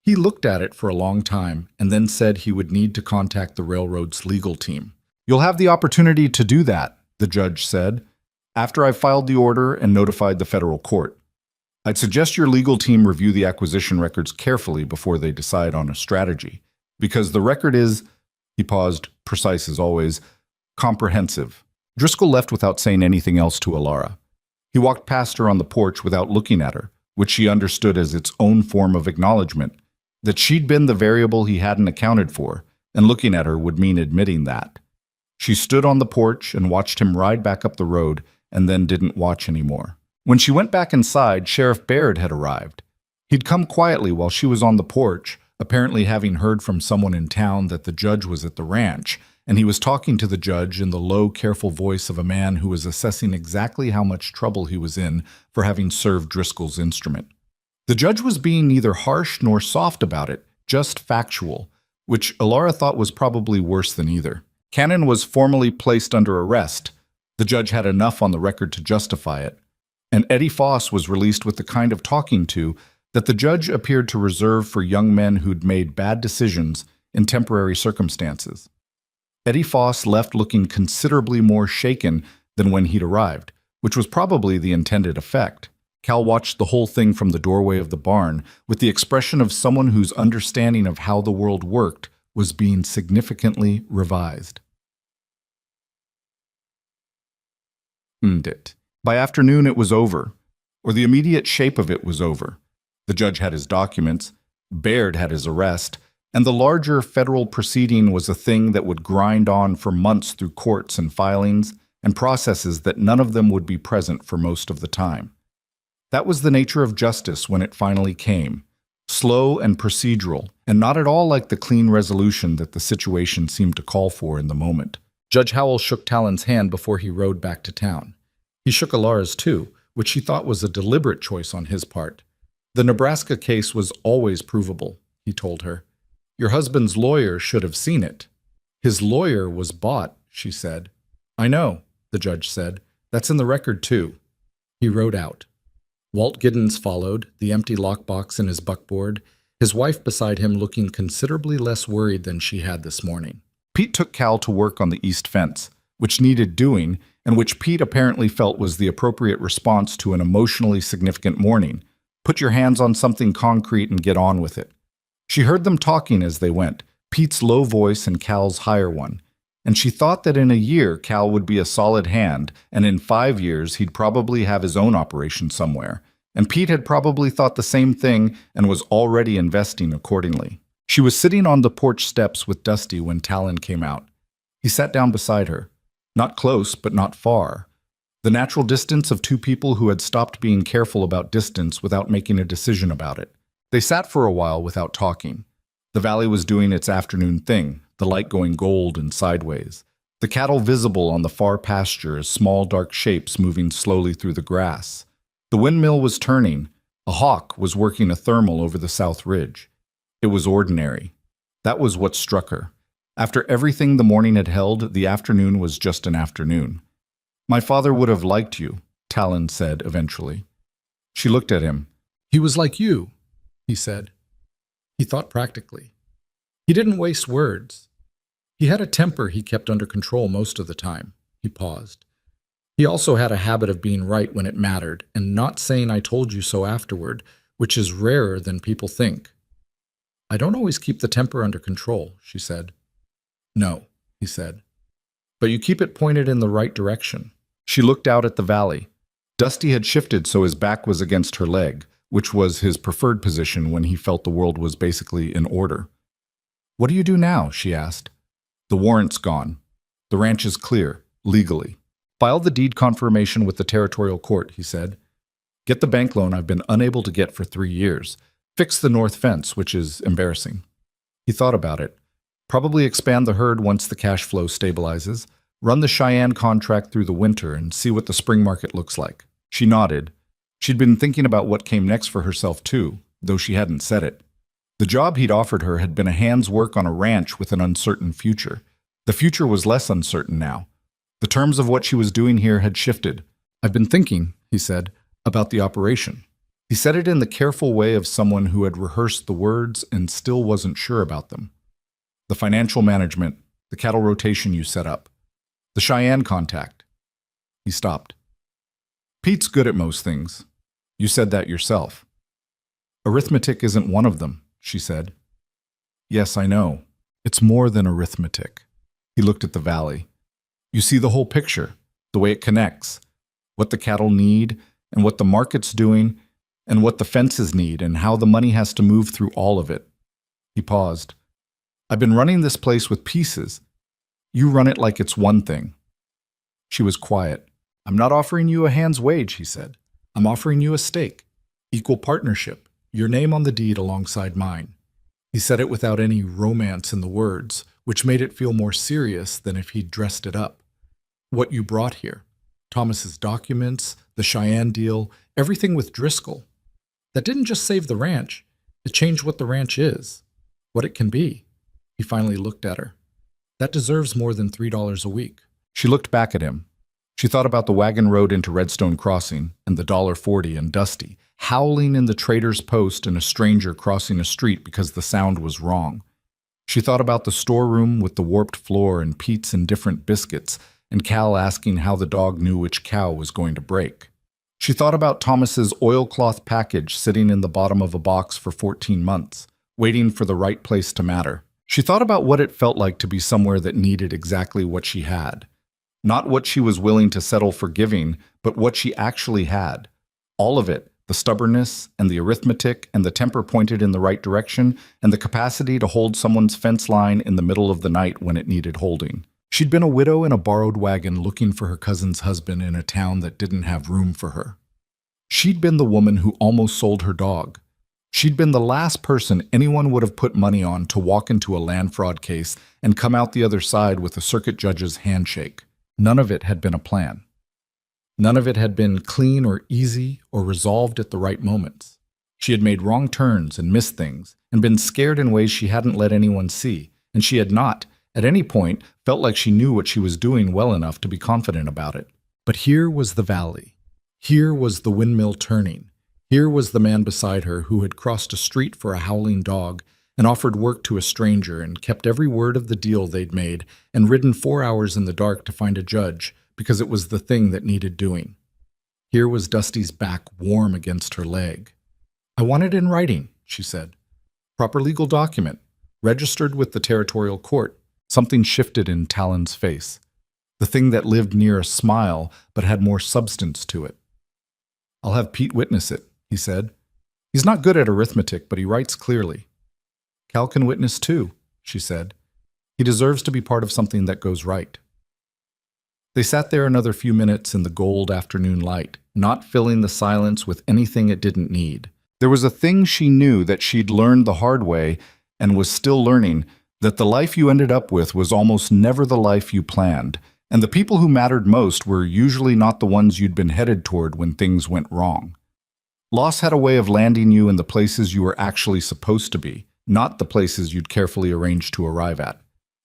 he looked at it for a long time and then said he would need to contact the railroad's legal team. "You'll have the opportunity to do that," the judge said, "after I've filed the order and notified the federal court. I'd suggest your legal team review the acquisition records carefully before they decide on a strategy, because the record is," he paused, precise as always, "comprehensive." Driscoll left without saying anything else to Alara. He walked past her on the porch without looking at her, which she understood as its own form of acknowledgement, that she'd been the variable he hadn't accounted for, and looking at her would mean admitting that. She stood on the porch and watched him ride back up the road, and then didn't watch anymore. When she went back inside, Sheriff Baird had arrived. He'd come quietly while she was on the porch, apparently having heard from someone in town that the judge was at the ranch, and he was talking to the judge in the low, careful voice of a man who was assessing exactly how much trouble he was in for having served Driscoll's instrument. The judge was being neither harsh nor soft about it, just factual, which Alara thought was probably worse than either. Cannon was formally placed under arrest. The judge had enough on the record to justify it. And Eddie Foss was released with the kind of talking to that the judge appeared to reserve for young men who'd made bad decisions in temporary circumstances. Eddie Foss left looking considerably more shaken than when he'd arrived, which was probably the intended effect. Cal watched the whole thing from the doorway of the barn with the expression of someone whose understanding of how the world worked was being significantly revised. By afternoon it was over, or the immediate shape of it was over. The judge had his documents, Baird had his arrest, and the larger federal proceeding was a thing that would grind on for months through courts and filings and processes that none of them would be present for most of the time. That was the nature of justice when it finally came, slow and procedural, and not at all like the clean resolution that the situation seemed to call for in the moment. Judge Howell shook Talon's hand before he rode back to town. He shook Alara's too, which he thought was a deliberate choice on his part. The Nebraska case was always provable, he told her. Your husband's lawyer should have seen it. His lawyer was bought, she said. I know, the judge said. That's in the record, too. He rode out. Walt Giddens followed, the empty lockbox in his buckboard, his wife beside him looking considerably less worried than she had this morning. Pete took Cal to work on the east fence, which needed doing, and which Pete apparently felt was the appropriate response to an emotionally significant morning. Put your hands on something concrete and get on with it. She heard them talking as they went, Pete's low voice and Cal's higher one, and she thought that in a year Cal would be a solid hand, and in 5 years he'd probably have his own operation somewhere. And Pete had probably thought the same thing and was already investing accordingly. She was sitting on the porch steps with Dusty when Talon came out. He sat down beside her. Not close, but not far. The natural distance of two people who had stopped being careful about distance without making a decision about it. They sat for a while without talking. The valley was doing its afternoon thing, the light going gold and sideways. The cattle visible on the far pasture as small dark shapes moving slowly through the grass. The windmill was turning. A hawk was working a thermal over the south ridge. It was ordinary. That was what struck her. After everything the morning had held, the afternoon was just an afternoon. "My father would have liked you," Talon said eventually. She looked at him. "He was like you," he said. He thought practically. He didn't waste words. He had a temper he kept under control most of the time. He paused. He also had a habit of being right when it mattered and not saying "I told you so" afterward, which is rarer than people think. "I don't always keep the temper under control," she said. "No," he said. "But you keep it pointed in the right direction." She looked out at the valley. Dusty had shifted so his back was against her leg, which was his preferred position when he felt the world was basically in order. "What do you do now?" she asked. "The warrant's gone. The ranch is clear, legally. File the deed confirmation with the territorial court," he said. "Get the bank loan I've been unable to get for 3 years. Fix the north fence, which is embarrassing." He thought about it. Probably expand the herd once the cash flow stabilizes. Run the Cheyenne contract through the winter and see what the spring market looks like. She nodded. She'd been thinking about what came next for herself too, though she hadn't said it. The job he'd offered her had been a hand's work on a ranch with an uncertain future. The future was less uncertain now. The terms of what she was doing here had shifted. "I've been thinking," he said, "about the operation." He said it in the careful way of someone who had rehearsed the words and still wasn't sure about them. "The financial management, the cattle rotation you set up, the Cheyenne contact." He stopped. "Pete's good at most things. You said that yourself." "Arithmetic isn't one of them," she said. "Yes, I know. It's more than arithmetic." He looked at the valley. "You see the whole picture, the way it connects, what the cattle need, and what the market's doing, and what the fences need, and how the money has to move through all of it." He paused. "I've been running this place with pieces. You run it like it's one thing." She was quiet. "I'm not offering you a hand's wage," he said. "I'm offering you a stake, equal partnership, your name on the deed alongside mine." He said it without any romance in the words, which made it feel more serious than if he'd dressed it up. "What you brought here, Thomas's documents, the Cheyenne deal, everything with Driscoll. That didn't just save the ranch, it changed what the ranch is, what it can be." He finally looked at her. "That deserves more than $3 a week." She looked back at him. She thought about the wagon road into Redstone Crossing and the $1.40 and Dusty, howling in the trader's post and a stranger crossing a street because the sound was wrong. She thought about the storeroom with the warped floor and Pete's indifferent biscuits, and Cal asking how the dog knew which cow was going to break. She thought about Thomas's oilcloth package sitting in the bottom of a box for 14 months, waiting for the right place to matter. She thought about what it felt like to be somewhere that needed exactly what she had. Not what she was willing to settle for giving, but what she actually had. All of it, the stubbornness and the arithmetic and the temper pointed in the right direction and the capacity to hold someone's fence line in the middle of the night when it needed holding. She'd been a widow in a borrowed wagon looking for her cousin's husband in a town that didn't have room for her. She'd been the woman who almost sold her dog. She'd been the last person anyone would have put money on to walk into a land fraud case and come out the other side with a circuit judge's handshake. None of it had been a plan. None of it had been clean or easy or resolved at the right moments. She had made wrong turns and missed things and been scared in ways she hadn't let anyone see, and she had not, at any point, felt like she knew what she was doing well enough to be confident about it. But here was the valley. Here was the windmill turning. Here was the man beside her who had crossed a street for a howling dog and offered work to a stranger and kept every word of the deal they'd made and ridden 4 hours in the dark to find a judge because it was the thing that needed doing. Here was Dusty's back warm against her leg. "I want it in writing," she said. "Proper legal document, registered with the territorial court." Something shifted in Talon's face. The thing that lived near a smile but had more substance to it. "I'll have Pete witness it," he said. "He's not good at arithmetic, but he writes clearly." "Cal can witness too," she said. "He deserves to be part of something that goes right." They sat there another few minutes in the gold afternoon light, not filling the silence with anything it didn't need. There was a thing she knew that she'd learned the hard way and was still learning, that the life you ended up with was almost never the life you planned, and the people who mattered most were usually not the ones you'd been headed toward when things went wrong. Loss had a way of landing you in the places you were actually supposed to be, not the places you'd carefully arranged to arrive at.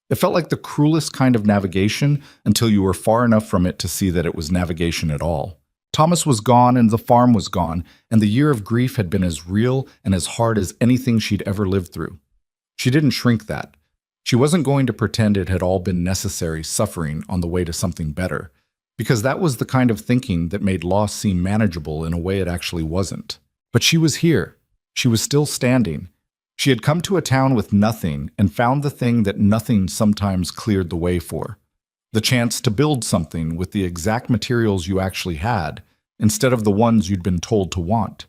It felt like the cruelest kind of navigation until you were far enough from it to see that it was navigation at all. Thomas was gone and the farm was gone, and the year of grief had been as real and as hard as anything she'd ever lived through. She didn't shrink that. She wasn't going to pretend it had all been necessary suffering on the way to something better, because that was the kind of thinking that made loss seem manageable in a way it actually wasn't. But she was here. She was still standing. She had come to a town with nothing and found the thing that nothing sometimes cleared the way for. The chance to build something with the exact materials you actually had, instead of the ones you'd been told to want.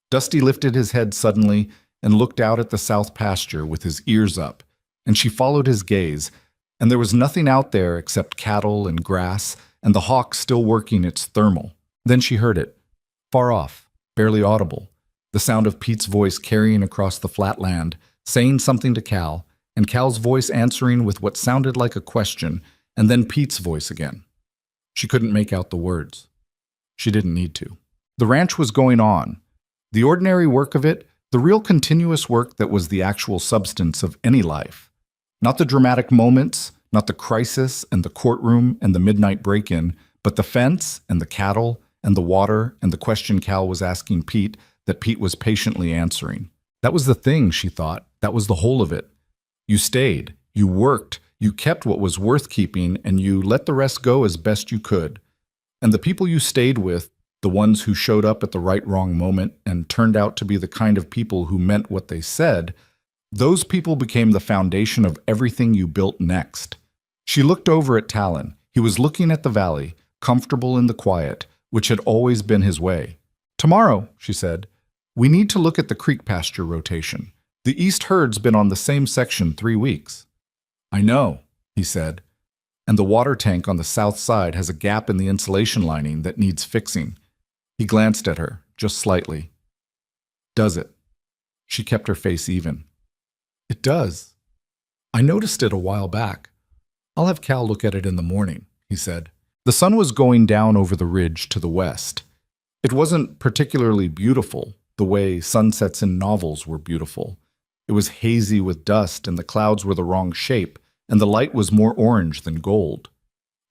Dusty lifted his head suddenly and looked out at the south pasture with his ears up, and she followed his gaze, and there was nothing out there except cattle and grass and the hawk still working its thermal. Then she heard it, far off, barely audible, the sound of Pete's voice carrying across the flat land, saying something to Cal, and Cal's voice answering with what sounded like a question, and then Pete's voice again. She couldn't make out the words. She didn't need to. The ranch was going on. The ordinary work of it, the real continuous work that was the actual substance of any life. Not the dramatic moments, not the crisis and the courtroom and the midnight break-in, but the fence and the cattle and the water and the question Cal was asking Pete that Pete was patiently answering. That was the thing, she thought. That was the whole of it. You stayed. You worked. You kept what was worth keeping, and you let the rest go as best you could. And the people you stayed with, the ones who showed up at the right-wrong moment and turned out to be the kind of people who meant what they said, those people became the foundation of everything you built next. She looked over at Talon. He was looking at the valley, comfortable in the quiet, which had always been his way. "Tomorrow," she said, "we need to look at the creek pasture rotation. The east herd's been on the same section 3 weeks. "I know," he said, "and the water tank on the south side has a gap in the insulation lining that needs fixing." He glanced at her, just slightly. "Does it?" She kept her face even. "It does. I noticed it a while back. I'll have Cal look at it in the morning," he said. The sun was going down over the ridge to the west. It wasn't particularly beautiful, the way sunsets in novels were beautiful. It was hazy with dust, and the clouds were the wrong shape, and the light was more orange than gold.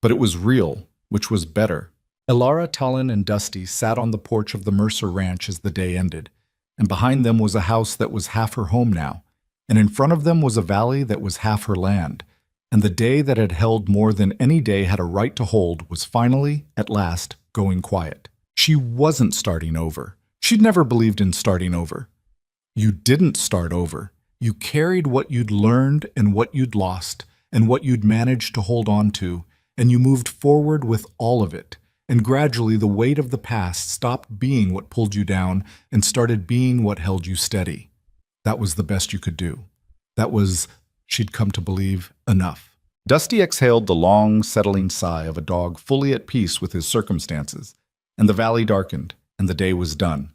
But it was real, which was better. Elara, Talon, and Dusty sat on the porch of the Mercer Ranch as the day ended, and behind them was a house that was half her home now, and in front of them was a valley that was half her land, and the day that had held more than any day had a right to hold was finally, at last, going quiet. She wasn't starting over. She'd never believed in starting over. You didn't start over. You carried what you'd learned and what you'd lost and what you'd managed to hold on to, and you moved forward with all of it. And gradually the weight of the past stopped being what pulled you down and started being what held you steady. That was the best you could do. That was, she'd come to believe, enough. Dusty exhaled the long, settling sigh of a dog fully at peace with his circumstances, and the valley darkened, and the day was done.